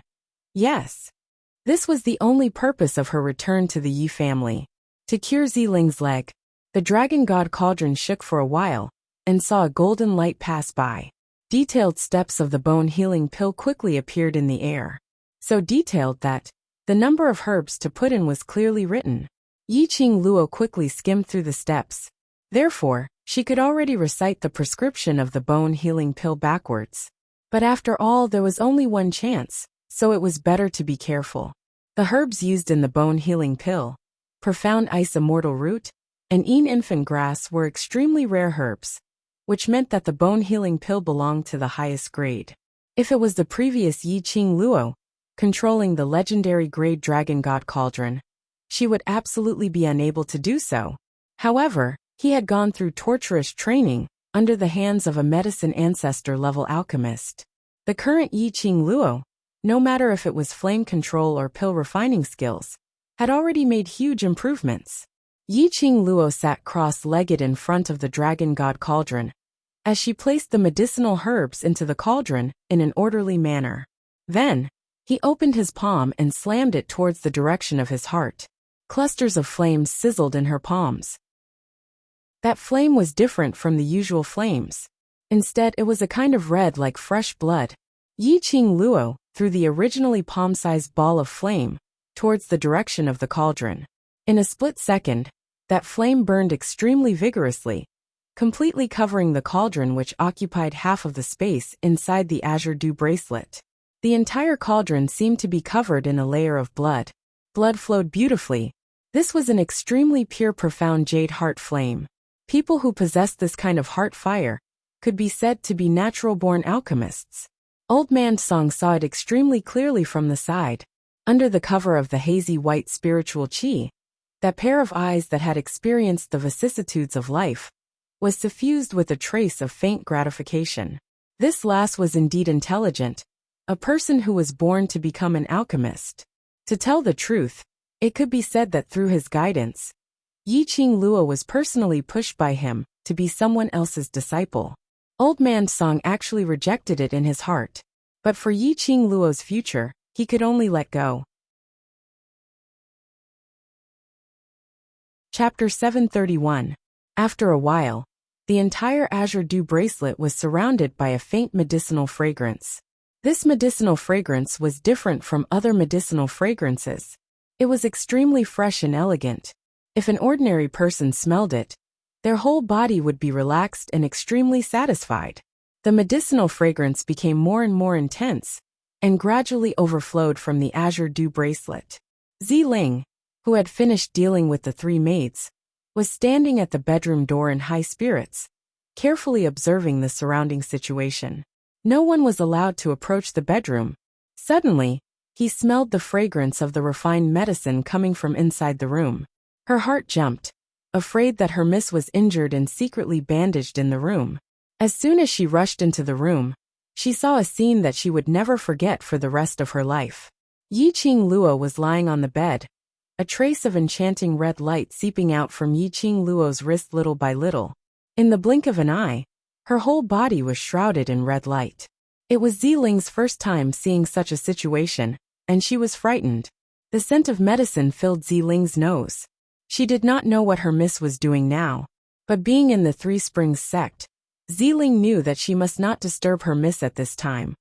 A: Yes. This was the only purpose of her return to the Yi family. To cure Ziling's leg, the Dragon God cauldron shook for a while and saw a golden light pass by. Detailed steps of the bone healing pill quickly appeared in the air. So detailed that the number of herbs to put in was clearly written. Yiqing Luo quickly skimmed through the steps. Therefore, she could already recite the prescription of the bone healing pill backwards. But after all, there was only one chance, so it was better to be careful. The herbs used in the bone healing pill, profound ice immortal root, and infant grass were extremely rare herbs, which meant that the bone healing pill belonged to the highest grade. If it was the previous Yiqing Luo, controlling the legendary grade Dragon God cauldron, she would absolutely be unable to do so. However, he had gone through torturous training under the hands of a medicine ancestor-level alchemist. The current Yiqing Luo, no matter if it was flame control or pill refining skills, had already made huge improvements. Yiqing Luo sat cross-legged in front of the Dragon God cauldron, as she placed the medicinal herbs into the cauldron in an orderly manner. Then, he opened his palm and slammed it towards the direction of his heart. Clusters of flames sizzled in her palms. That flame was different from the usual flames. Instead, it was a kind of red like fresh blood. Yi-Ching Luo threw the originally palm-sized ball of flame towards the direction of the cauldron. In a split second, that flame burned extremely vigorously, completely covering the cauldron which occupied half of the space inside the azure dew bracelet. The entire cauldron seemed to be covered in a layer of blood. Blood flowed beautifully. This was an extremely pure, profound jade heart flame. People who possessed this kind of heart fire could be said to be natural-born alchemists. Old Man Song saw it extremely clearly from the side. Under the cover of the hazy white spiritual qi, that pair of eyes that had experienced the vicissitudes of life was suffused with a trace of faint gratification. This lass was indeed intelligent, a person who was born to become an alchemist. To tell the truth, it could be said that through his guidance, Yi-Ching Luo was personally pushed by him to be someone else's disciple. Old Man Song actually rejected it in his heart, but for Yi-Ching Luo's future, he could only let go. Chapter 731. After a while, the entire azure dew bracelet was surrounded by a faint medicinal fragrance. This medicinal fragrance was different from other medicinal fragrances. It was extremely fresh and elegant. If an ordinary person smelled it, their whole body would be relaxed and extremely satisfied. The medicinal fragrance became more and more intense, and gradually overflowed from the azure dew bracelet. Ziling, who had finished dealing with the three maids, was standing at the bedroom door in high spirits, carefully observing the surrounding situation. No one was allowed to approach the bedroom. Suddenly, he smelled the fragrance of the refined medicine coming from inside the room. Her heart jumped, afraid that her miss was injured and secretly bandaged in the room. As soon as she rushed into the room, she saw a scene that she would never forget for the rest of her life. Yi-Ching Luo was lying on the bed, a trace of enchanting red light seeping out from Yi-Ching Luo's wrist little by little. In the blink of an eye, her whole body was shrouded in red light. It was Ziling's first time seeing such a situation, and she was frightened. The scent of medicine filled Ziling's nose. She did not know what her miss was doing now, but being in the Three Springs sect, Ziling knew that she must not disturb her miss at this time,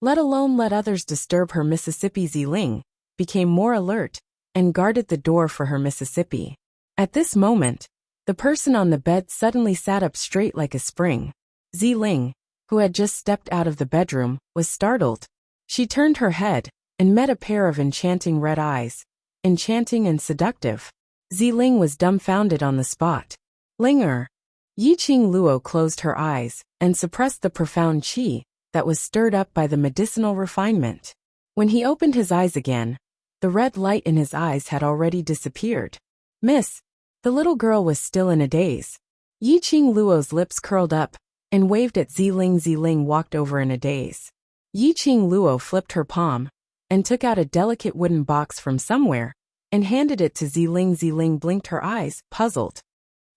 A: let alone let others disturb her. Mississippi Ziling became more alert and guarded the door for her Mississippi. At this moment, the person on the bed suddenly sat up straight like a spring. Ziling, who had just stepped out of the bedroom, was startled. She turned her head and met a pair of enchanting red eyes, enchanting and seductive. Ziling was dumbfounded on the spot. Linger. Yi-Ching Luo closed her eyes and suppressed the profound qi that was stirred up by the medicinal refinement. When he opened his eyes again, the red light in his eyes had already disappeared. Miss, the little girl was still in a daze. Yi-Ching Luo's lips curled up and waved at Ziling. Ziling walked over in a daze. Yi-Ching Luo flipped her palm and took out a delicate wooden box from somewhere and handed it to Ziling. Ziling blinked her eyes, puzzled.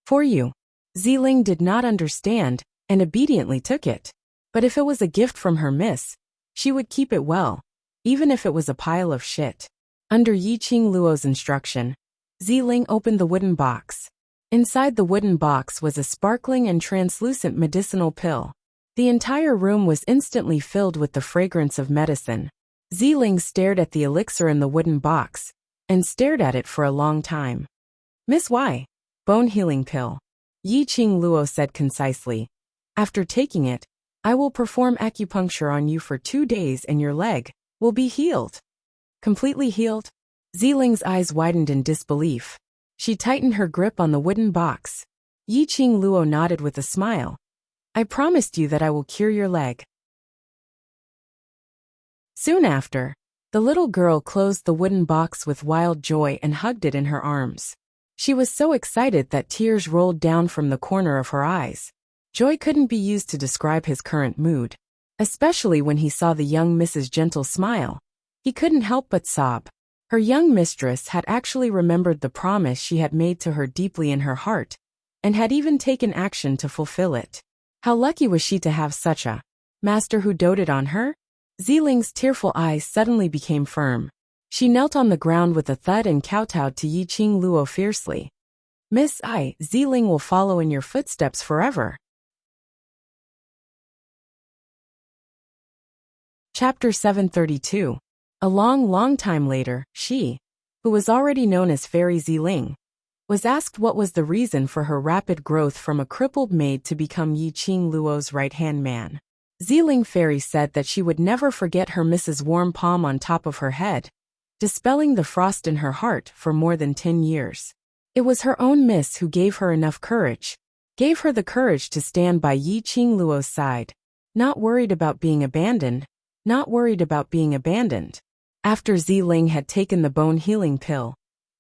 A: For you. Ziling did not understand and obediently took it. But if it was a gift from her miss, she would keep it well, even if it was a pile of shit. Under Yi-Ching Luo's instruction, Ziling opened the wooden box. Inside the wooden box was a sparkling and translucent medicinal pill. The entire room was instantly filled with the fragrance of medicine. Ziling stared at the elixir in the wooden box, and stared at it for a long time. Miss Y. Bone healing pill. Yi-Ching Luo said concisely. After taking it, I will perform acupuncture on you for 2 days and your leg will be healed. Completely healed? Ziling's eyes widened in disbelief. She tightened her grip on the wooden box. Yi-Ching Luo nodded with a smile. I promised you that I will cure your leg. Soon after, the little girl closed the wooden box with wild joy and hugged it in her arms. She was so excited that tears rolled down from the corner of her eyes. Joy couldn't be used to describe his current mood, especially when he saw the young Mrs. Gentle smile. He couldn't help but sob. Her young mistress had actually remembered the promise she had made to her deeply in her heart, and had even taken action to fulfill it. How lucky was she to have such a master who doted on her? Ziling's tearful eyes suddenly became firm. She knelt on the ground with a thud and kowtowed to Yiqing Luo fiercely. Miss, Ziling will follow in your footsteps forever. Chapter 732. A long time later, she, who was already known as Fairy Ziling, was asked what was the reason for her rapid growth from a crippled maid to become Yiqing Luo's right-hand man. Ziling Fairy said that she would never forget her Mrs. Warm Palm on top of her head, dispelling the frost in her heart for more than 10 years. It was her own miss who gave her enough courage, gave her the courage to stand by Yiqing Luo's side, not worried about being abandoned. After Ziling had taken the bone healing pill,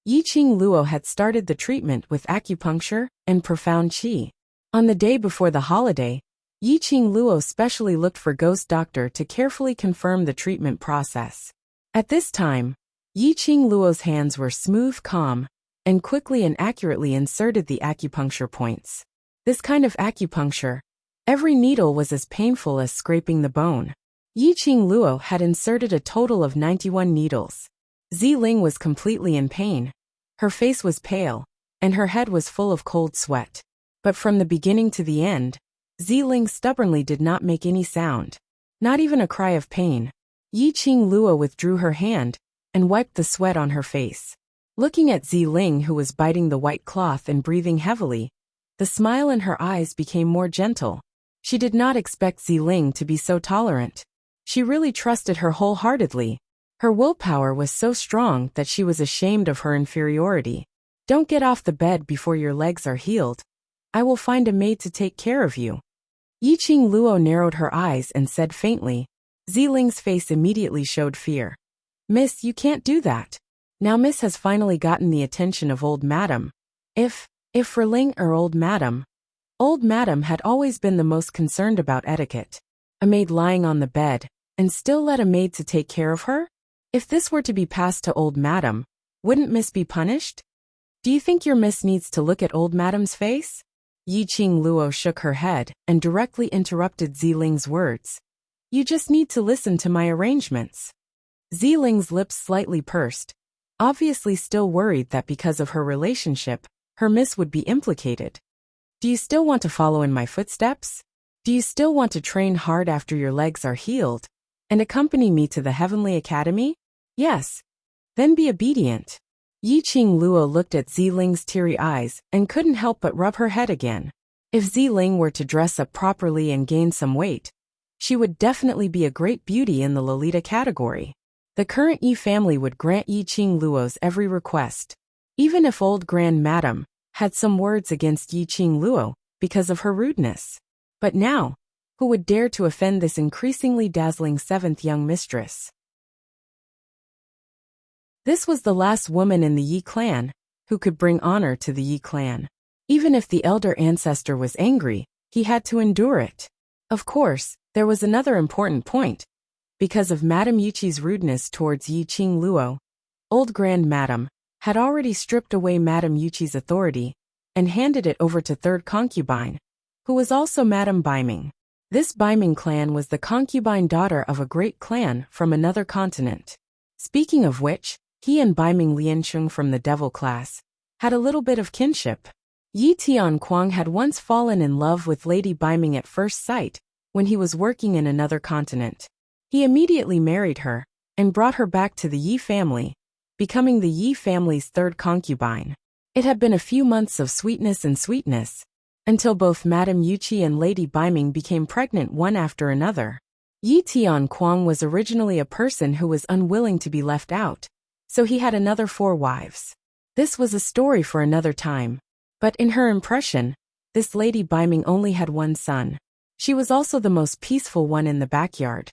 A: Yiqing Luo had started the treatment with acupuncture and profound qi. On the day before the holiday, Yiqing Luo specially looked for Ghost Doctor to carefully confirm the treatment process. At this time, Yiqing Luo's hands were smooth, calm, and quickly and accurately inserted the acupuncture points. This kind of acupuncture, every needle was as painful as scraping the bone. Yiqing Luo had inserted a total of 91 needles. Ziling was completely in pain. Her face was pale, and her head was full of cold sweat. But from the beginning to the end, Ziling stubbornly did not make any sound, not even a cry of pain. Yiqing Luo withdrew her hand and wiped the sweat on her face. Looking at Ziling, who was biting the white cloth and breathing heavily, the smile in her eyes became more gentle. She did not expect Ziling to be so tolerant. She really trusted her wholeheartedly. Her willpower was so strong that she was ashamed of her inferiority. Don't get off the bed before your legs are healed. I will find a maid to take care of you. Yiqing Luo narrowed her eyes and said faintly. Ziling's face immediately showed fear. Miss, you can't do that. Now Miss has finally gotten the attention of old madam. If Ferling or old madam had always been the most concerned about etiquette. A maid lying on the bed, and still let a maid to take care of her? If this were to be passed to old madam, wouldn't Miss be punished? Do you think your Miss needs to look at old madam's face? Yiqing Luo shook her head and directly interrupted Ziling's words. You just need to listen to my arrangements. Ziling's lips slightly pursed, obviously still worried that because of her relationship, her Miss would be implicated. Do you still want to follow in my footsteps? Do you still want to train hard after your legs are healed, and accompany me to the Heavenly Academy? Yes. Then be obedient. Yiqing Luo looked at Ziling's teary eyes and couldn't help but rub her head again. If Ziling were to dress up properly and gain some weight, she would definitely be a great beauty in the Lolita category. The current Yi family would grant Yiqing Luo's every request, even if old Grand Madam had some words against Yiqing Luo because of her rudeness. But now, who would dare to offend this increasingly dazzling seventh young mistress? This was the last woman in the Yi clan who could bring honor to the Yi clan. Even if the elder ancestor was angry, he had to endure it. Of course, there was another important point. Because of Madame Yuqi's rudeness towards Yiqing Luo, old Grand Madam had already stripped away Madame Yuqi's authority and handed it over to third concubine, who was also Madame Baiming. This Baiming clan was the concubine daughter of a great clan from another continent. Speaking of which, he and Baiming Liancheng from the devil class had a little bit of kinship. Yi Tianquang had once fallen in love with Lady Baiming at first sight when he was working in another continent. He immediately married her and brought her back to the Yi family, becoming the Yi family's third concubine. It had been a few months of sweetness, until both Madame Yuqi and Lady Baiming became pregnant one after another. Yi Tianquang was originally a person who was unwilling to be left out, so he had another 4 wives. This was a story for another time. But in her impression, this Lady Baiming only had one son. She was also the most peaceful one in the backyard.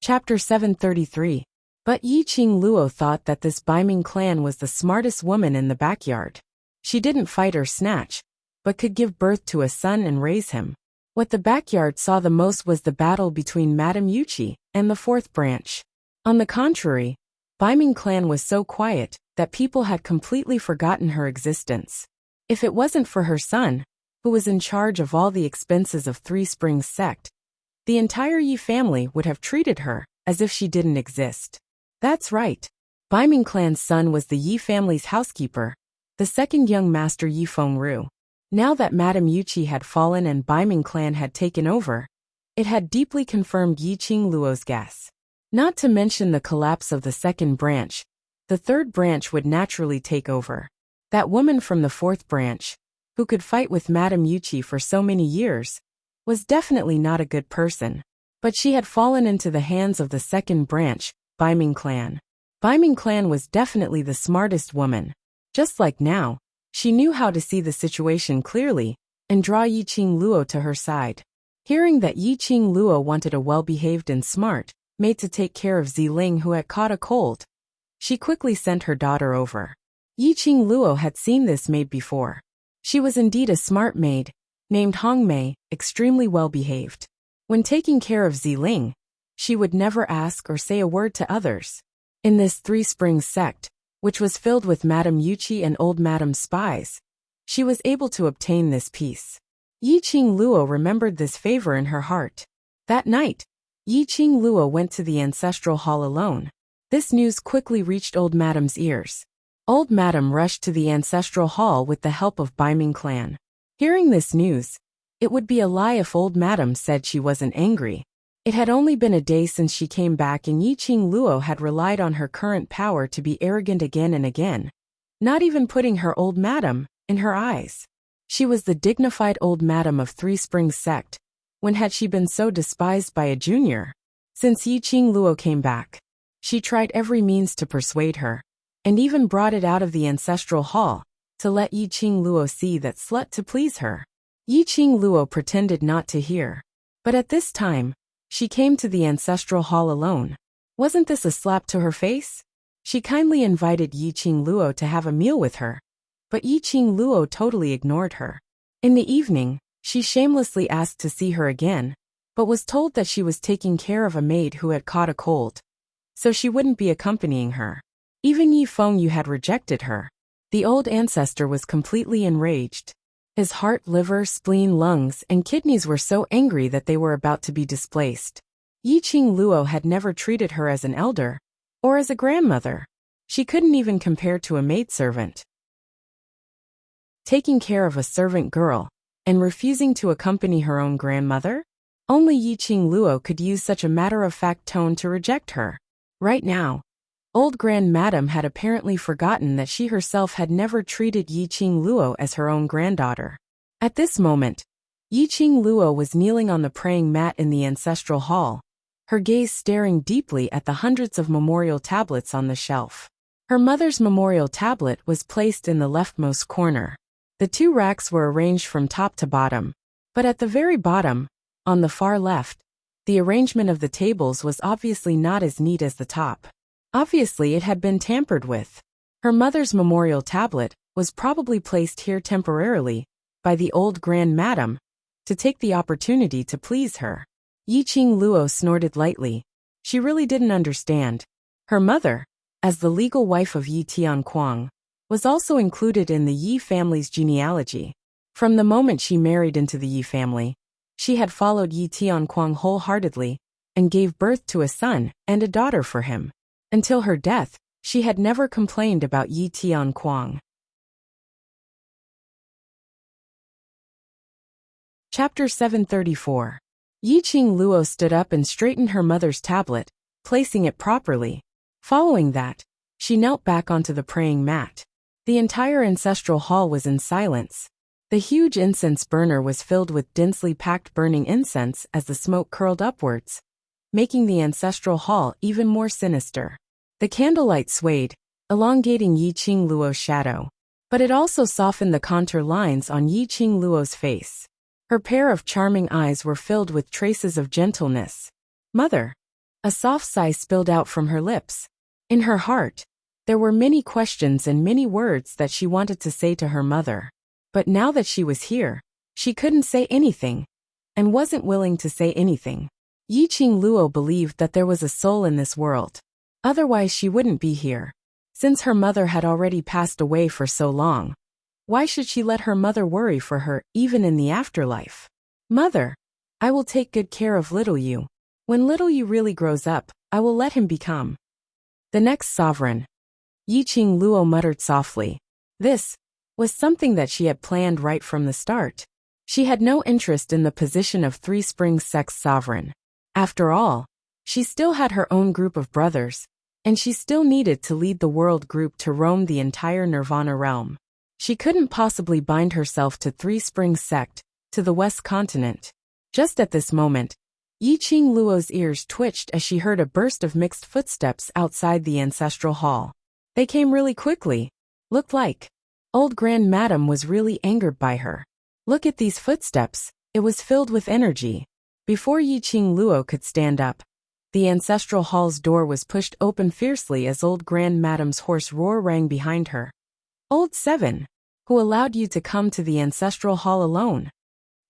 A: Chapter 733. But Yiqing Luo thought that this Baiming clan was the smartest woman in the backyard. She didn't fight or snatch, but could give birth to a son and raise him. What the backyard saw the most was the battle between Madame Yuqi and the 4th branch. On the contrary, Baiming clan was so quiet that people had completely forgotten her existence. If it wasn't for her son, who was in charge of all the expenses of Three Springs sect, the entire Yi family would have treated her as if she didn't exist. That's right. Baiming clan's son was the Yi family's housekeeper, the second young master Yi Fengru. Now that Madame Yuqi had fallen and Baiming clan had taken over, it had deeply confirmed Yi Qingluo's guess. Not to mention the collapse of the second branch, the third branch would naturally take over. That woman from the fourth branch, who could fight with Madame Yuqi for so many years, was definitely not a good person. But she had fallen into the hands of the second branch, Baiming clan. Baiming clan was definitely the smartest woman. Just like now, she knew how to see the situation clearly and draw Yi Qingluo to her side. Hearing that Yi Qingluo wanted a well-behaved and smart maid to take care of Ziling who had caught a cold, she quickly sent her daughter over. Yi Qingluo had seen this maid before. She was indeed a smart maid, named Hongmei, extremely well-behaved. When taking care of Ziling, she would never ask or say a word to others. In this Three Springs sect, which was filled with Madame Yuqi and old Madame spies, she was able to obtain this peace. Yi Qingluo remembered this favor in her heart. That night, Yi Qingluo went to the ancestral hall alone. This news quickly reached old Madame's ears. Old Madame rushed to the ancestral hall with the help of Baiming clan. Hearing this news, it would be a lie if old Madame said she wasn't angry. It had only been a day since she came back and Yi Qingluo had relied on her current power to be arrogant again and again, not even putting her old Madame in her eyes. She was the dignified old Madame of Three Springs sect. When had she been so despised by a junior? Since Yi Qingluo came back, she tried every means to persuade her, and even brought it out of the ancestral hall to let Yi Qingluo see that slut to please her. Yi Qingluo pretended not to hear. But at this time, she came to the ancestral hall alone. Wasn't this a slap to her face? She kindly invited Yi Qingluo to have a meal with her, but Yi Qingluo totally ignored her. In the evening, she shamelessly asked to see her again, but was told that she was taking care of a maid who had caught a cold, so she wouldn't be accompanying her. Even Yi Fengyu had rejected her. The old ancestor was completely enraged. His heart, liver, spleen, lungs, and kidneys were so angry that they were about to be displaced. Yi Qingluo had never treated her as an elder, or as a grandmother. She couldn't even compare to a maidservant. Taking care of a servant girl, and refusing to accompany her own grandmother? Only Yi Qingluo could use such a matter-of-fact tone to reject her. Right now, old Grand Madame had apparently forgotten that she herself had never treated Yi Qingluo as her own granddaughter. At this moment, Yi Qingluo was kneeling on the praying mat in the ancestral hall, her gaze staring deeply at the hundreds of memorial tablets on the shelf. Her mother's memorial tablet was placed in the leftmost corner. The two racks were arranged from top to bottom, but at the very bottom, on the far left, the arrangement of the tables was obviously not as neat as the top. Obviously it had been tampered with. Her mother's memorial tablet was probably placed here temporarily by the old Grand Madame to take the opportunity to please her. Yi Qingluo snorted lightly. She really didn't understand. Her mother, as the legal wife of Yi Tianquang, was also included in the Yi family's genealogy. From the moment she married into the Yi family, she had followed Yi Tianquang wholeheartedly and gave birth to a son and a daughter for him. Until her death, she had never complained about Yi Tianquang. Chapter 734. Yi Qingluo stood up and straightened her mother's tablet, placing it properly. Following that, she knelt back onto the praying mat. The entire ancestral hall was in silence. The huge incense burner was filled with densely packed burning incense as the smoke curled upwards, making the ancestral hall even more sinister. The candlelight swayed, elongating Yi Qingluo's shadow, but it also softened the contour lines on Yi Qingluo's face. Her pair of charming eyes were filled with traces of gentleness. Mother! A soft sigh spilled out from her lips. In her heart, there were many questions and many words that she wanted to say to her mother. But now that she was here, she couldn't say anything, and wasn't willing to say anything. Yi Qingluo believed that there was a soul in this world. Otherwise she wouldn't be here. Since her mother had already passed away for so long, Why should she let her mother worry for her, even in the afterlife? Mother, I will take good care of little you. When little you really grows up, I will let him become the next sovereign. Yiqing Luo muttered softly. This was something that she had planned right from the start. She had no interest in the position of Three Springs Sect's sovereign. After all, she still had her own group of brothers, and she still needed to lead the world group to roam the entire Nirvana realm. She couldn't possibly bind herself to Three Springs Sect, to the West Continent. Just at this moment, Yiqing Luo's ears twitched as she heard a burst of mixed footsteps outside the ancestral hall. They came really quickly. Looked like old Grand Madam was really angered by her. Look at these footsteps, it was filled with energy. Before Yiqing Luo could stand up, the ancestral hall's door was pushed open fiercely as old Grand Madam's hoarse roar rang behind her. Old Seven, who allowed you to come to the ancestral hall alone?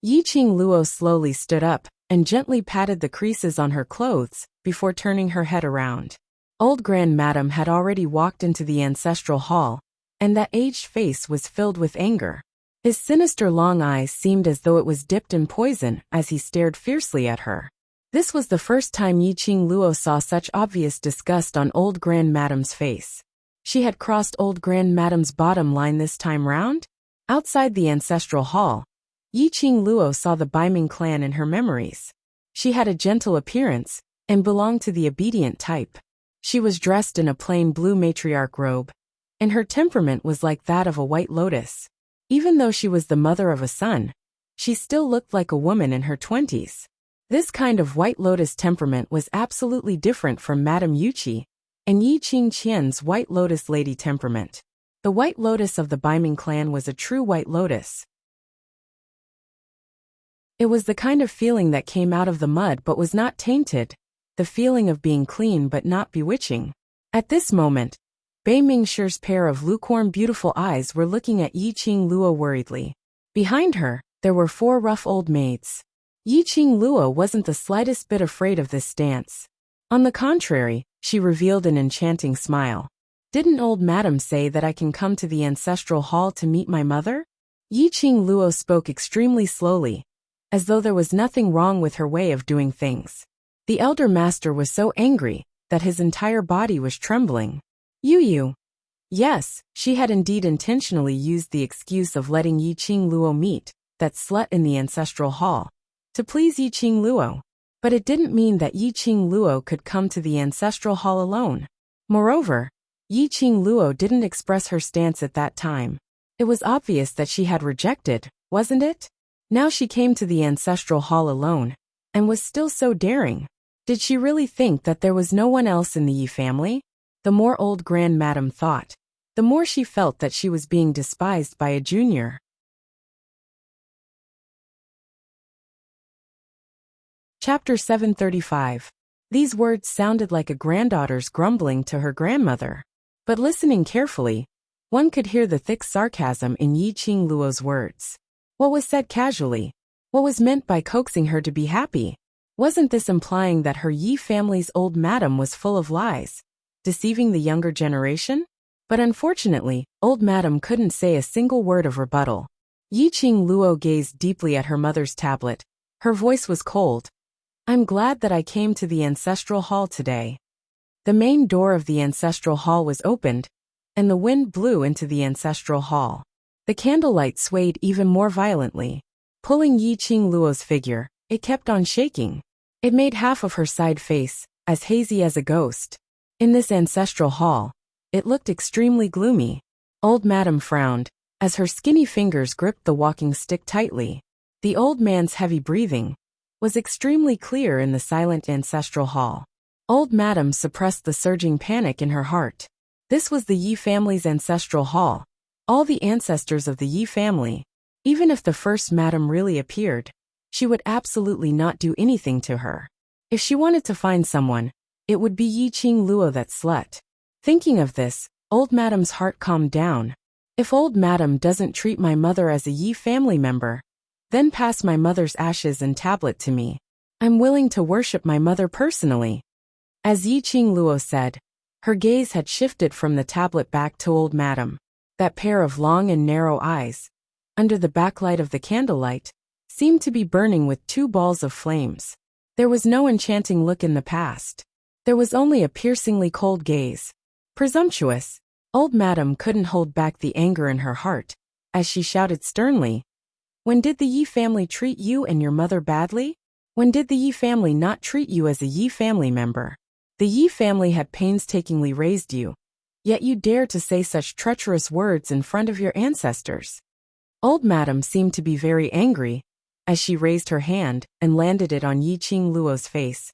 A: Yiqing Luo slowly stood up and gently patted the creases on her clothes before turning her head around. Old Grand Madam had already walked into the ancestral hall, and that aged face was filled with anger. His sinister long eyes seemed as though it was dipped in poison as he stared fiercely at her. This was the first time Yiqing Luo saw such obvious disgust on old Grand Madam's face. She had crossed old Grand Madam's bottom line this time round? Outside the ancestral hall, Yiqing Luo saw the Baiming clan in her memories. She had a gentle appearance and belonged to the obedient type. She was dressed in a plain blue matriarch robe, and her temperament was like that of a white lotus. Even though she was the mother of a son, she still looked like a woman in her 20s. This kind of white lotus temperament was absolutely different from Madame Yuqi and Yiqing Qian's white lotus lady temperament. The white lotus of the Baiming clan was a true white lotus. It was the kind of feeling that came out of the mud but was not tainted, the feeling of being clean but not bewitching. At this moment, Bei Mingshir's pair of lukewarm beautiful eyes were looking at Yiqing Luo worriedly. Behind her, there were 4 rough old maids. Yiqing Luo wasn't the slightest bit afraid of this stance. On the contrary, she revealed an enchanting smile. Didn't old madam say that I can come to the ancestral hall to meet my mother? Yiqing Luo spoke extremely slowly, as though there was nothing wrong with her way of doing things. The elder master was so angry that his entire body was trembling. Yu. Yes, she had indeed intentionally used the excuse of letting Yiqing Luo meet that slut in the ancestral hall to please Yiqing Luo. But it didn't mean that Yiqing Luo could come to the ancestral hall alone. Moreover, Yiqing Luo didn't express her stance at that time. It was obvious that she had rejected, wasn't it? Now she came to the ancestral hall alone, and was still so daring. Did she really think that there was no one else in the Yi family? The more old Grand Madam thought, the more she felt that she was being despised by a junior. Chapter 735. These words sounded like a granddaughter's grumbling to her grandmother. But listening carefully, one could hear the thick sarcasm in Yiqing Luo's words. What was said casually? What was meant by coaxing her to be happy? Wasn't this implying that her Yi family's old madam was full of lies, deceiving the younger generation? But unfortunately, old madam couldn't say a single word of rebuttal. Yiqing Luo gazed deeply at her mother's tablet. Her voice was cold. I'm glad that I came to the ancestral hall today. The main door of the ancestral hall was opened, and the wind blew into the ancestral hall. The candlelight swayed even more violently, pulling Yiqing Luo's figure. It kept on shaking. It made half of her side face as hazy as a ghost. In this ancestral hall, it looked extremely gloomy. Old madam frowned as her skinny fingers gripped the walking stick tightly. The old man's heavy breathing was extremely clear in the silent ancestral hall. Old madam suppressed the surging panic in her heart. This was the Yi family's ancestral hall. All the ancestors of the Yi family. Even if the first madam really appeared, she would absolutely not do anything to her. If she wanted to find someone, it would be Yiqing Luo, that slut. Thinking of this, old madam's heart calmed down. If old madam doesn't treat my mother as a Yi family member, then pass my mother's ashes and tablet to me. I'm willing to worship my mother personally. As Yiqing Luo said, her gaze had shifted from the tablet back to old madam. That pair of long and narrow eyes, under the backlight of the candlelight, seemed to be burning with two balls of flames. There was no enchanting look in the past. There was only a piercingly cold gaze. Presumptuous, old madam couldn't hold back the anger in her heart, as she shouted sternly, "When did the Yi family treat you and your mother badly? When did the Yi family not treat you as a Yi family member? The Yi family had painstakingly raised you, yet you dare to say such treacherous words in front of your ancestors." Old madam seemed to be very angry, as she raised her hand and landed it on Yiqing Luo's face.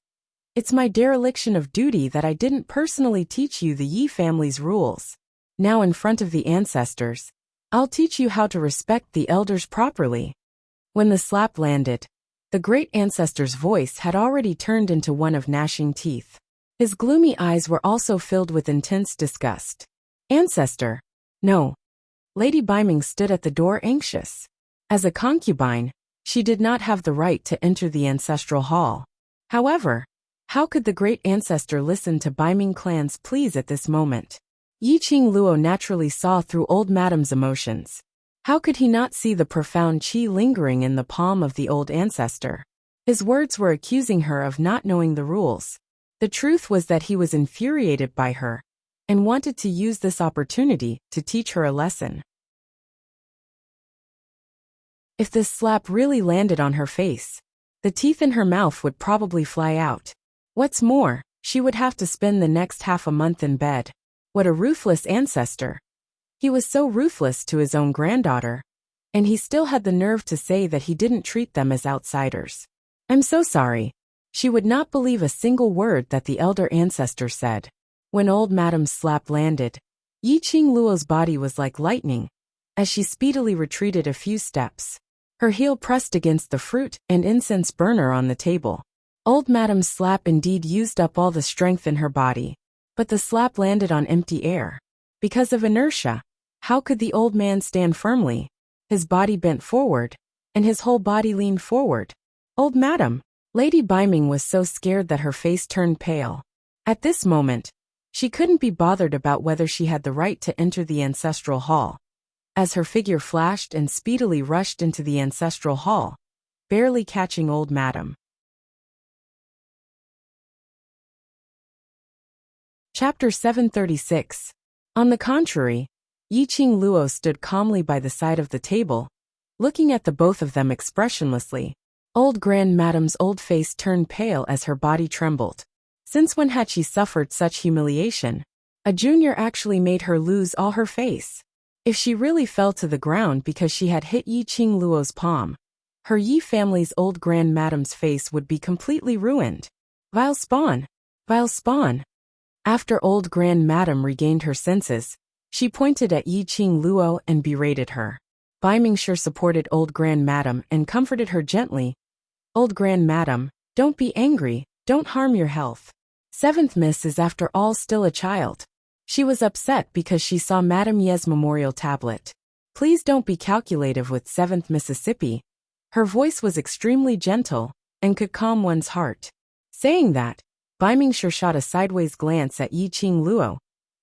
A: "It's my dereliction of duty that I didn't personally teach you the Yi family's rules. Now in front of the ancestors, I'll teach you how to respect the elders properly." When the slap landed, the great ancestor's voice had already turned into one of gnashing teeth. His gloomy eyes were also filled with intense disgust. "Ancestor? No." Lady Biming stood at the door anxious. As a concubine, she did not have the right to enter the ancestral hall. However, how could the great ancestor listen to Biming clan's pleas at this moment? Yiqing Luo naturally saw through old madam's emotions. How could he not see the profound qi lingering in the palm of the old ancestor? His words were accusing her of not knowing the rules. The truth was that he was infuriated by her and wanted to use this opportunity to teach her a lesson. If this slap really landed on her face, the teeth in her mouth would probably fly out. What's more, she would have to spend the next half a month in bed. What a ruthless ancestor. He was so ruthless to his own granddaughter, and he still had the nerve to say that he didn't treat them as outsiders. "I'm so sorry." She would not believe a single word that the elder ancestor said. When old madam's slap landed, Yiqing Luo's body was like lightning, as she speedily retreated a few steps. Her heel pressed against the fruit and incense burner on the table. Old madam's slap indeed used up all the strength in her body, but the slap landed on empty air. Because of inertia, how could the old man stand firmly? His body bent forward, and his whole body leaned forward. "Old madam!" Lady Biming was so scared that her face turned pale. At this moment, she couldn't be bothered about whether she had the right to enter the ancestral hall. As her figure flashed and speedily rushed into the ancestral hall, barely catching old madam. Chapter 736. On the contrary, Yiqing Luo stood calmly by the side of the table, looking at the both of them expressionlessly. Old Grand Madam's old face turned pale as her body trembled. Since when had she suffered such humiliation? A junior actually made her lose all her face. If she really fell to the ground because she had hit Yiqing Luo's palm, her Yi family's old Grand Madam's face would be completely ruined. Vile spawn! Vile spawn! After old Grand Madam regained her senses, she pointed at Yiqing Luo and berated her. Biming sure supported old Grand Madam and comforted her gently. "Old Grand Madam, don't be angry, don't harm your health. Seventh Miss is after all still a child." She was upset because she saw Madame Ye's memorial tablet. "Please don't be calculative with 7th Mississippi." Her voice was extremely gentle and could calm one's heart. Saying that, Biming sure shot a sideways glance at Yiqing Luo,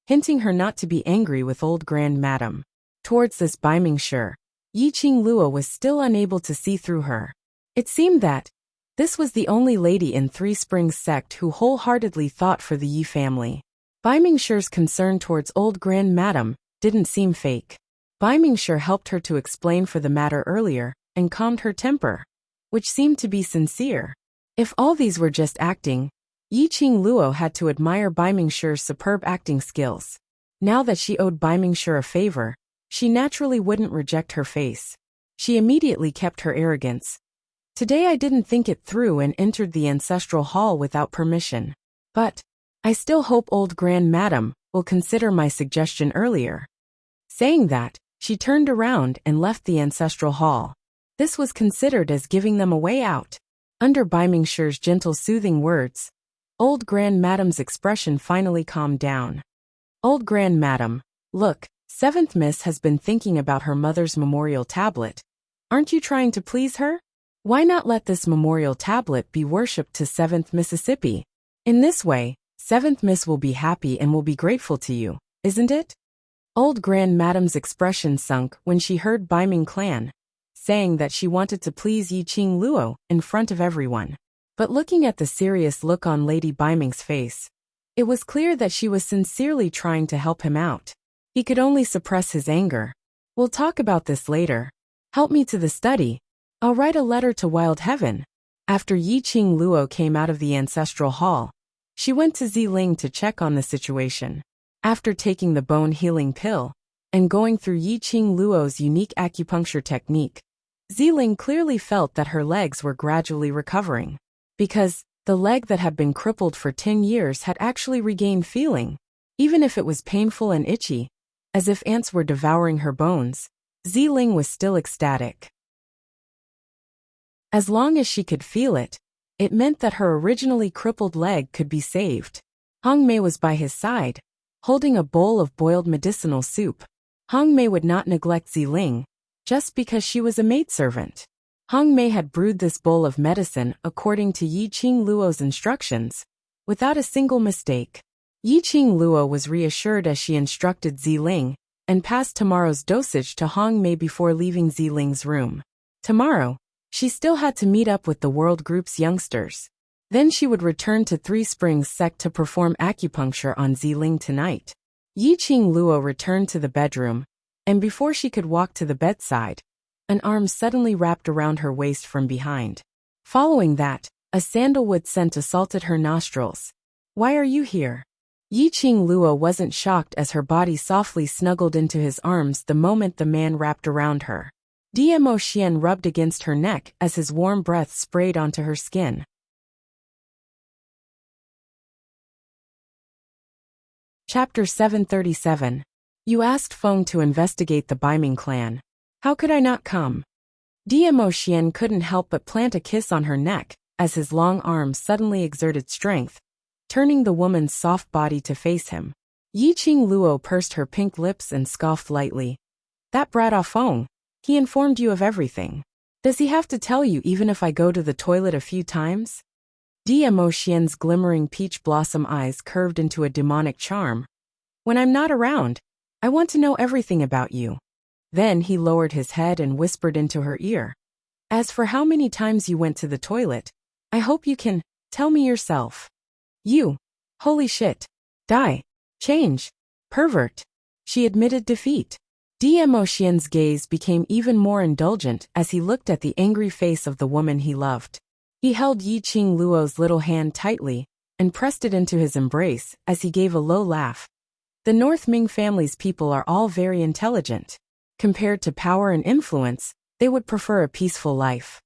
A: hinting her not to be angry with old Grand Madam. Towards this Biming sure, Yiqing Luo was still unable to see through her. It seemed that this was the only lady in Three Springs sect who wholeheartedly thought for the Yi family. Biming sure's concern towards old Grand Madam didn't seem fake. Biming sure helped her to explain for the matter earlier and calmed her temper, which seemed to be sincere. If all these were just acting, Yiqing Luo had to admire Biming sure's superb acting skills. Now that she owed Biming sure a favor, she naturally wouldn't reject her face. She immediately kept her arrogance. "Today I didn't think it through and entered the ancestral hall without permission. But I still hope old Grand Madam will consider my suggestion earlier." Saying that, she turned around and left the ancestral hall. This was considered as giving them a way out. Under Biming sure's gentle soothing words, old Grand Madam's expression finally calmed down. "Old Grand Madam, look, 7th Miss has been thinking about her mother's memorial tablet. Aren't you trying to please her? Why not let this memorial tablet be worshipped to 7th Mississippi? In this way, 7th Miss will be happy and will be grateful to you, isn't it?" Old Grand Madam's expression sunk when she heard Bai Ming Clan saying that she wanted to please Yi Qing Luo in front of everyone. But looking at the serious look on Lady Bai Ming's face, it was clear that she was sincerely trying to help him out. He could only suppress his anger. "We'll talk about this later. Help me to the study. I'll write a letter to Wild Heaven." After Yi Qing Luo came out of the ancestral hall, she went to Ziling to check on the situation. After taking the bone healing pill and going through Yi Qing Luo's unique acupuncture technique, Ziling clearly felt that her legs were gradually recovering. Because the leg that had been crippled for 10 years had actually regained feeling, even if it was painful and itchy, as if ants were devouring her bones. Ziling was still ecstatic. As long as she could feel it, it meant that her originally crippled leg could be saved. Hong Mei was by his side, holding a bowl of boiled medicinal soup. Hong Mei would not neglect Ziling, just because she was a maidservant. Hong Mei had brewed this bowl of medicine according to Yi Qing Luo's instructions, without a single mistake. Yi Qing Luo was reassured as she instructed Ziling, and passed tomorrow's dosage to Hong Mei before leaving Ziling's room. Tomorrow, she still had to meet up with the World Group's youngsters. Then she would return to Three Springs Sect to perform acupuncture on Ziling tonight. Yi Qing Luo returned to the bedroom, and before she could walk to the bedside, an arm suddenly wrapped around her waist from behind. Following that, a sandalwood scent assaulted her nostrils. "Why are you here?" Yi Qing Luo wasn't shocked as her body softly snuggled into his arms the moment the man wrapped around her. Dmo Xian rubbed against her neck as his warm breath sprayed onto her skin. Chapter 737. You asked Feng to investigate the Bai Ming clan. How could I not come? Dmo Xian couldn't help but plant a kiss on her neck as his long arms suddenly exerted strength, turning the woman's soft body to face him. Yi Qing Luo pursed her pink lips and scoffed lightly. "That brat Ah Feng, he informed you of everything. Does he have to tell you even if I go to the toilet a few times?" Dmo Xian's glimmering peach blossom eyes curved into a demonic charm. "When I'm not around, I want to know everything about you." Then he lowered his head and whispered into her ear. "As for how many times you went to the toilet, I hope you can tell me yourself. You. Holy shit. Die. Change. Pervert." She admitted defeat. Dmo Xian's gaze became even more indulgent as he looked at the angry face of the woman he loved. He held Yi Qing Luo's little hand tightly and pressed it into his embrace as he gave a low laugh. The North Ming family's people are all very intelligent. Compared to power and influence, they would prefer a peaceful life.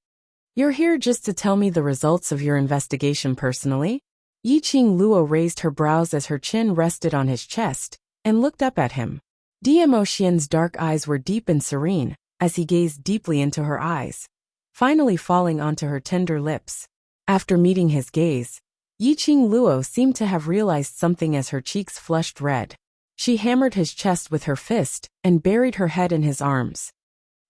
A: "You're here just to tell me the results of your investigation personally?" Yi Qing Luo raised her brows as her chin rested on his chest and looked up at him. Dmo Xian's dark eyes were deep and serene as he gazed deeply into her eyes, finally falling onto her tender lips. After meeting his gaze, Yi Qing Luo seemed to have realized something as her cheeks flushed red. She hammered his chest with her fist and buried her head in his arms.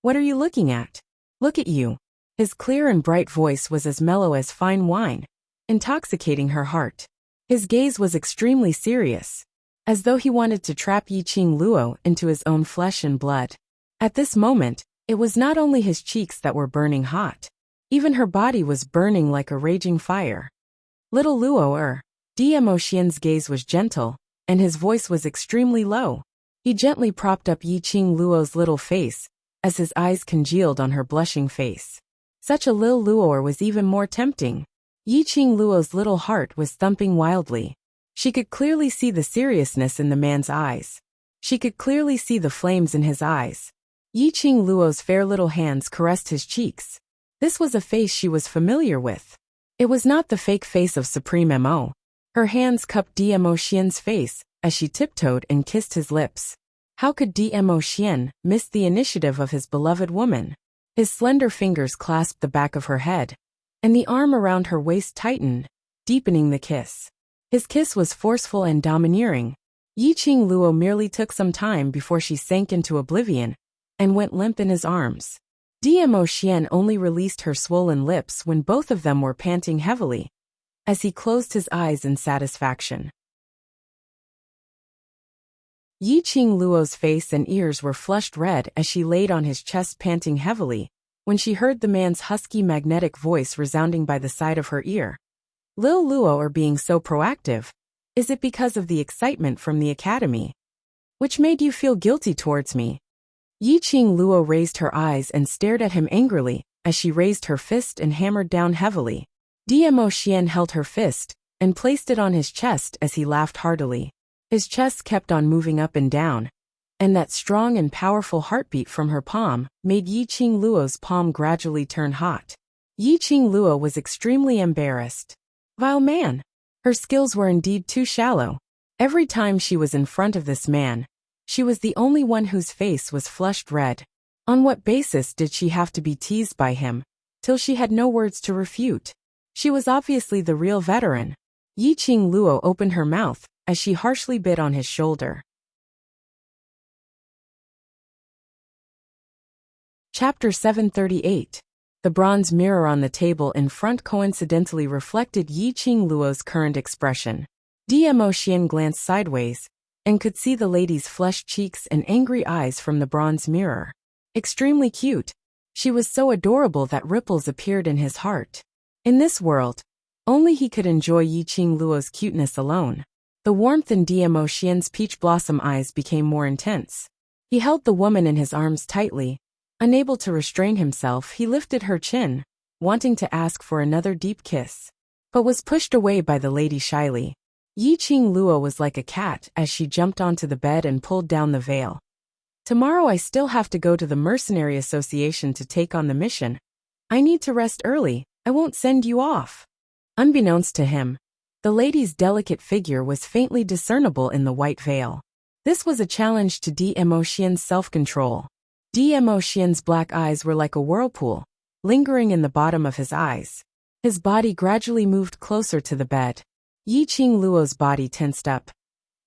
A: "What are you looking at? Look at you." His clear and bright voice was as mellow as fine wine, intoxicating her heart. His gaze was extremely serious, as though he wanted to trap Yi Qing Luo into his own flesh and blood. At this moment, it was not only his cheeks that were burning hot. Even her body was burning like a raging fire. "Little Luo Dmo Xian's gaze was gentle, and his voice was extremely low. He gently propped up Yi Qing Luo's little face, as his eyes congealed on her blushing face. Such a Lil Luo was even more tempting. Yi Qing Luo's little heart was thumping wildly. She could clearly see the seriousness in the man's eyes. She could clearly see the flames in his eyes. Yi Qing Luo's fair little hands caressed his cheeks. This was a face she was familiar with. It was not the fake face of Supreme Mo. Her hands cupped Dmo Xian's face as she tiptoed and kissed his lips. How could Dmo Xian miss the initiative of his beloved woman? His slender fingers clasped the back of her head, and the arm around her waist tightened, deepening the kiss. His kiss was forceful and domineering. Yi Qing Luo merely took some time before she sank into oblivion and went limp in his arms. Dmo Xian only released her swollen lips when both of them were panting heavily, as he closed his eyes in satisfaction. Yi Qing Luo's face and ears were flushed red as she laid on his chest panting heavily, when she heard the man's husky magnetic voice resounding by the side of her ear. Lil Luo are being so proactive. Is it because of the excitement from the academy? Which made you feel guilty towards me? Yi Qing Luo raised her eyes and stared at him angrily, as she raised her fist and hammered down heavily. Dmo Xian held her fist, and placed it on his chest as he laughed heartily. His chest kept on moving up and down, and that strong and powerful heartbeat from her palm made Yi Qing Luo's palm gradually turn hot. Yi Qing Luo was extremely embarrassed. Vile man. Her skills were indeed too shallow. Every time she was in front of this man, she was the only one whose face was flushed red. On what basis did she have to be teased by him, till she had no words to refute? She was obviously the real veteran. Yi Qing Luo opened her mouth, as she harshly bit on his shoulder. Chapter 738. The bronze mirror on the table in front coincidentally reflected Yi Qing Luo's current expression. Dmo Xian glanced sideways, and could see the lady's flushed cheeks and angry eyes from the bronze mirror. Extremely cute. She was so adorable that ripples appeared in his heart. In this world, only he could enjoy Yi Qing Luo's cuteness alone. The warmth in Dmo Xian's peach blossom eyes became more intense. He held the woman in his arms tightly. Unable to restrain himself, he lifted her chin, wanting to ask for another deep kiss, but was pushed away by the lady shyly. Yi Qing Luo was like a cat as she jumped onto the bed and pulled down the veil. Tomorrow I still have to go to the Mercenary Association to take on the mission. I need to rest early, I won't send you off. Unbeknownst to him, the lady's delicate figure was faintly discernible in the white veil. This was a challenge to Dmo Xian's self-control. Dmo Xian's black eyes were like a whirlpool, lingering in the bottom of his eyes. His body gradually moved closer to the bed. Yi Qing Luo's body tensed up.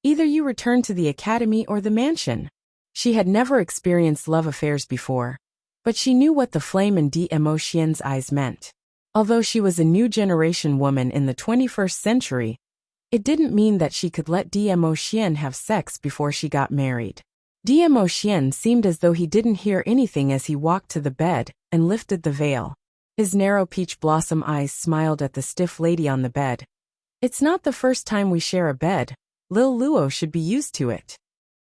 A: Either you return to the academy or the mansion. She had never experienced love affairs before, but she knew what the flame in Dmo Xian's eyes meant. Although she was a new generation woman in the 21st century, it didn't mean that she could let Dmo Xian have sex before she got married. Dmo Xian seemed as though he didn't hear anything as he walked to the bed and lifted the veil. His narrow peach blossom eyes smiled at the stiff lady on the bed. It's not the first time we share a bed. Lil Luo should be used to it.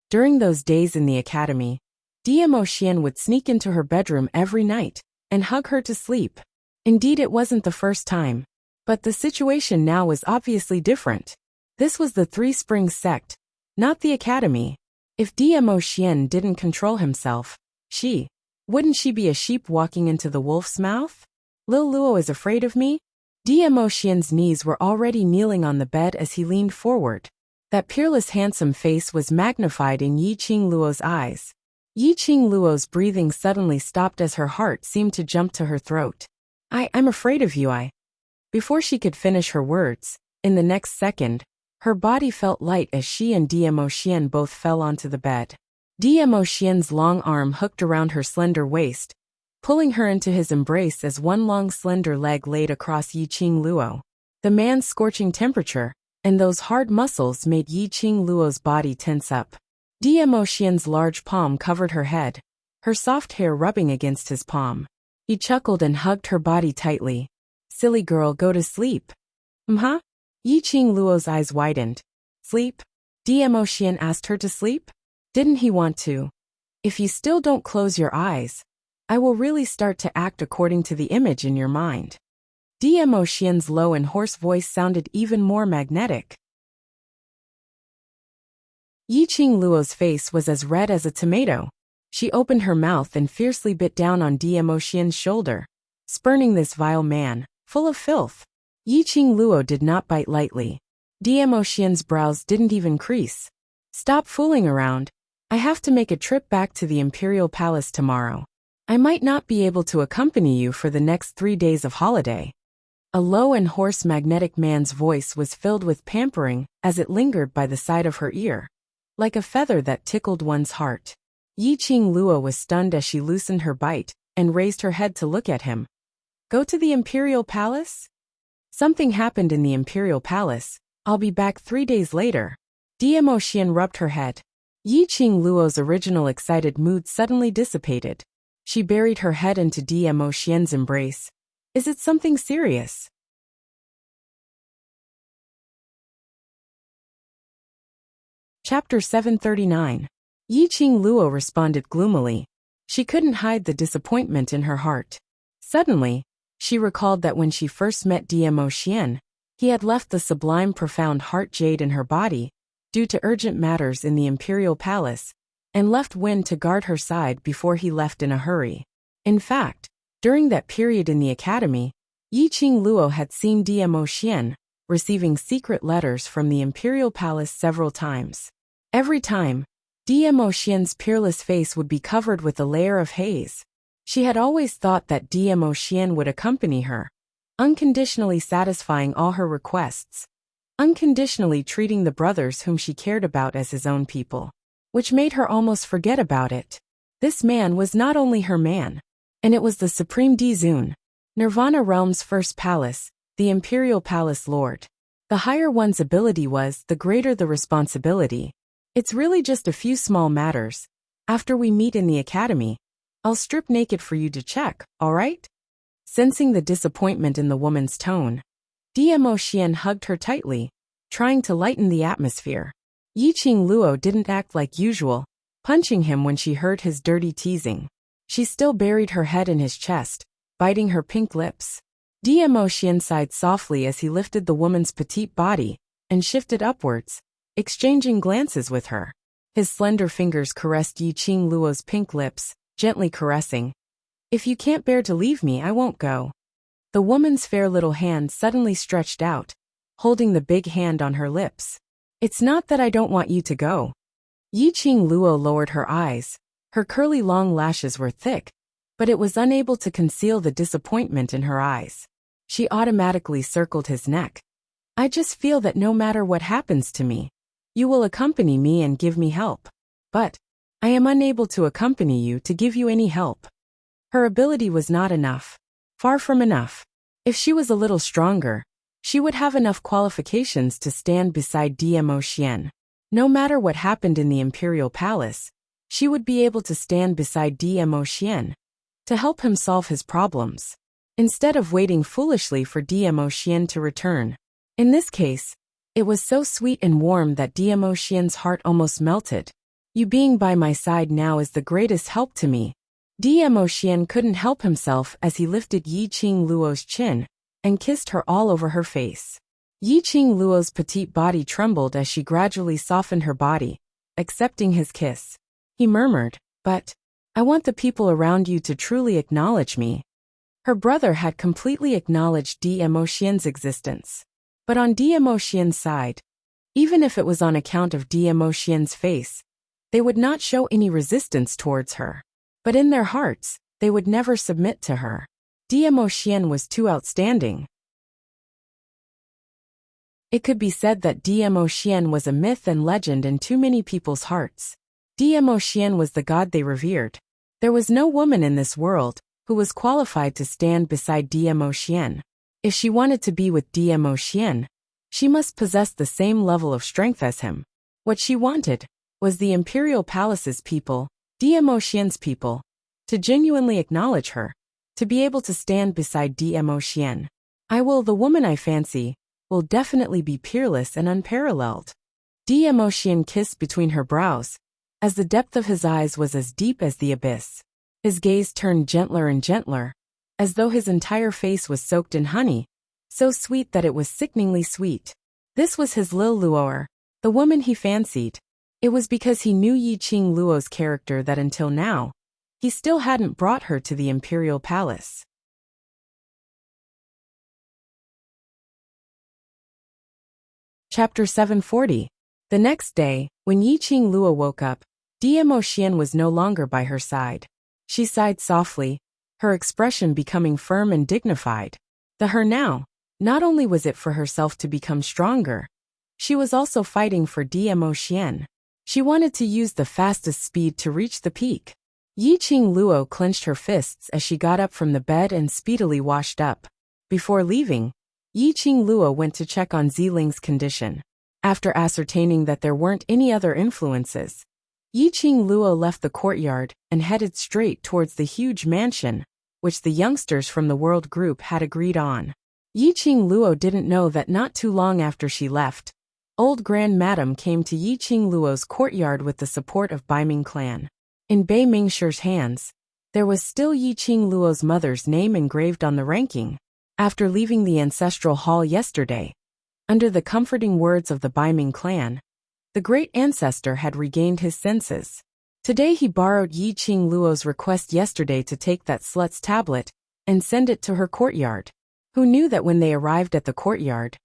A: During those days in the academy, Dmo Xian would sneak into her bedroom every night and hug her to sleep. Indeed, it wasn't the first time. But the situation now was obviously different. This was the Three Springs sect, not the academy. If Dmo Xian didn't control himself, wouldn't she be a sheep walking into the wolf's mouth? Lil Luo is afraid of me? Dmo Xian's knees were already kneeling on the bed as he leaned forward. That peerless handsome face was magnified in Yi Qing Luo's eyes. Yi Qing Luo's breathing suddenly stopped as her heart seemed to jump to her throat. I'm afraid of you, Before she could finish her words, in the next second, her body felt light as she and Dmo Xian both fell onto the bed. Dmo Xian's long arm hooked around her slender waist, pulling her into his embrace as one long slender leg laid across Yi Qing Luo. The man's scorching temperature and those hard muscles made Yi Qing Luo's body tense up. Dmo Xian's large palm covered her head, her soft hair rubbing against his palm. He chuckled and hugged her body tightly. Silly girl, go to sleep. Yi Qing Luo's eyes widened. Sleep? Dmo Xian asked her to sleep? Didn't he want to? If you still don't close your eyes, I will really start to act according to the image in your mind. Dmo Xian's low and hoarse voice sounded even more magnetic. Yi Qing Luo's face was as red as a tomato. She opened her mouth and fiercely bit down on Dmo Xian's shoulder, spurning this vile man, full of filth. Yi Qing Luo did not bite lightly. Dmo Xian's brows didn't even crease. Stop fooling around. I have to make a trip back to the Imperial Palace tomorrow. I might not be able to accompany you for the next 3 days of holiday. A low and hoarse magnetic man's voice was filled with pampering as it lingered by the side of her ear, like a feather that tickled one's heart. Yi Qing Luo was stunned as she loosened her bite and raised her head to look at him. Go to the Imperial Palace? Something happened in the Imperial Palace. I'll be back 3 days later. Dmo Xian rubbed her head. Yiqing Luo's original excited mood suddenly dissipated. She buried her head into Dmo Xian's embrace. Is it something serious? Chapter 739. Yiqing Luo responded gloomily. She couldn't hide the disappointment in her heart. Suddenly, she recalled that when she first met Dmo Xian, he had left the sublime profound heart jade in her body, due to urgent matters in the imperial palace, and left Wen to guard her side before he left in a hurry. In fact, during that period in the academy, Yiqing Luo had seen Dmo Xian receiving secret letters from the imperial palace several times. Every time, Dmo Xian's peerless face would be covered with a layer of haze. She had always thought that Dmo Xian would accompany her, unconditionally satisfying all her requests, unconditionally treating the brothers whom she cared about as his own people, which made her almost forget about it. This man was not only her man, and it was the Supreme Dizun, Nirvana Realm's first palace, the Imperial Palace Lord. The higher one's ability was, the greater the responsibility. It's really just a few small matters. After we meet in the academy, I'll strip naked for you to check, alright? Sensing the disappointment in the woman's tone, Dmo Xian hugged her tightly, trying to lighten the atmosphere. Yiqing Luo didn't act like usual, punching him when she heard his dirty teasing. She still buried her head in his chest, biting her pink lips. Dmo Xian sighed softly as he lifted the woman's petite body and shifted upwards, exchanging glances with her. His slender fingers caressed Yiqing Luo's pink lips, gently caressing. If you can't bear to leave me, I won't go. The woman's fair little hand suddenly stretched out, holding the big hand on her lips. It's not that I don't want you to go. Yiqing Luo lowered her eyes. Her curly long lashes were thick, but it was unable to conceal the disappointment in her eyes. She automatically circled his neck. I just feel that no matter what happens to me, you will accompany me and give me help. But I am unable to accompany you to give you any help. Her ability was not enough. Far from enough. If she was a little stronger, she would have enough qualifications to stand beside Dmo Xian. No matter what happened in the Imperial Palace, she would be able to stand beside Dmo Xian to help him solve his problems, instead of waiting foolishly for Dmo Xian to return. In this case, it was so sweet and warm that Dmo Xian's heart almost melted. You being by my side now is the greatest help to me. Dmo Xian couldn't help himself as he lifted Yiqing Luo's chin and kissed her all over her face. Yiqing Luo's petite body trembled as she gradually softened her body, accepting his kiss. He murmured, but I want the people around you to truly acknowledge me. Her brother had completely acknowledged Dmo Xian's existence. But on Dmo Xian's side, even if it was on account of Dmo Xian's face, they would not show any resistance towards her. But in their hearts, they would never submit to her. Dmo Xian was too outstanding. It could be said that Dmo Xian was a myth and legend in too many people's hearts. Dmo Xian was the god they revered. There was no woman in this world who was qualified to stand beside Dmo Xian. If she wanted to be with Dmo Xian, she must possess the same level of strength as him. What she wanted was the Imperial Palace's people, Dmo Xian's people, to genuinely acknowledge her, to be able to stand beside Dmo Xian. The woman I fancy, will definitely be peerless and unparalleled. Dmo Xian kissed between her brows, as the depth of his eyes was as deep as the abyss. His gaze turned gentler and gentler, as though his entire face was soaked in honey, so sweet that it was sickeningly sweet. This was his Lil Luoer, the woman he fancied. It was because he knew Yiqing Luo's character that until now, he still hadn't brought her to the Imperial Palace. Chapter 740. The next day, when Yiqing Luo woke up, Dmo Xian was no longer by her side. She sighed softly, her expression becoming firm and dignified. Her now, not only was it for herself to become stronger, she was also fighting for Dmo Xian. She wanted to use the fastest speed to reach the peak. Yiqing Luo clenched her fists as she got up from the bed and speedily washed up. Before leaving, Yiqing Luo went to check on Ziling's condition. After ascertaining that there weren't any other influences, Yiqing Luo left the courtyard and headed straight towards the huge mansion, which the youngsters from the World Group had agreed on. Yiqing Luo didn't know that not too long after she left, old Grand Madam came to Yiqing Luo's courtyard with the support of Baiming clan. In Bei Mingshi's hands, there was still Yiqing Luo's mother's name engraved on the ranking. After leaving the ancestral hall yesterday, under the comforting words of the Baiming clan, the great ancestor had regained his senses. Today he borrowed Yiqing Luo's request yesterday to take that slut's tablet and send it to her courtyard. Who knew that when they arrived at the courtyard,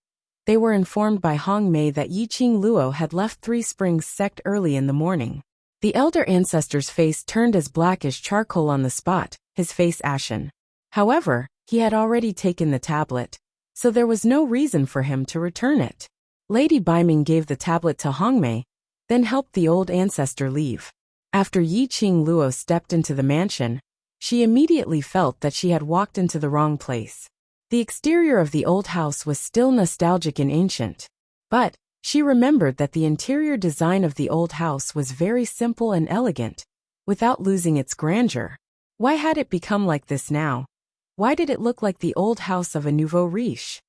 A: they were informed by Hong Mei that Yiqing Luo had left Three Springs sect early in the morning. The elder ancestor's face turned as black as charcoal on the spot, his face ashen. However, he had already taken the tablet, so there was no reason for him to return it. Lady Baiming gave the tablet to Hong Mei, then helped the old ancestor leave. After Yiqing Luo stepped into the mansion, she immediately felt that she had walked into the wrong place. The exterior of the old house was still nostalgic and ancient, but she remembered that the interior design of the old house was very simple and elegant, without losing its grandeur. Why had it become like this now? Why did it look like the old house of a nouveau riche?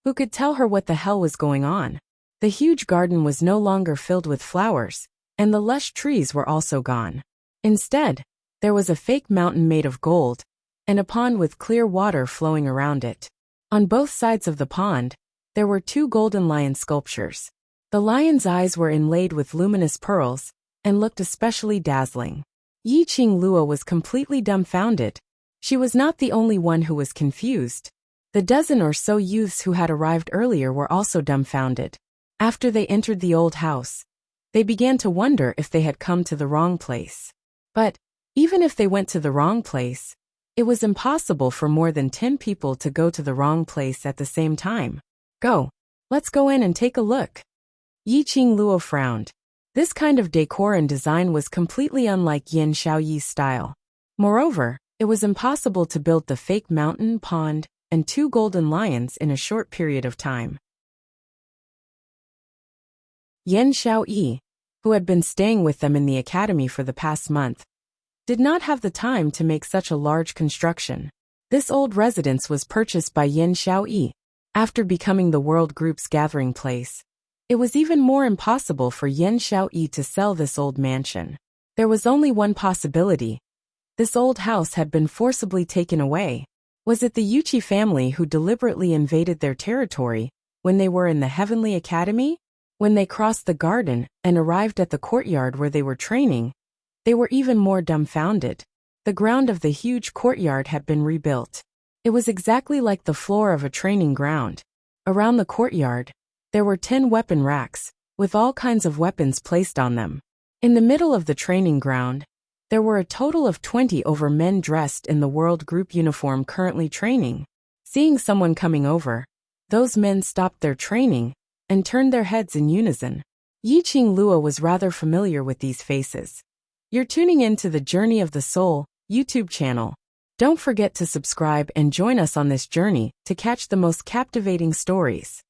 A: Who could tell her what the hell was going on? The huge garden was no longer filled with flowers, and the lush trees were also gone. Instead, there was a fake mountain made of gold, and a pond with clear water flowing around it. On both sides of the pond, there were two golden lion sculptures. The lion's eyes were inlaid with luminous pearls, and looked especially dazzling. Yiqing Luo was completely dumbfounded. She was not the only one who was confused. The dozen or so youths who had arrived earlier were also dumbfounded. After they entered the old house, they began to wonder if they had come to the wrong place. But, even if they went to the wrong place, it was impossible for more than 10 people to go to the wrong place at the same time. Go. Let's go in and take a look. Yiqing Luo frowned. This kind of decor and design was completely unlike Yan Xiaoyi's style. Moreover, it was impossible to build the fake mountain, pond, and two golden lions in a short period of time. Yan Xiaoyi, who had been staying with them in the academy for the past month, did not have the time to make such a large construction. This old residence was purchased by Yan Xiaoyi. After becoming the World Group's gathering place, it was even more impossible for Yan Xiaoyi to sell this old mansion. There was only one possibility. This old house had been forcibly taken away. Was it the Yuchi family who deliberately invaded their territory when they were in the Heavenly Academy? When they crossed the garden and arrived at the courtyard where they were training, they were even more dumbfounded. The ground of the huge courtyard had been rebuilt. It was exactly like the floor of a training ground. Around the courtyard, there were 10 weapon racks, with all kinds of weapons placed on them. In the middle of the training ground, there were a total of 20 over men dressed in the World Group uniform currently training. Seeing someone coming over, those men stopped their training and turned their heads in unison. Yiqing Luo was rather familiar with these faces. You're tuning in to the Journey of the Soul YouTube channel. Don't forget to subscribe and join us on this journey to catch the most captivating stories.